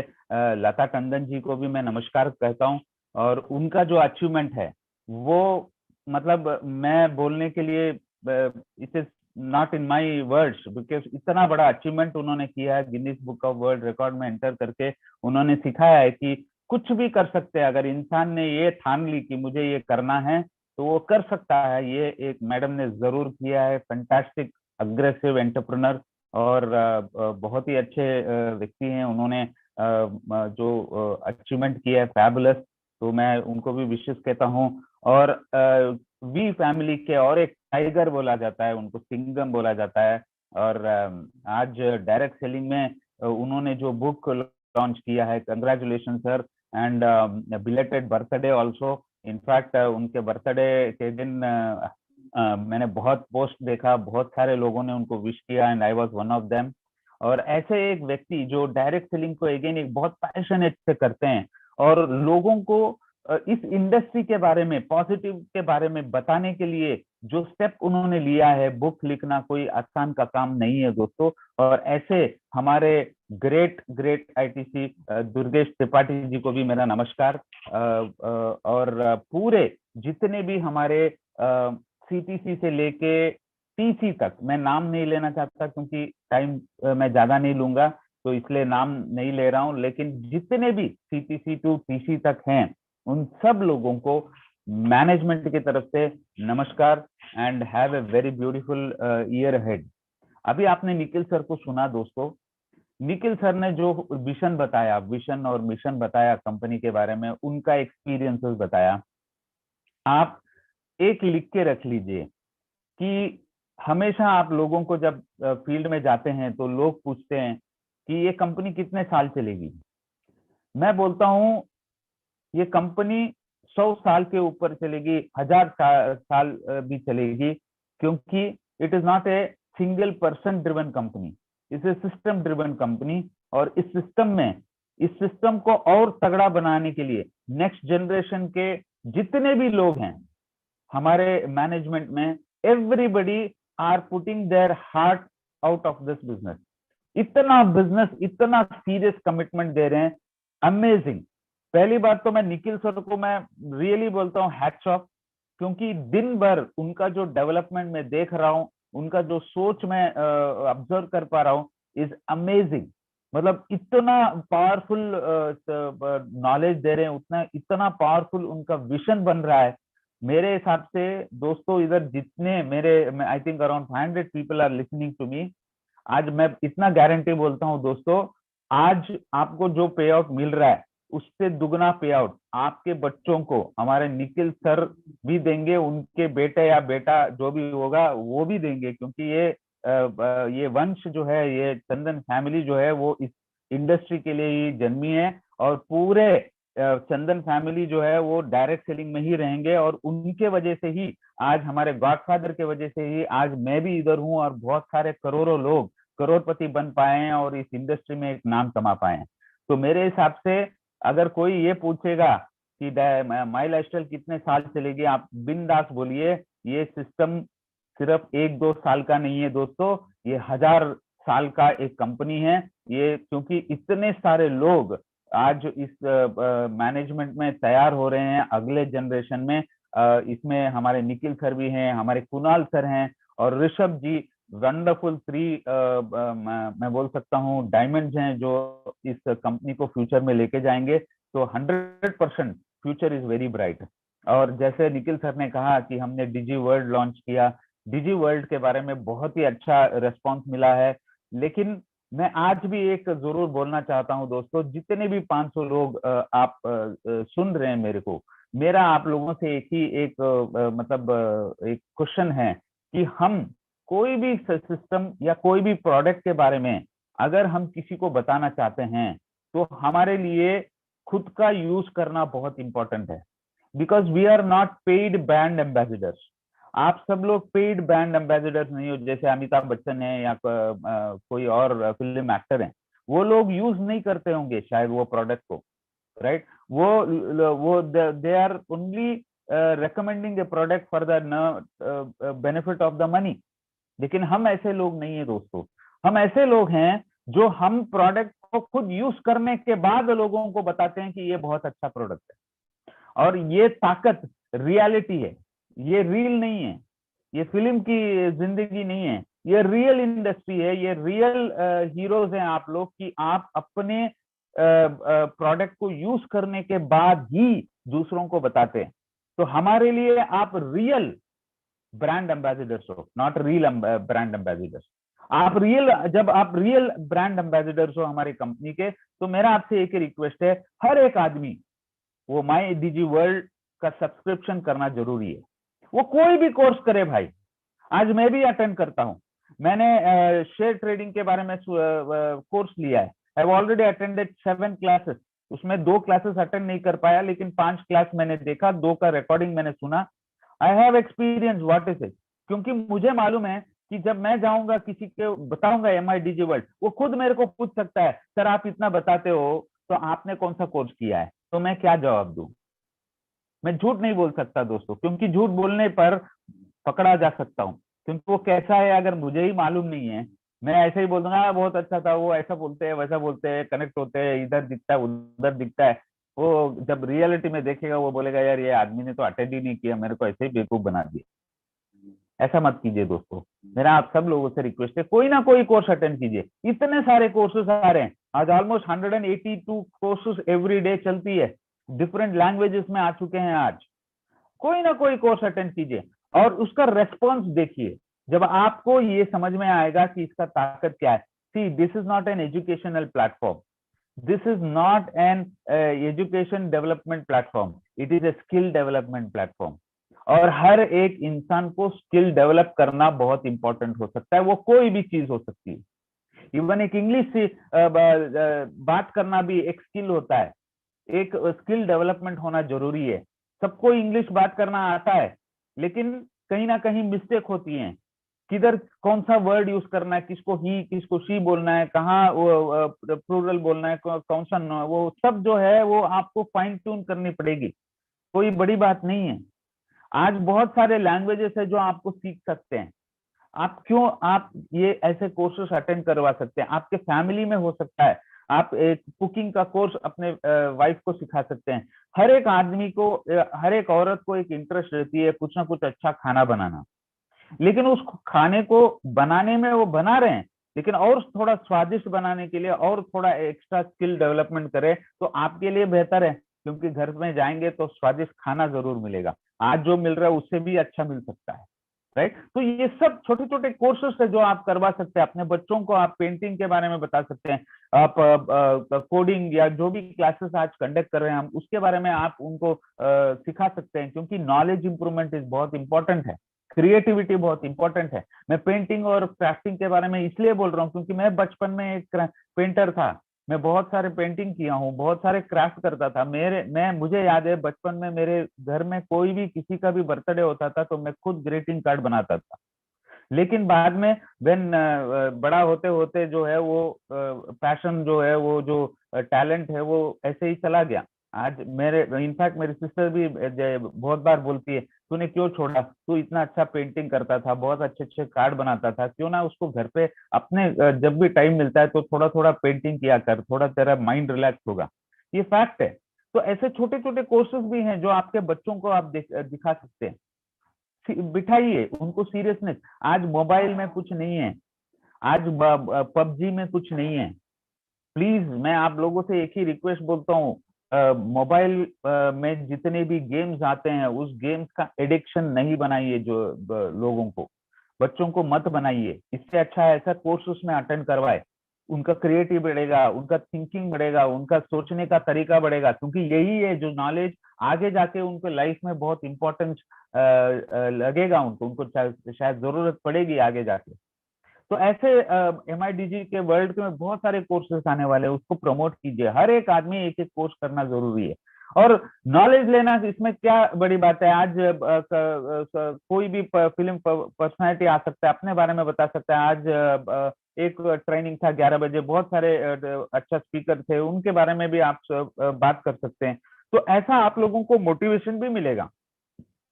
[SPEAKER 4] लता टंडन जी को भी मैं नमस्कार कहता हूँ, और उनका जो अचीवमेंट है वो मतलब मैं बोलने के लिए it is not in my words, because इतना बड़ा अचीवमेंट उन्होंने किया है, Guinness book of world record में एंटर करके उन्होंने सिखाया है कि कुछ भी कर सकते हैं, अगर इंसान ने ये ठान ली कि मुझे ये करना है तो वो कर सकता है। ये एक मैडम ने जरूर किया है, फैंटास्टिक अग्रेसिव एंटरप्रेन्योर और बहुत ही अच्छे व्यक्ति हैं। उन्होंने जो अचीवमेंट किया है फैबुलस, तो मैं उनको भी विशेष कहता हूँ। और वी फैमिली के और एक टाइगर बोला जाता है, उनको सिंघम बोला जाता है। और आज डायरेक्ट सेलिंग में उन्होंने जो बुक लॉन्च किया है, congratulation sir, and belated birthday also. In fact उनके बर्थडे के दिन मैंने बहुत पोस्ट देखा, बहुत सारे लोगों ने उनको विश किया, and I was one of them. और ऐसे एक व्यक्ति जो डायरेक्ट सेलिंग को अगेन एक बहुत पैशनेट से करते हैं और लोगों को इस इंडस्ट्री के बारे में, पॉजिटिव के बारे में बताने के लिए जो स्टेप उन्होंने लिया है, बुक लिखना कोई आसान का काम नहीं है दोस्तों। और ऐसे हमारे ग्रेट आईटीसी दुर्गेश त्रिपाठी जी को भी मेरा नमस्कार। और पूरे जितने भी हमारे सीटीसी से लेके टीसी तक, मैं नाम नहीं लेना चाहता क्योंकि टाइम मैं ज्यादा नहीं लूंगा, तो इसलिए नाम नहीं ले रहा हूं, लेकिन जितने भी सीटीसी टू टीसी तक हैं उन सब लोगों को मैनेजमेंट की तरफ से नमस्कार and have a very beautiful year ahead. अभी आपने निखिल सर को सुना दोस्तों। निखिल सर ने जो विजन बताया, विजन और मिशन बताया कंपनी के बारे में, उनका एक्सपीरियंसेस बताया। आप एक लिख के रख लीजिए कि हमेशा आप लोगों को जब फील्ड में जाते हैं तो लोग पूछते हैं कि ये कंपनी कितने साल चलेगी। मैं बोलता हूं ये कंपनी 100 साल के ऊपर चलेगी, 1000 साल भी चलेगी, क्योंकि it is not a single person driven company, it's a system driven company. और इस सिस्टम को और तगड़ा बनाने के लिए नेक्स्ट जनरेशन के जितने भी लोग हैं हमारे मैनेजमेंट में, everybody are putting their heart out of this business. इतना बिजनेस, इतना सीरियस कमिटमेंट दे रहे हैं, अमेजिंग। पहली बात तो मैं निखिल सर को मैं रियली बोलता हूँ हैट्स ऑफ, क्योंकि दिन भर उनका जो डेवलपमेंट मैं देख रहा हूँ, उनका जो सोच मैं ऑब्जर्व कर पा रहा हूँ, इज अमेजिंग। मतलब इतना पावरफुल नॉलेज दे रहे हैं, इतना पावरफुल उनका विजन बन रहा है। मेरे हिसाब से दोस्तों इधर जितने मेरे, I think around 500 people are listening to me. आज मैं इतना गारंटी बोलता हूँ दोस्तों, आज आपको जो पे आउट मिल रहा है उससे दुगना पे आउट आपके बच्चों को हमारे निखिल सर भी देंगे, उनके बेटे या बेटा जो भी होगा वो भी देंगे, क्योंकि ये वंश जो है, ये चंदन फैमिली जो है वो इस इंडस्ट्री के लिए ही जन्मी है। और पूरे चंदन फैमिली जो है वो डायरेक्ट सेलिंग में ही रहेंगे, और उनके वजह से ही आज हमारे गॉडफादर के वजह से ही आज मैं भी इधर हूँ, और बहुत सारे करोड़ों लोग करोड़पति बन पाए हैं और इस इंडस्ट्री में एक नाम कमा पाए हैं। तो मेरे हिसाब से अगर कोई ये पूछेगा कि माई लाइफस्टाइल कितने साल चलेगी, आप बिंदास बोलिए, ये सिस्टम सिर्फ 1-2 साल का नहीं है दोस्तों, ये 1000 साल का एक कंपनी है ये, क्योंकि इतने सारे लोग आज इस मैनेजमेंट में तैयार हो रहे हैं अगले जनरेशन में। इसमें हमारे निखिल सर भी हैं, हमारे कुणाल सर हैं, और ऋषभ जी वंडरफुल 3 मैं बोल सकता हूँ डायमंड्स हैं जो इस कंपनी को फ्यूचर में लेके जाएंगे। तो 100% फ्यूचर इज वेरी ब्राइट। और जैसे निखिल सर ने कहा कि हमने डिजी वर्ल्ड लॉन्च किया, डिजी वर्ल्ड के बारे में बहुत ही अच्छा रिस्पॉन्स मिला है। लेकिन मैं आज भी एक जरूर बोलना चाहता हूं दोस्तों, जितने भी 500 लोग आप सुन रहे हैं मेरे को, मेरा आप लोगों से एक क्वेश्चन है कि हम कोई भी सिस्टम या कोई भी प्रोडक्ट के बारे में अगर हम किसी को बताना चाहते हैं तो हमारे लिए खुद का यूज करना बहुत इंपॉर्टेंट है, because we are not paid brand ambassadors. आप सब लोग पेड ब्रांड एम्बेसडर्स नहीं हो, जैसे अमिताभ बच्चन है या कोई और फिल्म एक्टर है, वो लोग यूज नहीं करते होंगे शायद वो प्रोडक्ट को, राइट? वो they are only recommending a product for the benefit of the money। लेकिन हम ऐसे लोग नहीं है दोस्तों, हम ऐसे लोग हैं जो हम प्रोडक्ट को खुद यूज करने के बाद लोगों को बताते हैं कि ये बहुत अच्छा प्रोडक्ट है। और ये ताकत रियलिटी है, ये रील नहीं है, ये फिल्म की जिंदगी नहीं है, ये रियल इंडस्ट्री है, ये रियल हीरोज हैं आप लोग, कि आप अपने प्रोडक्ट को यूज करने के बाद ही दूसरों को बताते हैं। तो हमारे लिए आप रियल ब्रांड एम्बेसडर्स हो, नॉट रियल ब्रांड एम्बेसडर्स। आप रियल, जब आप रियल ब्रांड एम्बेसडर्स हो हमारी कंपनी के, तो मेरा आपसे एक ही रिक्वेस्ट है, हर एक आदमी वो माई डीजी वर्ल्ड का सब्सक्रिप्शन करना जरूरी है। वो कोई भी कोर्स करे भाई, आज मैं भी अटेंड करता हूं, मैंने शेयर ट्रेडिंग के बारे में कोर्स लिया है। I have already attended 7 classes, उसमें 2 क्लासेस अटेंड नहीं कर पाया, लेकिन 5 क्लास मैंने देखा, 2 का रिकॉर्डिंग मैंने सुना। I have experience what is it, क्योंकि मुझे मालूम है कि जब मैं जाऊंगा किसी को बताऊंगा MIDG वर्ल्ड, वो खुद मेरे को पूछ सकता है, सर आप इतना बताते हो तो आपने कौन सा कोर्स किया है, तो मैं क्या जवाब दूं। मैं झूठ नहीं बोल सकता दोस्तों, क्योंकि झूठ बोलने पर पकड़ा जा सकता हूँ, क्योंकि वो कैसा है अगर मुझे ही मालूम नहीं है, मैं ऐसे ही बोल दूंगा "हाँ, बहुत अच्छा था, वो ऐसा बोलते हैं वैसा बोलते हैं, कनेक्ट होते हैं, इधर दिखता है उधर दिखता है"। वो जब रियलिटी में देखेगा वो बोलेगा यार ये आदमी ने तो अटेंड ही नहीं किया, मेरे को ऐसे ही बेवकूफ बना दिया। ऐसा मत कीजिए दोस्तों, मेरा आप सब लोगों से रिक्वेस्ट है, कोई ना कोई कोर्स अटेंड कीजिए। इतने सारे कोर्सेस आ रहे हैं, आज ऑलमोस्ट 182 कोर्सेस एवरी डे चलती है, डिफरेंट लैंग्वेजेस में आ चुके हैं आज। कोई ना कोई कोर्स अटेंड कीजिए और उसका रेस्पॉन्स देखिए, जब आपको ये समझ में आएगा कि इसका ताकत क्या है। See, this is not an educational platform, this is not an education development platform, it is a skill development platform. और हर एक इंसान को स्किल डेवलप करना बहुत इंपॉर्टेंट हो सकता है, वो कोई भी चीज हो सकती है। इवन एक इंग्लिश से बात करना भी एक स्किल होता है, एक स्किल डेवलपमेंट होना जरूरी है। सबको इंग्लिश बात करना आता है, लेकिन कहीं ना कहीं मिस्टेक होती है, किधर कौन सा वर्ड यूज करना है, किसको ही किसको शी बोलना है, कहाँ प्लूरल बोलना है, कौन सा वो सब जो है वो आपको फाइन ट्यून करनी पड़ेगी, कोई बड़ी बात नहीं है। आज बहुत सारे लैंग्वेजेस है जो आपको सीख सकते हैं, आप ये ऐसे कोर्सेस अटेंड करवा सकते हैं, आपके फैमिली में हो सकता है, आप एक कुकिंग का कोर्स अपने वाइफ को सिखा सकते हैं। हर एक आदमी को, हर एक औरत को एक इंटरेस्ट रहती है कुछ ना कुछ अच्छा खाना बनाना, लेकिन उस खाने को बनाने में वो बना रहे हैं, लेकिन और थोड़ा स्वादिष्ट बनाने के लिए और थोड़ा एक्स्ट्रा स्किल डेवलपमेंट करें तो आपके लिए बेहतर है, क्योंकि घर में जाएंगे तो स्वादिष्ट खाना जरूर मिलेगा, आज जो मिल रहा है उससे भी अच्छा मिल सकता है, राइट। तो ये सब छोटे छोटे कोर्सेस है जो आप करवा सकते हैं अपने बच्चों को। आप पेंटिंग के बारे में बता सकते हैं, आप कोडिंग या जो भी क्लासेस आज कंडक्ट कर रहे हैं हम, उसके बारे में आप उनको सिखा सकते हैं, क्योंकि नॉलेज इंप्रूवमेंट इज बहुत इंपॉर्टेंट है, क्रिएटिविटी बहुत इंपॉर्टेंट है। मैं पेंटिंग और क्राफ्टिंग के बारे में इसलिए बोल रहा हूँ क्योंकि मैं बचपन में एक पेंटर था, मैं बहुत सारे पेंटिंग किया हूँ, बहुत सारे क्राफ्ट करता था। मुझे याद है बचपन में मेरे घर में कोई भी किसी का भी बर्थडे होता था तो मैं खुद ग्रीटिंग कार्ड बनाता था, लेकिन बाद में व्हेन बड़ा होते होते जो है वो पैशन जो है, वो जो टैलेंट है वो ऐसे ही चला गया। आज इनफैक्ट मेरी सिस्टर भी बहुत बार बोलती है तूने क्यों छोड़ा, तू इतना अच्छा पेंटिंग करता था, बहुत अच्छे अच्छे कार्ड बनाता था, क्यों ना उसको घर पे अपने जब भी टाइम मिलता है तो थोड़ा थोड़ा पेंटिंग किया कर, थोड़ा तेरा माइंड रिलैक्स होगा। ये फैक्ट है। तो ऐसे छोटे छोटे कोर्सेज भी हैं जो आपके बच्चों को आप दिखा सकते हैं, बिठाइए उनको सीरियसनेस। आज मोबाइल में कुछ नहीं है, आज पबजी में कुछ नहीं है। प्लीज मैं आप लोगों से एक ही रिक्वेस्ट बोलता हूँ, मोबाइल में जितने भी गेम्स आते हैं उस गेम्स का एडिक्शन नहीं बनाइए, जो लोगों को, बच्चों को मत बनाइए। इससे अच्छा है ऐसा कोर्स उसमें अटेंड करवाए, उनका क्रिएटिव बढ़ेगा, उनका थिंकिंग बढ़ेगा, उनका सोचने का तरीका बढ़ेगा, क्योंकि यही है जो नॉलेज आगे जाके उनको लाइफ में बहुत इंपॉर्टेंट लगेगा, उनको शायद जरूरत पड़ेगी आगे जाके। तो ऐसे MIDG के वर्ल्ड में बहुत सारे कोर्सेस आने वाले हैं, उसको प्रमोट कीजिए। हर एक आदमी एक एक कोर्स करना जरूरी है और नॉलेज लेना, इसमें क्या बड़ी बात है। आज कोई भी फिल्म पर्सनालिटी आ सकता है, अपने बारे में बता सकता है। आज एक ट्रेनिंग था 11 बजे, बहुत सारे अच्छा स्पीकर थे, उनके बारे में भी आप बात कर सकते हैं। तो ऐसा आप लोगों को मोटिवेशन भी मिलेगा,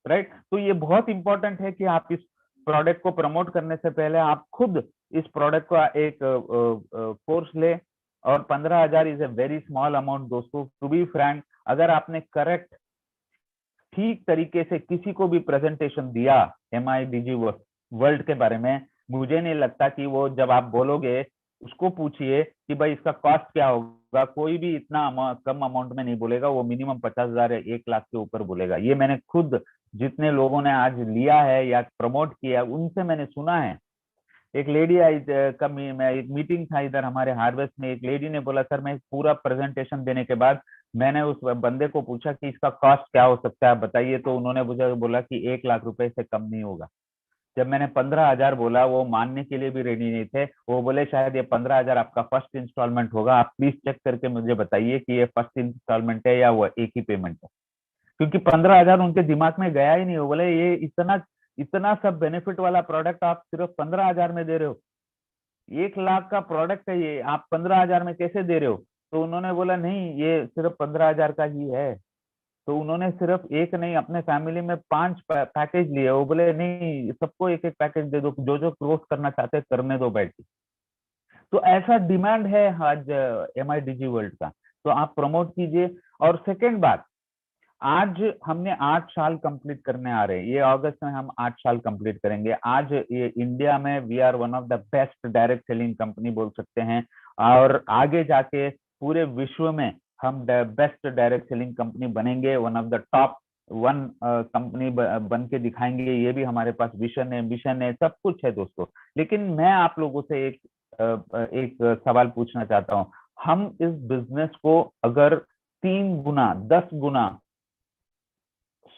[SPEAKER 4] राइट। तो ये बहुत इंपॉर्टेंट है कि आप इस प्रोडक्ट को प्रमोट करने से पहले आप खुद इस प्रोडक्ट का एक कोर्स ले। और 15,000 is a very small amount दोस्तों, टू बी फ्रैंक। अगर आपने करेक्ट ठीक तरीके से किसी को भी प्रेजेंटेशन दिया MIDG वर्ल्ड के बारे में, मुझे नहीं लगता कि वो जब आप बोलोगे उसको पूछिए कि भाई इसका कॉस्ट क्या होगा, कोई भी इतना कम अमाउंट में नहीं बोलेगा, वो मिनिमम 50,000 या 1 लाख के ऊपर बोलेगा। ये मैंने खुद जितने लोगों ने आज लिया है या प्रमोट किया उनसे मैंने सुना है। एक लेडी आई मैं एक मीटिंग था इधर हमारे हार्वेस्ट में, एक लेडी ने बोला सर मैं पूरा प्रेजेंटेशन देने के बाद मैंने उस बंदे को पूछा कि इसका कॉस्ट क्या हो सकता है बताइए, तो उन्होंने मुझे बोला कि 1 लाख रुपए से कम नहीं होगा। जब मैंने 15,000 बोला वो मानने के लिए भी रेडी नहीं थे। वो बोले शायद ये 15,000 आपका फर्स्ट इंस्टॉलमेंट होगा, आप प्लीज चेक करके मुझे बताइए कि ये फर्स्ट इंस्टॉलमेंट है या वो एक ही पेमेंट है, क्योंकि 15,000 उनके दिमाग में गया ही नहीं। वो बोले ये इतना इतना सब बेनिफिट वाला प्रोडक्ट आप सिर्फ 15,000 में दे रहे हो, 1 लाख का प्रोडक्ट है ये, आप 15,000 में कैसे दे रहे हो? तो उन्होंने बोला नहीं ये सिर्फ 15,000 का ही है। तो उन्होंने सिर्फ एक नहीं अपने फैमिली में 5 पैकेज लिए। वो बोले नहीं सबको एक एक पैकेज दे दो, जो जो क्लोज करना चाहते हैं करने दो बैठ के। तो ऐसा डिमांड है आज MIDG वर्ल्ड का, तो आप प्रमोट कीजिए। और सेकेंड बात, आज हमने 8 साल कंप्लीट करने आ रहे हैं, ये अगस्त में हम 8 साल कंप्लीट करेंगे। आज ये इंडिया में we are one of the best direct selling company बोल सकते हैं, और आगे जाके पूरे विश्व में हम बेस्ट डायरेक्ट सेलिंग कंपनी बनेंगे, one of the top 1 company बन के दिखाएंगे। ये भी हमारे पास विजन है, मिशन है, सब कुछ है दोस्तों। लेकिन मैं आप लोगों से एक सवाल पूछना चाहता हूँ, हम इस बिजनेस को अगर 3 गुना 10 गुना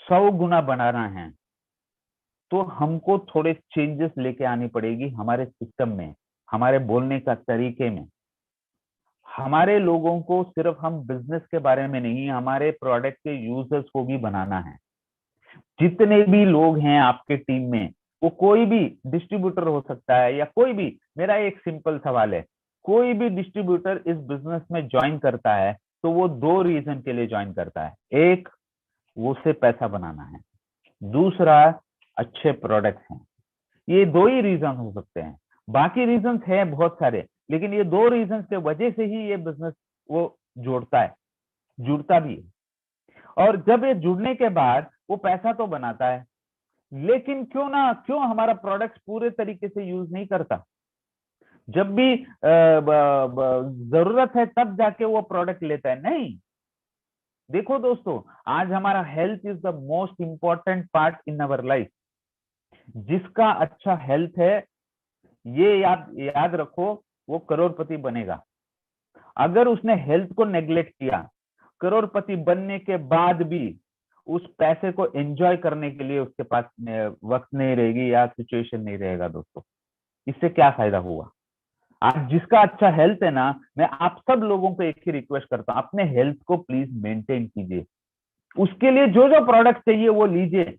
[SPEAKER 4] 100 गुना बनाना है तो हमको थोड़े चेंजेस लेके आनी पड़ेगी हमारे सिस्टम में, हमारे बोलने का तरीके में। हमारे लोगों को सिर्फ हम बिजनेस के बारे में नहीं, हमारे प्रोडक्ट के यूजर्स को भी बनाना है। जितने भी लोग हैं आपके टीम में, वो कोई भी डिस्ट्रीब्यूटर हो सकता है या कोई भी, मेरा एक सिंपल सवाल है, कोई भी डिस्ट्रीब्यूटर इस बिजनेस में ज्वाइन करता है तो वो 2 रीजन के लिए ज्वाइन करता है। एक, वो उसे पैसा बनाना है, दूसरा अच्छे प्रोडक्ट्स हैं। ये 2 ही रीजन हो सकते हैं, बाकी रीजन है बहुत सारे, लेकिन ये 2 रीजन के वजह से ही ये बिजनेस वो जुड़ता है, जुड़ता भी है। और जब ये जुड़ने के बाद वो पैसा तो बनाता है, लेकिन क्यों हमारा प्रोडक्ट पूरे तरीके से यूज नहीं करता? जब भी जरूरत है तब जाके वो प्रोडक्ट लेता है, नहीं। देखो दोस्तों, आज हमारा health is the most important part in our life. जिसका अच्छा हेल्थ है, ये याद रखो, वो करोड़पति बनेगा। अगर उसने हेल्थ को नेग्लेक्ट किया, करोड़पति बनने के बाद भी उस पैसे को एंजॉय करने के लिए उसके पास वक्त नहीं रहेगी या सिचुएशन नहीं रहेगा दोस्तों। इससे क्या फायदा हुआ? आज जिसका अच्छा हेल्थ है ना, मैं आप सब लोगों को एक ही रिक्वेस्ट करता हूं, अपने हेल्थ को प्लीज मेंटेन कीजिए। उसके लिए जो जो प्रोडक्ट चाहिए वो लीजिए।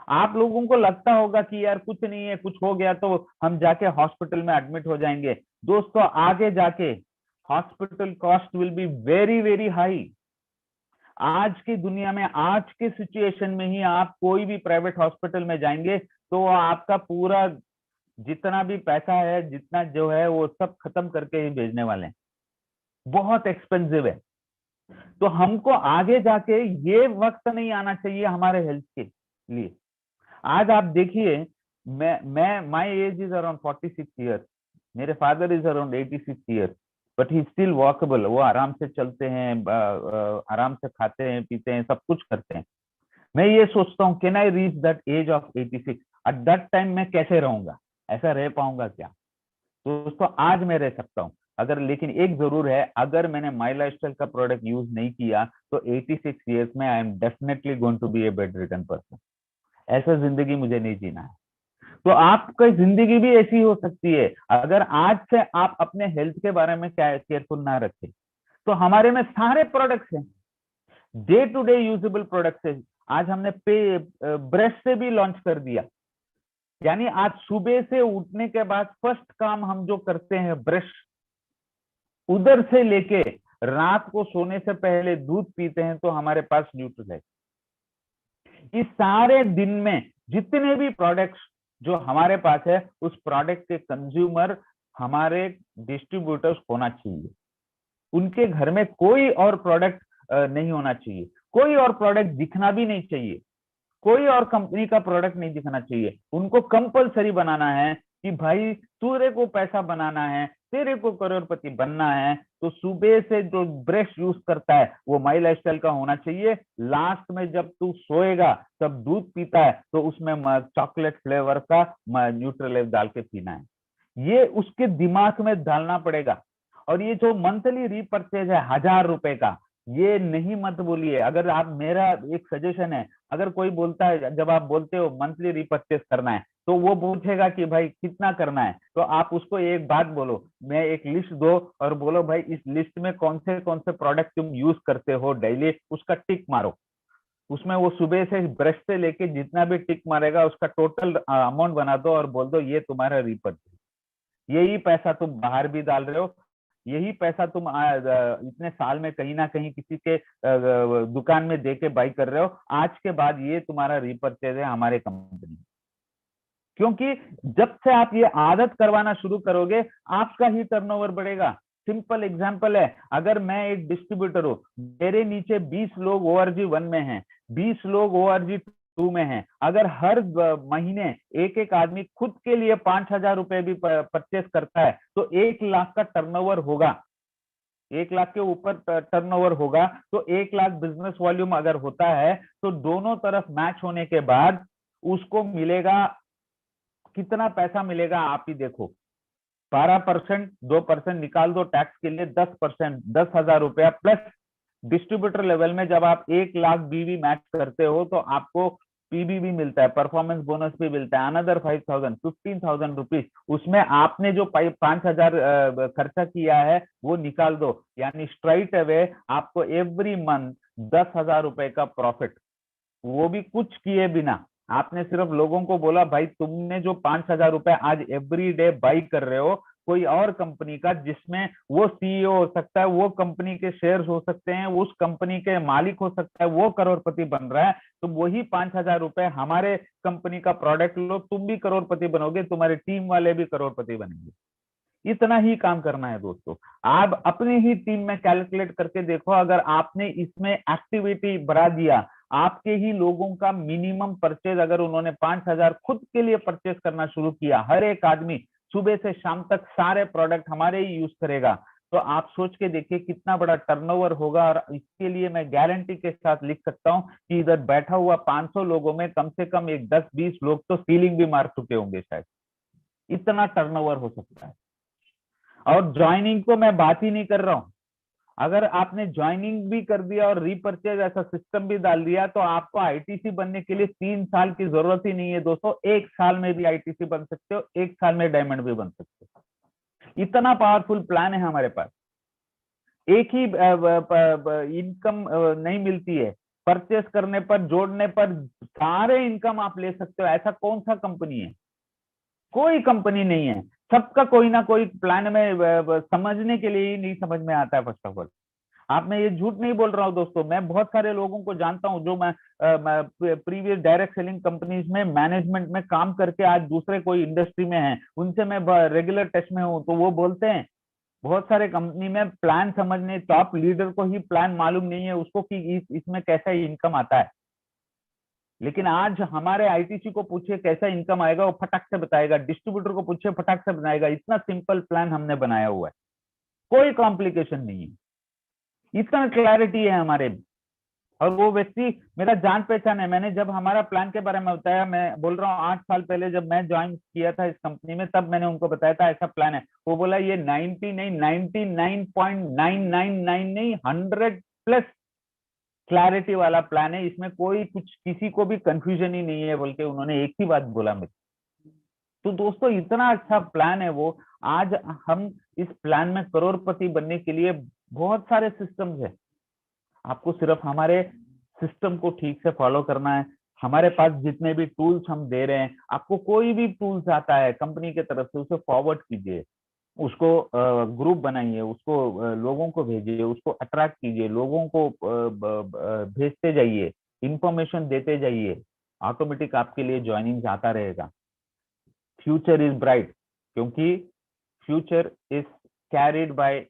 [SPEAKER 4] आप लोगों को लगता होगा कि यार कुछ नहीं है, कुछ हो गया तो हम जाके हॉस्पिटल में एडमिट हो जाएंगे। दोस्तों, आगे जाके hospital cost will be very very high. आज की दुनिया में, आज के सिचुएशन में ही आप कोई भी प्राइवेट हॉस्पिटल में जाएंगे तो आपका पूरा जितना भी पैसा है, जितना जो है, वो सब खत्म करके ही भेजने वाले हैं। बहुत एक्सपेंसिव है। तो हमको आगे जाके ये वक्त नहीं आना चाहिए हमारे हेल्थ के लिए। आज आप देखिए, मैं my age is around 46 years, मेरे father is around 86 years, but he still walkable. वो आराम से चलते हैं, आराम से खाते हैं, पीते हैं, सब कुछ करते हैं। मैं ये सोचता हूँ, can I reach that age of 86? At that time मैं कैसे रहूंगा? ऐसा रह पाऊंगा क्या? दोस्तों, आज मैं रह सकता हूँ अगर, लेकिन एक जरूर है, अगर मैंने माई लाइफस्टाइल का प्रोडक्ट यूज नहीं किया तो 86 ईयर्स में I am definitely going to be a bedridden person. ऐसा जिंदगी मुझे नहीं जीना है। तो आपकी जिंदगी भी ऐसी हो सकती है अगर आज से आप अपने हेल्थ के बारे में केयरफुल ना रखें। तो हमारे में सारे प्रोडक्ट्स हैं, day to day usable products है। आज हमने ब्रश से भी लॉन्च कर दिया, यानी आज सुबह से उठने के बाद फर्स्ट काम हम जो करते हैं ब्रश, उधर से लेके रात को सोने से पहले दूध पीते हैं, तो हमारे पास न्यूट्रिलाइट। इस सारे दिन में जितने भी प्रोडक्ट्स जो हमारे पास है, उस प्रोडक्ट के कंज्यूमर हमारे डिस्ट्रीब्यूटर्स होना चाहिए। उनके घर में कोई और प्रोडक्ट नहीं होना चाहिए, कोई और प्रोडक्ट दिखना भी नहीं चाहिए, कोई और कंपनी का प्रोडक्ट नहीं दिखना चाहिए। उनको कंपलसरी बनाना है कि भाई तेरे को पैसा बनाना है, तेरे को करोड़पति बनना है तो सुबह से जो ब्रश यूज करता है वो माई लाइफस्टाइल का होना चाहिए। लास्ट में जब तू सोएगा तब दूध पीता है तो उसमें चॉकलेट फ्लेवर का न्यूट्रलाइज डाल के पीना है। ये उसके दिमाग में डालना पड़ेगा। और ये जो मंथली रीपर्चेज है 1000 रुपए का, ये नहीं मत बोलिए। अगर आप, मेरा एक सजेशन है, अगर कोई बोलता है, जब आप बोलते हो मंथली रीपर्चेज करना है तो वो पूछेगा कि भाई कितना करना है, तो आप उसको एक बात बोलो, मैं एक लिस्ट दो और बोलो भाई इस लिस्ट में कौन से प्रोडक्ट तुम यूज करते हो डेली, उसका टिक मारो। उसमें वो सुबह से ब्रश से लेके जितना भी टिक मारेगा उसका टोटल अमाउंट बना दो और बोल दो ये तुम्हारा रीपर्चेज। यही पैसा तुम बाहर भी डाल रहे हो, यही पैसा तुम इतने साल में कहीं ना कहीं किसी के दुकान में दे के बाई कर रहे हो। आज के बाद ये तुम्हारा रीपर्चेज है हमारे कंपनी। क्योंकि जब से आप ये आदत करवाना शुरू करोगे आपका ही टर्नओवर बढ़ेगा। सिंपल एग्जांपल है, अगर मैं एक डिस्ट्रीब्यूटर हूं, मेरे नीचे 20 लोग ORG 1 में हैं, 20 लोग ORG 2 में हैं, अगर हर महीने एक एक आदमी खुद के लिए 5000 रुपए भी परचेस करता है तो 1 लाख का टर्नओवर होगा। 1 लाख के ऊपर टर्नओवर होगा तो 1 लाख बिजनेस वॉल्यूम अगर होता है तो दोनों तरफ मैच होने के बाद उसको मिलेगा, कितना पैसा मिलेगा आप ही देखो। 12%, 2% निकाल दो टैक्स के लिए, 10%, 10,000 रुपया प्लस डिस्ट्रीब्यूटर लेवल में जब आप 1 लाख बीवी मैच करते हो तो आपको पीबी भी मिलता है, परफॉर्मेंस बोनस भी मिलता है, अनदर 5,000, 15,000 रुपीज। उसमें आपने जो 5,000 खर्चा किया है वो निकाल दो, यानी स्ट्राइट अवे आपको एवरी मंथ 10,000 रुपए का प्रॉफिट, वो भी कुछ किए बिना। आपने सिर्फ लोगों को बोला भाई तुमने जो 5,000 रुपए आज एवरी डे बाई कर रहे हो कोई और कंपनी का, जिसमें वो सीईओ हो सकता है, वो कंपनी के शेयर्स हो सकते हैं, उस कंपनी के मालिक हो सकता है, वो करोड़पति बन रहा है, तो वही 5,000 रुपए हमारे कंपनी का प्रोडक्ट लो, तुम भी करोड़पति बनोगे, तुम्हारी टीम वाले भी करोड़पति बनेंगे। इतना ही काम करना है दोस्तों। आप अपनी ही टीम में कैलकुलेट करके देखो, अगर आपने इसमें एक्टिविटी बढ़ा दिया, आपके ही लोगों का मिनिमम परचेज अगर उन्होंने 5,000 खुद के लिए परचेज करना शुरू किया, हर एक आदमी सुबह से शाम तक सारे प्रोडक्ट हमारे ही यूज करेगा, तो आप सोच के देखिए कितना बड़ा टर्नओवर होगा। और इसके लिए मैं गारंटी के साथ लिख सकता हूं कि इधर बैठा हुआ 500 लोगों में कम से कम एक 10-20 लोग तो सीलिंग भी मार चुके होंगे शायद, इतना टर्नओवर हो सकता है। और ज्वाइनिंग को मैं बात ही नहीं कर रहा हूं, अगर आपने ज्वाइनिंग भी कर दिया और रीपर्चेज ऐसा सिस्टम भी डाल दिया तो आपको आईटीसी बनने के लिए 3 साल की जरूरत ही नहीं है दोस्तों, 1 साल में भी आईटीसी बन सकते हो, 1 साल में डायमंड भी बन सकते हो। इतना पावरफुल प्लान है हमारे पास। एक ही इनकम नहीं मिलती है, परचेस करने पर, जोड़ने पर सारे इनकम आप ले सकते हो। ऐसा कौन सा कंपनी है? कोई कंपनी नहीं है। सबका कोई ना कोई प्लान में समझने के लिए ही नहीं समझ में आता है। फर्स्ट ऑफ ऑल, आप, मैं ये झूठ नहीं बोल रहा हूँ दोस्तों, मैं बहुत सारे लोगों को जानता हूँ जो मैं प्रीवियस डायरेक्ट सेलिंग कंपनीज में मैनेजमेंट में काम करके आज दूसरे कोई इंडस्ट्री में हैं, उनसे मैं रेगुलर टच में हूँ, तो वो बोलते हैं बहुत सारे कंपनी में प्लान समझने, टॉप लीडर को ही प्लान मालूम नहीं है उसको कि इसमें कैसा इनकम आता है। लेकिन आज हमारे आईटीसी को पूछे कैसा इनकम आएगा, वो फटाक से बताएगा, डिस्ट्रीब्यूटर को पूछे फटाक से बताएगा। इतना सिंपल प्लान हमने बनाया हुआ है, कोई कॉम्प्लिकेशन नहीं है, इतना क्लैरिटी है हमारे। और वो व्यक्ति मेरा जान पहचान है। मैंने जब हमारा प्लान के बारे में बताया, मैं बोल रहा हूँ 8 साल पहले जब मैं ज्वाइन किया था इस कंपनी में, तब मैंने उनको बताया था ऐसा प्लान है। वो बोला ये 90 नहीं, 99.999 नहीं, 100+ क्लैरिटी वाला प्लान है, इसमें कोई कुछ किसी को भी कंफ्यूजन ही नहीं है, बोल के उन्होंने एक ही बात बोला मुझे। तो दोस्तों इतना अच्छा प्लान है वो। आज हम इस प्लान में करोड़पति बनने के लिए बहुत सारे सिस्टम्स है, आपको सिर्फ हमारे सिस्टम को ठीक से फॉलो करना है। हमारे पास जितने भी टूल्स हम दे रहे हैं, आपको कोई भी टूल्स आता है कंपनी की तरफ से, उसे फॉरवर्ड कीजिए, उसको ग्रुप बनाइए, उसको लोगों को भेजिए, उसको अट्रैक्ट कीजिए, लोगों को भेजते जाइए, इंफॉर्मेशन देते जाइए, ऑटोमेटिक आपके लिए ज्वाइनिंग आता रहेगा। फ्यूचर इज ब्राइट, क्योंकि future is carried by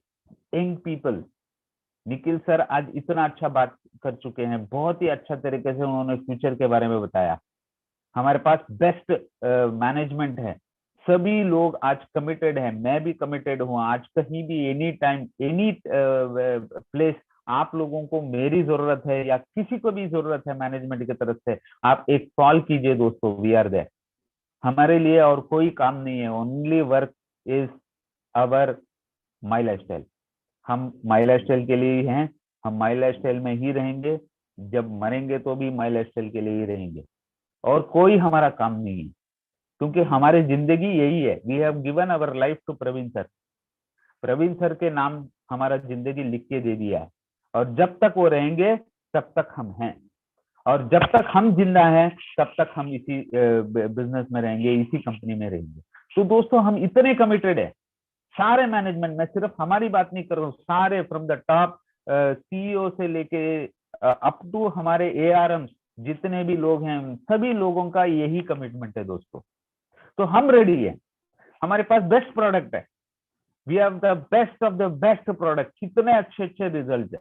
[SPEAKER 4] young people. Nikhil sir आज इतना अच्छा बात कर चुके हैं, बहुत ही अच्छा तरीके से उन्होंने फ्यूचर के बारे में बताया। हमारे पास बेस्ट मैनेजमेंट है, सभी लोग आज कमिटेड हैं, मैं भी कमिटेड हूँ। आज कहीं भी एनी टाइम एनी प्लेस आप लोगों को मेरी जरूरत है या किसी को भी जरूरत है मैनेजमेंट की तरफ से, आप एक कॉल कीजिए दोस्तों, वी आर देयर। हमारे लिए और कोई काम नहीं है, only work is our my lifestyle. हम माई लाइफस्टाइल के लिए ही हैं, हम माई लाइफस्टाइल में ही रहेंगे, जब मरेंगे तो भी माई लाइफस्टाइल के लिए ही रहेंगे, और कोई हमारा काम नहीं है, क्योंकि हमारी जिंदगी यही है। We have given our life to Praveen sir. Praveen sir के नाम हमारा जिंदगी लिख के दे दिया है, और जब तक वो रहेंगे तब तक हम हैं, और जब तक हम जिंदा हैं तब तक हम इसी बिजनेस में रहेंगे, इसी कंपनी में रहेंगे। तो दोस्तों हम इतने कमिटेड है, सारे मैनेजमेंट में, सिर्फ हमारी बात नहीं कर रहा हूँ, सारे फ्रॉम द टॉप सीईओ से लेके अप टू हमारे एआरएम जितने भी लोग हैं, सभी लोगों का यही कमिटमेंट है दोस्तों। तो हम रेडी है, हमारे पास बेस्ट प्रोडक्ट है, we have the best of the best product. कितने अच्छे अच्छे रिजल्ट है,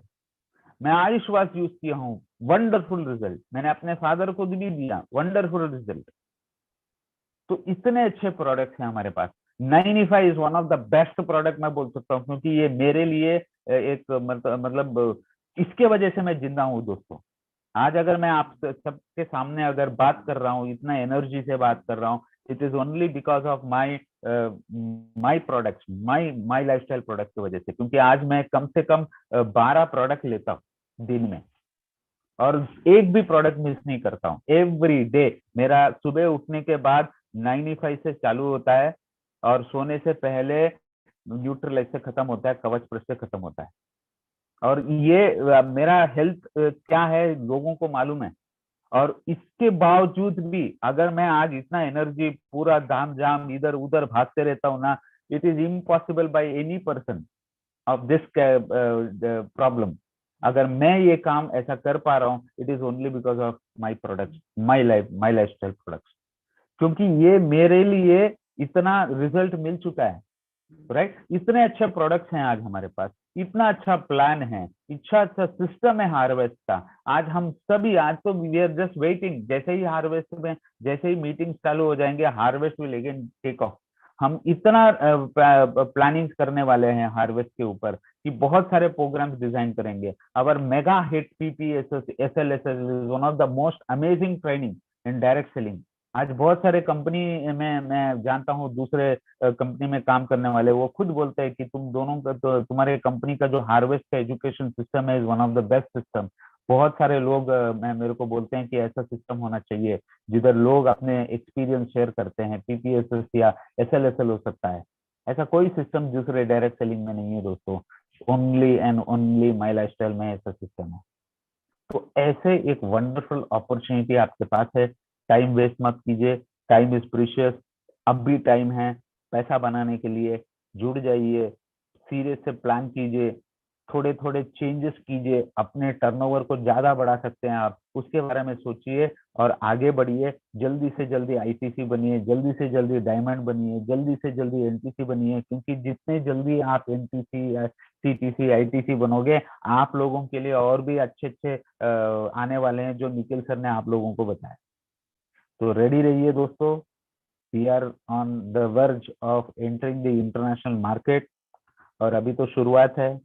[SPEAKER 4] मैं आयुष वास यूज किया हूँ, वंडरफुल रिजल्ट, मैंने अपने फादर को भी दिया, वंडरफुल रिजल्ट। तो इतने अच्छे प्रोडक्ट्स हैं हमारे पास। 9e5 is one of the best product मैं बोल सकता हूँ, क्योंकि ये मेरे लिए एक मतलब इसके वजह से मैं जिंदा हूँ दोस्तों। आज अगर मैं आप सबके सामने अगर बात कर रहा हूँ, इतना एनर्जी से बात कर रहा हूँ, it is only because of my products, my lifestyle product की वजह से। क्योंकि आज मैं कम से कम 12 प्रोडक्ट लेता हूँ दिन में, और एक भी प्रोडक्ट मिस नहीं करता हूँ। एवरी डे मेरा सुबह उठने के बाद 9e5 से चालू होता है, और सोने से पहले न्यूट्रलाइज से खत्म होता है, कवच प्लस से खत्म होता है। और ये मेरा हेल्थ क्या है लोगों को मालूम है, और इसके बावजूद भी अगर मैं आज इतना एनर्जी पूरा धाम जाम इधर उधर भागते रहता हूँ ना, it is impossible by any person of this problem. अगर मैं ये काम ऐसा कर पा रहा हूँ, it is only because of my products, my lifestyle products, क्योंकि ये मेरे लिए इतना रिजल्ट मिल चुका है, राइट। इतने अच्छे प्रोडक्ट्स हैं आज हमारे पास, इतना अच्छा प्लान है, अच्छा सिस्टम है हार्वेस्ट का। आज हम सभी, आज तो वी आर जस्ट वेटिंग, जैसे ही हार्वेस्ट में, जैसे ही मीटिंग चालू हो जाएंगे, harvest will again take off. हम इतना प्लानिंग करने वाले हैं हार्वेस्ट के ऊपर कि बहुत सारे प्रोग्राम्स डिजाइन करेंगे। Our mega hit PPSS SLSS is one of the most amazing training in direct selling. आज बहुत सारे कंपनी में मैं जानता हूँ, दूसरे कंपनी में काम करने वाले, वो खुद बोलते हैं कि तुम दोनों का, तो तुम्हारे कंपनी का जो हार्वेस्ट का एजुकेशन सिस्टम है is one of the best system. बहुत सारे लोग मेरे को बोलते हैं कि ऐसा सिस्टम होना चाहिए जिधर लोग अपने एक्सपीरियंस शेयर करते हैं। PPSS या SLSL हो सकता है, ऐसा कोई सिस्टम दूसरे डायरेक्ट सेलिंग में नहीं है दोस्तों, only and only my lifestyle में ऐसा सिस्टम है। तो ऐसे एक वंडरफुल अपॉर्चुनिटी आपके पास है, टाइम वेस्ट मत कीजिए, टाइम इज प्रीशियस। अब भी टाइम है पैसा बनाने के लिए, जुड़ जाइए, सीरियस से प्लान कीजिए, थोड़े थोड़े चेंजेस कीजिए, अपने टर्नओवर को ज्यादा बढ़ा सकते हैं आप, उसके बारे में सोचिए और आगे बढ़िए। जल्दी से जल्दी ITC बनिए, जल्दी से जल्दी डायमंड बनिए, जल्दी से जल्दी NTC बनिए, क्योंकि जितने जल्दी आप NTC CTC ITC बनोगे, आप लोगों के लिए और भी अच्छे अच्छे आने वाले हैं, जो निखिल सर ने आप लोगों को बताया। तो रेडी रहिए दोस्तों, we are on the verge of entering the international market, और अभी तो शुरुआत है,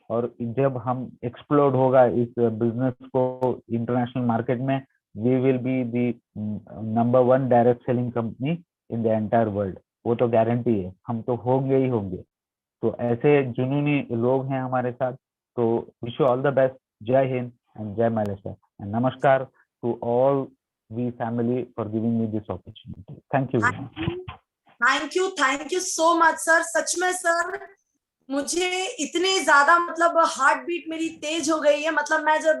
[SPEAKER 4] और जब हम एक्सप्लोर होगा इस बिजनेस को इंटरनेशनल मार्केट में, we will be the number 1 direct selling company in the entire world. वो तो गारंटी है, हम तो होंगे ही होंगे। तो ऐसे जुनूनी लोग हैं हमारे साथ। तो wish you all the best. Jai Hind and Jai Maleshwar, and नमस्कार to all we family for giving me this opportunity. Thank you.
[SPEAKER 3] Thank you so much sir. सच में सर, मुझे इतने ज्यादा मतलब हार्ट बीट मेरी तेज हो गई है। मतलब मैं जब,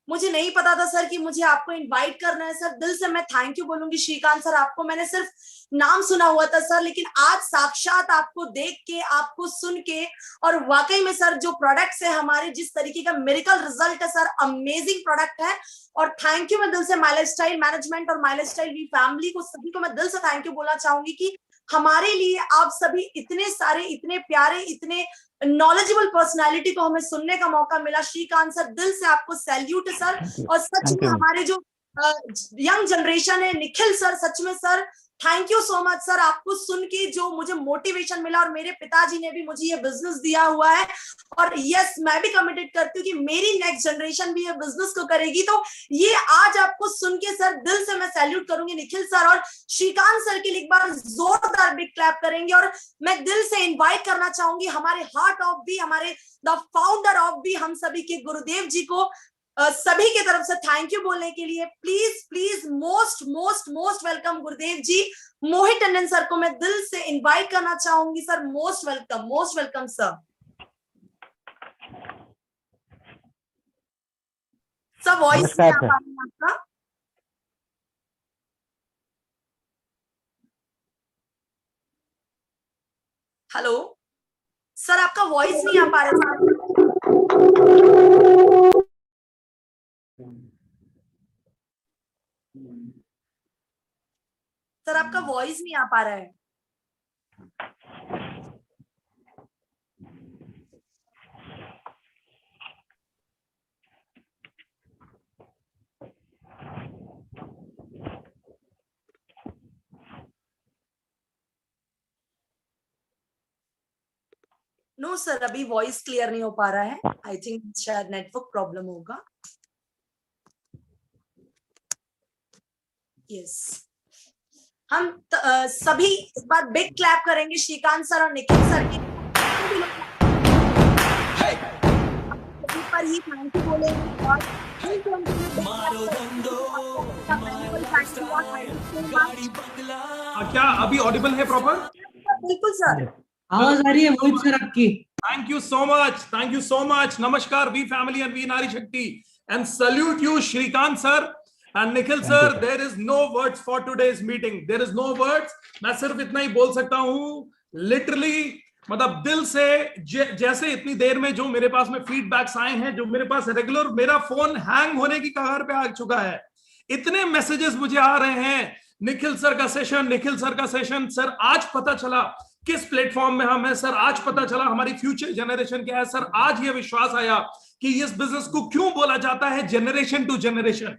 [SPEAKER 3] मुझे नहीं पता था सर कि मुझे आपको इनवाइट करना है सर, दिल से मैं थैंक यू बोलूंगी श्रीकांत सर। आपको मैंने सिर्फ नाम सुना हुआ था सर, लेकिन आज साक्षात आपको देख के, आपको सुन के, और वाकई में सर जो प्रोडक्ट्स है हमारे, जिस तरीके का मेरिकल रिजल्ट है सर, अमेजिंग प्रोडक्ट है। और थैंक यू मैं दिल से माई लाइफस्टाइल मैनेजमेंट और माई लाइफस्टाइल वी फैमिली को, सभी को मैं दिल से थैंक यू बोलना चाहूंगी कि हमारे लिए आप सभी इतने सारे, इतने प्यारे, इतने नॉलेजेबल पर्सनालिटी को हमें सुनने का मौका मिला। श्रीकांत सर, दिल से आपको सैल्यूट है सर। और सच में हमारे जो यंग जनरेशन है, निखिल सर, सच में sir thank you so much sir. आपको सुन के जो मुझे मोटिवेशन मिला, और मेरे पिताजी ने भी मुझे ये बिजनेस दिया हुआ है, और यस मैं भी कमिटेड करती हूँ कि मेरी नेक्स्ट जनरेशन भी ये बिजनेस को करेगी। तो ये आज आपको सुन के सर दिल से मैं सैल्यूट करूंगी निखिल सर और श्रीकांत सर के लिए। एक बार जोरदार बिग क्लैप करेंगे। और मैं दिल से इन्वाइट करना चाहूंगी हमारे हार्ट ऑफ भी, हमारे द फाउंडर ऑफ भी, हम सभी के गुरुदेव जी को सभी की तरफ से थैंक यू बोलने के लिए। Please please most most most welcome Gurudev ji. Mohit Tandon sir को मैं दिल से इनवाइट करना चाहूंगी। Sir most welcome sir. Sir voice नहीं आ पा रही है आपका। हेलो सर, आपका वॉइस नहीं आ पा रहा है। सर आपका वॉइस नहीं आ पा रहा है। नो सर, अभी वॉइस क्लियर नहीं हो पा रहा है। आई थिंक शायद नेटवर्क प्रॉब्लम होगा। यस, हम सभी इस बार बिग क्लैप करेंगे श्रीकांत सर और निखिल सर की पर ही थैंक यू बोलेंगे। और
[SPEAKER 5] क्या अभी ऑडिबल है प्रॉपर?
[SPEAKER 3] बिल्कुल सर,
[SPEAKER 1] आवाज आ रही है मोहित सर आपकी।
[SPEAKER 5] Thank you so much. नमस्कार वी फैमिली एंड वी नारी शक्ति and salute you Shrikant sir and Nikhil sir, there is no words for today's meeting. There is no words. मैं सिर्फ इतना ही बोल सकता हूँ, literally मतलब दिल से, जैसे इतनी देर में जो मेरे पास में फीडबैक्स आए हैं, जो मेरे पास रेगुलर, मेरा फोन हैंग होने की कगार पे आ चुका है। इतने मैसेजेस मुझे आ रहे हैं, निखिल सर का सेशन, सर आज पता चला किस प्लेटफॉर्म में हम हैं, सर आज पता चला हमारी फ्यूचर जनरेशन क्या है, सर आज ये विश्वास आया कि इस बिजनेस को क्यों बोला जाता है जनरेशन टू जनरेशन।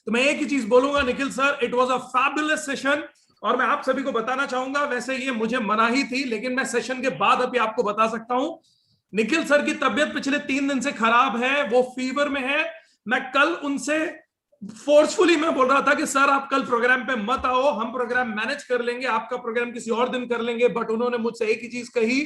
[SPEAKER 5] तो मैं एक ही चीज बोलूंगा Nikhil sir, it was a fabulous session. और मैं आप सभी को बताना चाहूंगा, वैसे ये मुझे मनाही थी, लेकिन मैं सेशन के बाद अभी आपको बता सकता हूं, निखिल सर की तबीयत पिछले 3 दिन से खराब है, वो फीवर में है। मैं कल उनसे फोर्सफुली मैं बोल रहा था कि सर आप कल प्रोग्राम पे मत आओ, हम प्रोग्राम मैनेज कर लेंगे, आपका प्रोग्राम किसी और दिन कर लेंगे। बट उन्होंने मुझसे एक ही चीज कही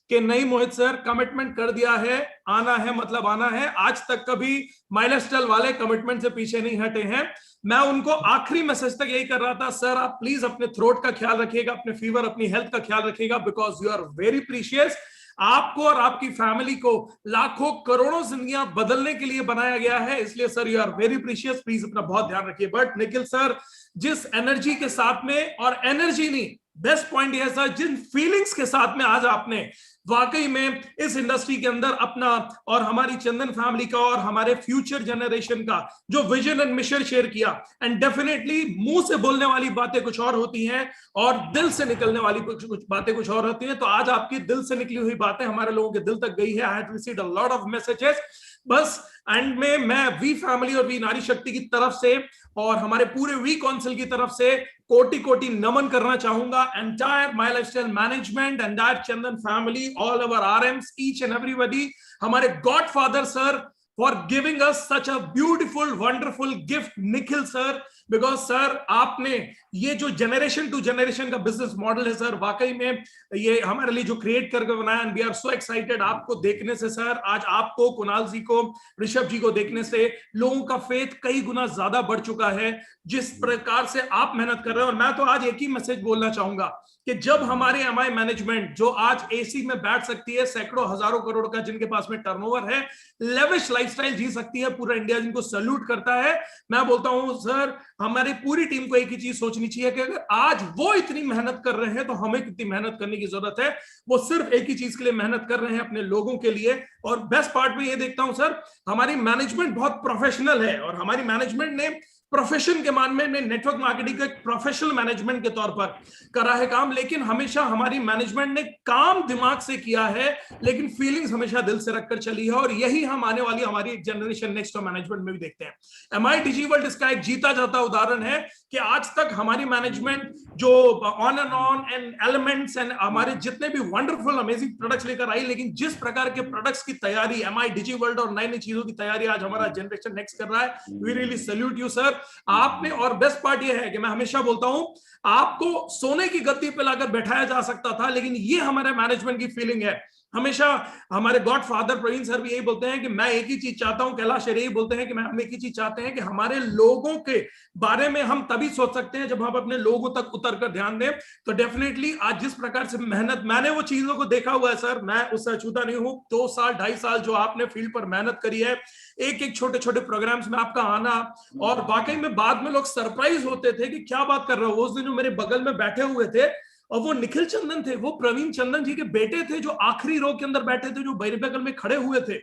[SPEAKER 5] कि नहीं मोहित सर, कमिटमेंट कर दिया है, आना है मतलब आना है। आज तक कभी माइलस्टाइल वाले कमिटमेंट से पीछे नहीं हटे हैं। मैं उनको आखिरी मैसेज तक यही कर रहा था, सर आप प्लीज अपने थ्रोट का ख्याल रखिएगा, अपने फीवर, अपनी हेल्थ का ख्याल रखिएगा, because you are very precious. आपको और आपकी फैमिली को लाखों करोड़ों जिंदगियां बदलने के लिए बनाया गया है, इसलिए sir you are very precious, please अपना बहुत ध्यान रखिए। बट निखिल सर जिस एनर्जी के साथ में, और एनर्जी नहीं, बेस्ट पॉइंट यह सर, जिन फीलिंग्स के साथ में आज आपने वाकई में इस इंडस्ट्री के अंदर अपना और हमारी चंदन फैमिली का और हमारे फ्यूचर जनरेशन का जो विजन एंड मिशन शेयर किया, एंड डेफिनेटली मुंह से बोलने वाली बातें कुछ और होती हैं और दिल से निकलने वाली कुछ बातें कुछ और होती हैं। तो आज आपकी दिल से निकली हुई बातें हमारे लोगों के दिल तक गई है। I have received a lot of messages. बस एंड में मैं वी फैमिली और वी नारी शक्ति की तरफ से और हमारे पूरे वी काउंसिल की तरफ से कोटि कोटि नमन करना चाहूंगा। Entire my lifestyle management, entire Chandan family, all our RMs, each and everybody, हमारे godfather sir for giving us such a beautiful wonderful gift Nikhil sir. Because sir आपने ये जो जनरेशन टू जनरेशन का बिजनेस मॉडल है सर, वाकई में ये हमारे लिए जो क्रिएट करके बनाया, and we are so excited. आपको देखने से सर, आज आपको, कुणाल जी को, ऋषभ जी को देखने से लोगों का फेथ कई गुना ज्यादा बढ़ चुका है, जिस प्रकार से आप मेहनत कर रहे हो। और मैं तो आज एक ही मैसेज बोलना चाहूंगा कि जब हमारे एमआई मैनेजमेंट जो आज एसी में बैठ सकती है, सैकड़ों हजारों करोड़ का जिनके पास में टर्नओवर है, लेविश लाइफस्टाइल जी सकती है, पूरा इंडिया जिनको सैल्यूट करता है, मैं बोलता हूं सर हमारी पूरी टीम को एक ही चीज सोचनी चाहिए कि अगर आज वो इतनी मेहनत कर रहे हैं तो हमें कितनी मेहनत करने की जरूरत है। वो सिर्फ एक ही चीज के लिए मेहनत कर रहे हैं, अपने लोगों के लिए। और बेस्ट पार्ट में ये देखता हूं सर, हमारी मैनेजमेंट बहुत प्रोफेशनल है, और हमारी मैनेजमेंट ने प्रोफेशन के मान में नेटवर्क मार्केटिंग का एक प्रोफेशनल मैनेजमेंट के तौर पर करा है काम, लेकिन हमेशा हमारी मैनेजमेंट ने काम दिमाग से किया है, लेकिन फीलिंग्स हमेशा दिल से रखकर चली है। और यही हम आने वाली हमारी जनरेशन नेक्स्ट मैनेजमेंट में भी देखते हैं। एमआई डिजिवर्ल्ड इसका एक जीता जाता उदाहरण है कि आज तक हमारी मैनेजमेंट जो on and on and elements and हमारे जितने भी वंडरफुल अमेजिंग प्रोडक्ट्स लेकर आई, लेकिन जिस प्रकार के प्रोडक्ट्स की तैयारी MI डिजी वर्ल्ड और नई नई चीजों की तैयारी आज हमारा जनरेशन नेक्स्ट कर रहा है, we really salute you sir. आपने, और बेस्ट पार्ट ये है कि मैं हमेशा बोलता हूं आपको सोने की गद्दी पे लाकर बैठाया जा सकता था, लेकिन ये हमारे मैनेजमेंट की फीलिंग है। हमेशा हमारे गॉड फादर प्रवीण सर भी यही बोलते हैं कि मैं एक ही चीज चाहता हूं, कैलाश सर यही बोलते हैं कि हम एक ही चीज चाहते हैं कि हमारे लोगों के बारे में हम तभी सोच सकते हैं जब हम अपने लोगों तक उतर कर ध्यान दें। तो डेफिनेटली आज जिस प्रकार से मेहनत, मैंने वो चीजों को देखा हुआ है सर, मैं उससे अछूता नहीं हूं। 2 साल 2.5 साल जो आपने फील्ड पर मेहनत करी है, एक एक छोटे छोटे प्रोग्राम्स में आपका आना, और वाकई में बाद में लोग सरप्राइज होते थे कि क्या बात कर रहे हो। उस दिन जो मेरे बगल में बैठे हुए थे और वो निखिल चंदन थे, वो प्रवीण चंदन जी के बेटे थे, जो आखिरी रो के अंदर बैठे थे, जो मेरे बगल में खड़े हुए थे,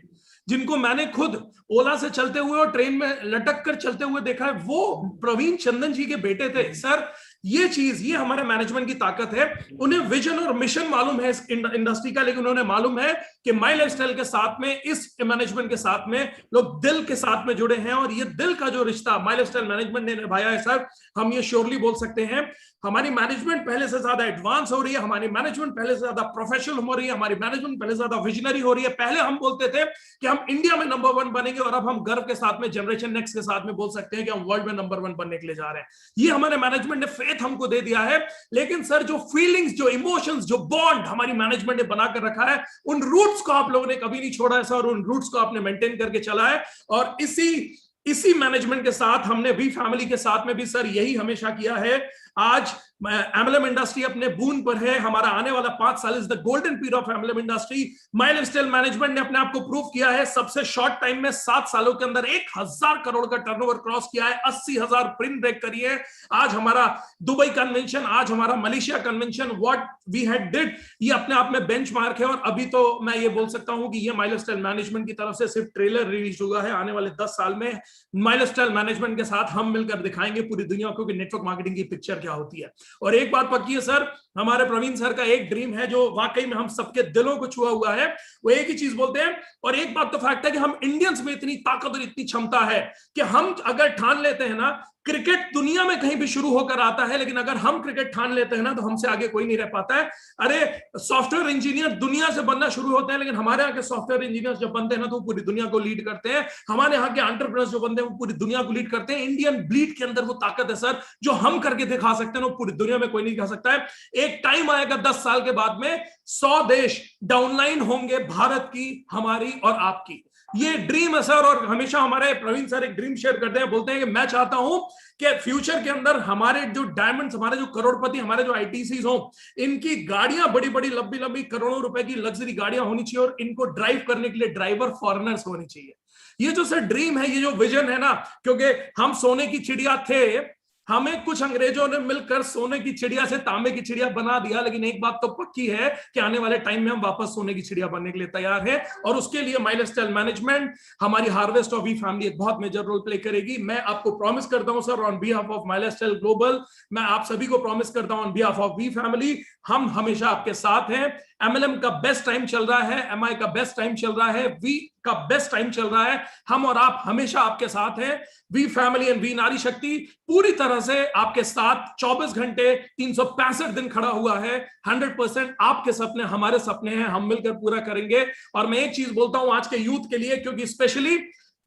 [SPEAKER 5] जिनको मैंने खुद ओला से चलते हुए और ट्रेन में लटक कर चलते हुए देखा है, वो प्रवीण चंदन जी के बेटे थे। सर ये चीज, ये हमारे मैनेजमेंट की ताकत है। उन्हें विजन और मिशन मालूम है इस इंडस्ट्री का, लेकिन उन्हें मालूम है कि माई लाइफस्टाइल के साथ में, इस मैनेजमेंट के साथ में लोग दिल के साथ में जुड़े हैं, और ये दिल का जो रिश्ता माई लाइफस्टाइल मैनेजमेंट ने निभाया है सर, हम ये श्योरली बोल सकते हैं। हमारी मैनेजमेंट पहले से ज्यादा एडवांस हो रही है, हमारी मैनेजमेंट पहले से ज्यादा प्रोफेशनल हो रही है, हमारी मैनेजमेंट पहले से ज्यादा विजनरी हो रही है। पहले हम बोलते थे कि हम इंडिया में नंबर 1 बनेंगे, और अब हम गर्व के साथ में जनरेशन नेक्स्ट के साथ में बोल सकते हैं कि हम वर्ल्ड में नंबर 1 बनने के लिए जा रहे हैं। ये हमारे मैनेजमेंट ने फेथ हमको दे दिया है। लेकिन सर जो फीलिंग्स, जो इमोशंस, जो बॉन्ड हमारी मैनेजमेंट ने बनाकर रखा है, उन रूट्स को आप लोगों ने कभी नहीं छोड़ा है सर, उन रूट्स को आपने मेंटेन करके चला है। और इसी मैनेजमेंट के साथ हमने वी फैमिली के साथ में भी सर यही हमेशा किया है। आज एमएलएम इंडस्ट्री अपने बूंद पर है। हमारा आने वाला 5 साल is the golden period of MLM industry. My lifestyle management ने अपने आप को प्रूव किया है। सबसे शॉर्ट टाइम में 7 सालों के अंदर 1000 करोड़ का टर्नओवर क्रॉस किया है, 80,000 प्रिंट ब्रेक करी है। आज हमारा दुबई कन्वेंशन, आज हमारा Malaysia convention, what we had did, ये अपने आप में बेंचमार्क है। और अभी तो मैं ये बोल सकता हूं कि ये माई लाइफस्टाइल मैनेजमेंट की तरफ से सिर्फ ट्रेलर रिलीज हुआ है। आने वाले 10 साल में माई लाइफस्टाइल मैनेजमेंट के साथ हम मिलकर दिखाएंगे पूरी दुनिया को कि नेटवर्क मार्केटिंग की पिक्चर क्या होती है। और एक बात पक्की है सर, हमारे प्रवीण सर का एक ड्रीम है जो वाकई में हम सबके दिलों को छुआ हुआ है। वो एक ही चीज बोलते हैं, और एक बात तो फैक्ट है कि हम इंडियंस में इतनी ताकत और इतनी क्षमता है कि हम अगर ठान लेते हैं ना, क्रिकेट दुनिया में कहीं भी शुरू होकर आता है, लेकिन अगर हम क्रिकेट ठान लेते हैं ना तो हमसे आगे कोई नहीं रह पाता है। अरे सॉफ्टवेयर इंजीनियर दुनिया से बनना शुरू होते हैं, लेकिन हमारे यहाँ के सॉफ्टवेयर इंजीनियर जब बनते हैं ना तो पूरी दुनिया को लीड करते हैं। हमारे यहाँ के एंटरप्रेन्योर्स जो बनते हैं वो पूरी दुनिया को लीड करते हैं। इंडियन ब्लीड के अंदर वो ताकत है सर, जो हम करके दिखा सकते हैं, वो पूरी दुनिया में कोई नहीं दिखा सकता है। एक टाइम आएगा 10 साल के बाद में 100 देश डाउनलाइन होंगे भारत की, हमारी और आपकी। ये ड्रीम है सर। और हमेशा हमारे प्रवीण सर एक ड्रीम शेयर करते हैं, बोलते हैं कि मैं चाहता हूं कि फ्यूचर के अंदर हमारे जो डायमंड्स, हमारे जो करोड़पति, हमारे जो आईटीसीज हो, इनकी गाड़ियां बड़ी बड़ी लंबी लंबी करोड़ों रुपए की लग्जरी गाड़ियां होनी चाहिए, और इनको ड्राइव करने के लिए ड्राइवर फॉरेनर्स होने चाहिए। ये जो सर ड्रीम है, ये जो विजन है ना, क्योंकि हम सोने की चिड़िया थे, हमें कुछ अंग्रेजों ने मिलकर सोने की चिड़िया से तांबे की चिड़िया बना दिया, लेकिन एक बात तो पक्की है कि आने वाले टाइम में हम वापस सोने की चिड़िया बनने के लिए तैयार हैं। और उसके लिए माई लाइफस्टाइल मैनेजमेंट, हमारी हार्वेस्ट ऑफ वी फैमिली एक बहुत मेजर रोल प्ले करेगी। मैं आपको प्रॉमिस करता हूं sir, on behalf of my lifestyle global, मैं आप सभी को प्रॉमिस करता हूं on behalf of we family, हम हमेशा आपके साथ हैं। एमएलएम का बेस्ट टाइम चल रहा है, एमआई का बेस्ट टाइम चल रहा है, वी का बेस्ट टाइम चल रहा है। हम और आप हमेशा आपके साथ हैं। वी फैमिली एंड वी नारी शक्ति पूरी तरह से आपके साथ 24 घंटे 365 दिन खड़ा हुआ है। 100% आपके सपने हमारे सपने हैं, हम मिलकर पूरा करेंगे। और मैं एक चीज बोलता हूं आज के यूथ के लिए, क्योंकि स्पेशली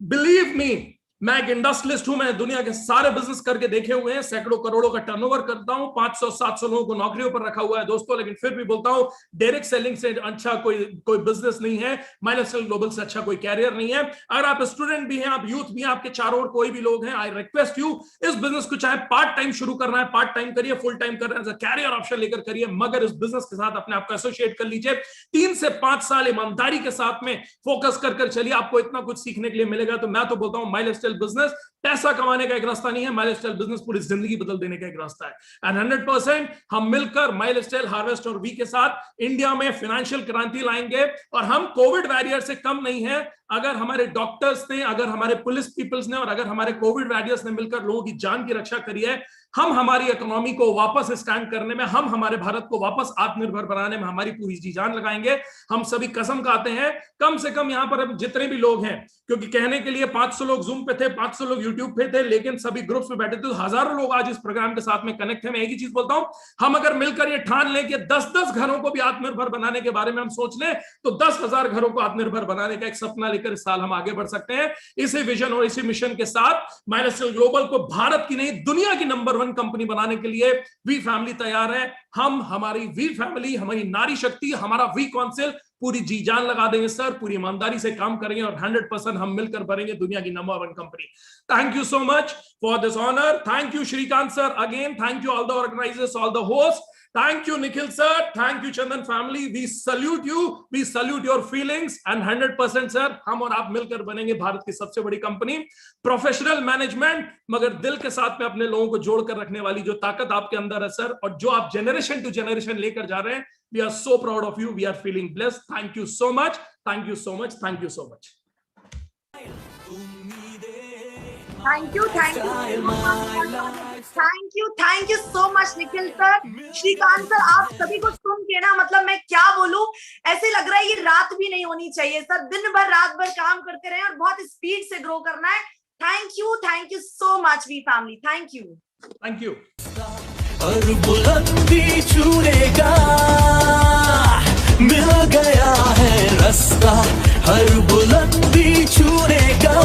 [SPEAKER 5] बिलीव मी, मैं एक इंडस्ट्रियलिस्ट हूं, मैं दुनिया के सारे बिजनेस करके देखे हुए हैं, सैकड़ों करोड़ों का टर्नओवर करता हूं, 500-700 लोगों को नौकरियों पर रखा हुआ है दोस्तों, लेकिन फिर भी बोलता हूं डायरेक्ट सेलिंग से अच्छा कोई बिजनेस नहीं है, माई लाइफस्टाइल ग्लोबल से अच्छा कोई कैरियर नहीं है। अगर आप स्टूडेंट भी हैं, आप यूथ भी हैं, आपके चारों ओर कोई भी लोग हैं, आई रिक्वेस्ट यू, इस बिजनेस को चाहे पार्ट टाइम शुरू करना है पार्ट टाइम करिए, फुल टाइम कर रहे हैं कैरियर ऑप्शन लेकर करिए, मगर इस बिजनेस के साथ अपने आप को एसोसिएट कर लीजिए। 3 से 5 साल ईमानदारी के साथ में फोकस कर चलिए, आपको इतना कुछ सीखने के लिए मिलेगा। तो मैं तो बोलता हूं माई लाइफस्टाइल बिजनेस पैसा कमाने का एक रास्ता नहीं है, माई लाइफस्टाइल बिजनेस पूरी जिंदगी बदल देने का एक रास्ता है। एंड 100% हम मिलकर माई लाइफस्टाइल, हार्वेस्ट और वी के साथ इंडिया में फाइनेंशियल क्रांति लाएंगे। और हम कोविड वॉरियर से कम नहीं है। अगर हमारे डॉक्टर्स ने, अगर हमारे पुलिस पीपल्स ने और अगर हमारे कोविड वॉरियर्स ने मिलकर लोगों की जान की रक्षा करी है, हम हमारी इकोनॉमी को वापस स्टैंड करने में, हम हमारे भारत को वापस आत्मनिर्भर बनाने में हमारी पूरी जी जान लगाएंगे। हम सभी कसम खाते हैं, कम से कम यहां पर अब जितने भी लोग हैं, क्योंकि कहने के लिए 500 लोग जूम पे थे, 500 लोग यूट्यूब यूट्यूब पे थे, लेकिन सभी ग्रुप्स में बैठे थे, तो हजारों लोग आज इस प्रोग्राम के साथ में कनेक्ट है। मैं एक ही चीज बोलता हूं, हम अगर मिलकर ये ठान लें कि 10-10 घरों को भी आत्मनिर्भर बनाने के बारे में हम सोच लें, तो 10,000 घरों को आत्मनिर्भर बनाने का एक सपना लेकर इस साल हम आगे बढ़ सकते हैं। इसी विजन और इसी मिशन के साथ माइलस्टोन ग्लोबल को भारत की नहीं, दुनिया की नंबर 1 कंपनी बनाने के लिए वी फैमिली तैयार है। हम, हमारी वी फैमिली, हमारी नारी शक्ति, हमारा वी काउंसिल पूरी जी जान लगा देंगे सर, पूरी ईमानदारी से काम करेंगे और 100% हम मिलकर बनेंगे दुनिया की नंबर 1 कंपनी। Thank you so much for this honour. Thank you Shrikant sir again, thank you all the organisers, all the host, thank you Nikhil sir, thank you Chandan family, we salute you, we salute your feelings and 100% sir, हम और आप मिलकर बनेंगे भारत की सबसे बड़ी company. Professional management मगर दिल के साथ में अपने लोगों को जोड़कर रखने वाली जो ताकत आपके अंदर है सर, और जो आप जनरेशन टू जनरेशन लेकर जा रहे हैं, we are so proud of you, we are feeling blessed, thank you so much, thank you so much, thank you so much।
[SPEAKER 3] Thank you so much Nikhil sir. Shrikant sir, आप सभी को सुन के ना, मतलब मैं क्या बोलूं, ऐसे लग रहा है ये रात भी नहीं होनी चाहिए सर, दिन भर रात भर काम करते रहे और बहुत स्पीड से ग्रो करना है। Thank you so much we family, thank you.
[SPEAKER 6] हर बुलंदी छूएगा, मिल गया है रास्ता, हर बुलंदी छूएगा।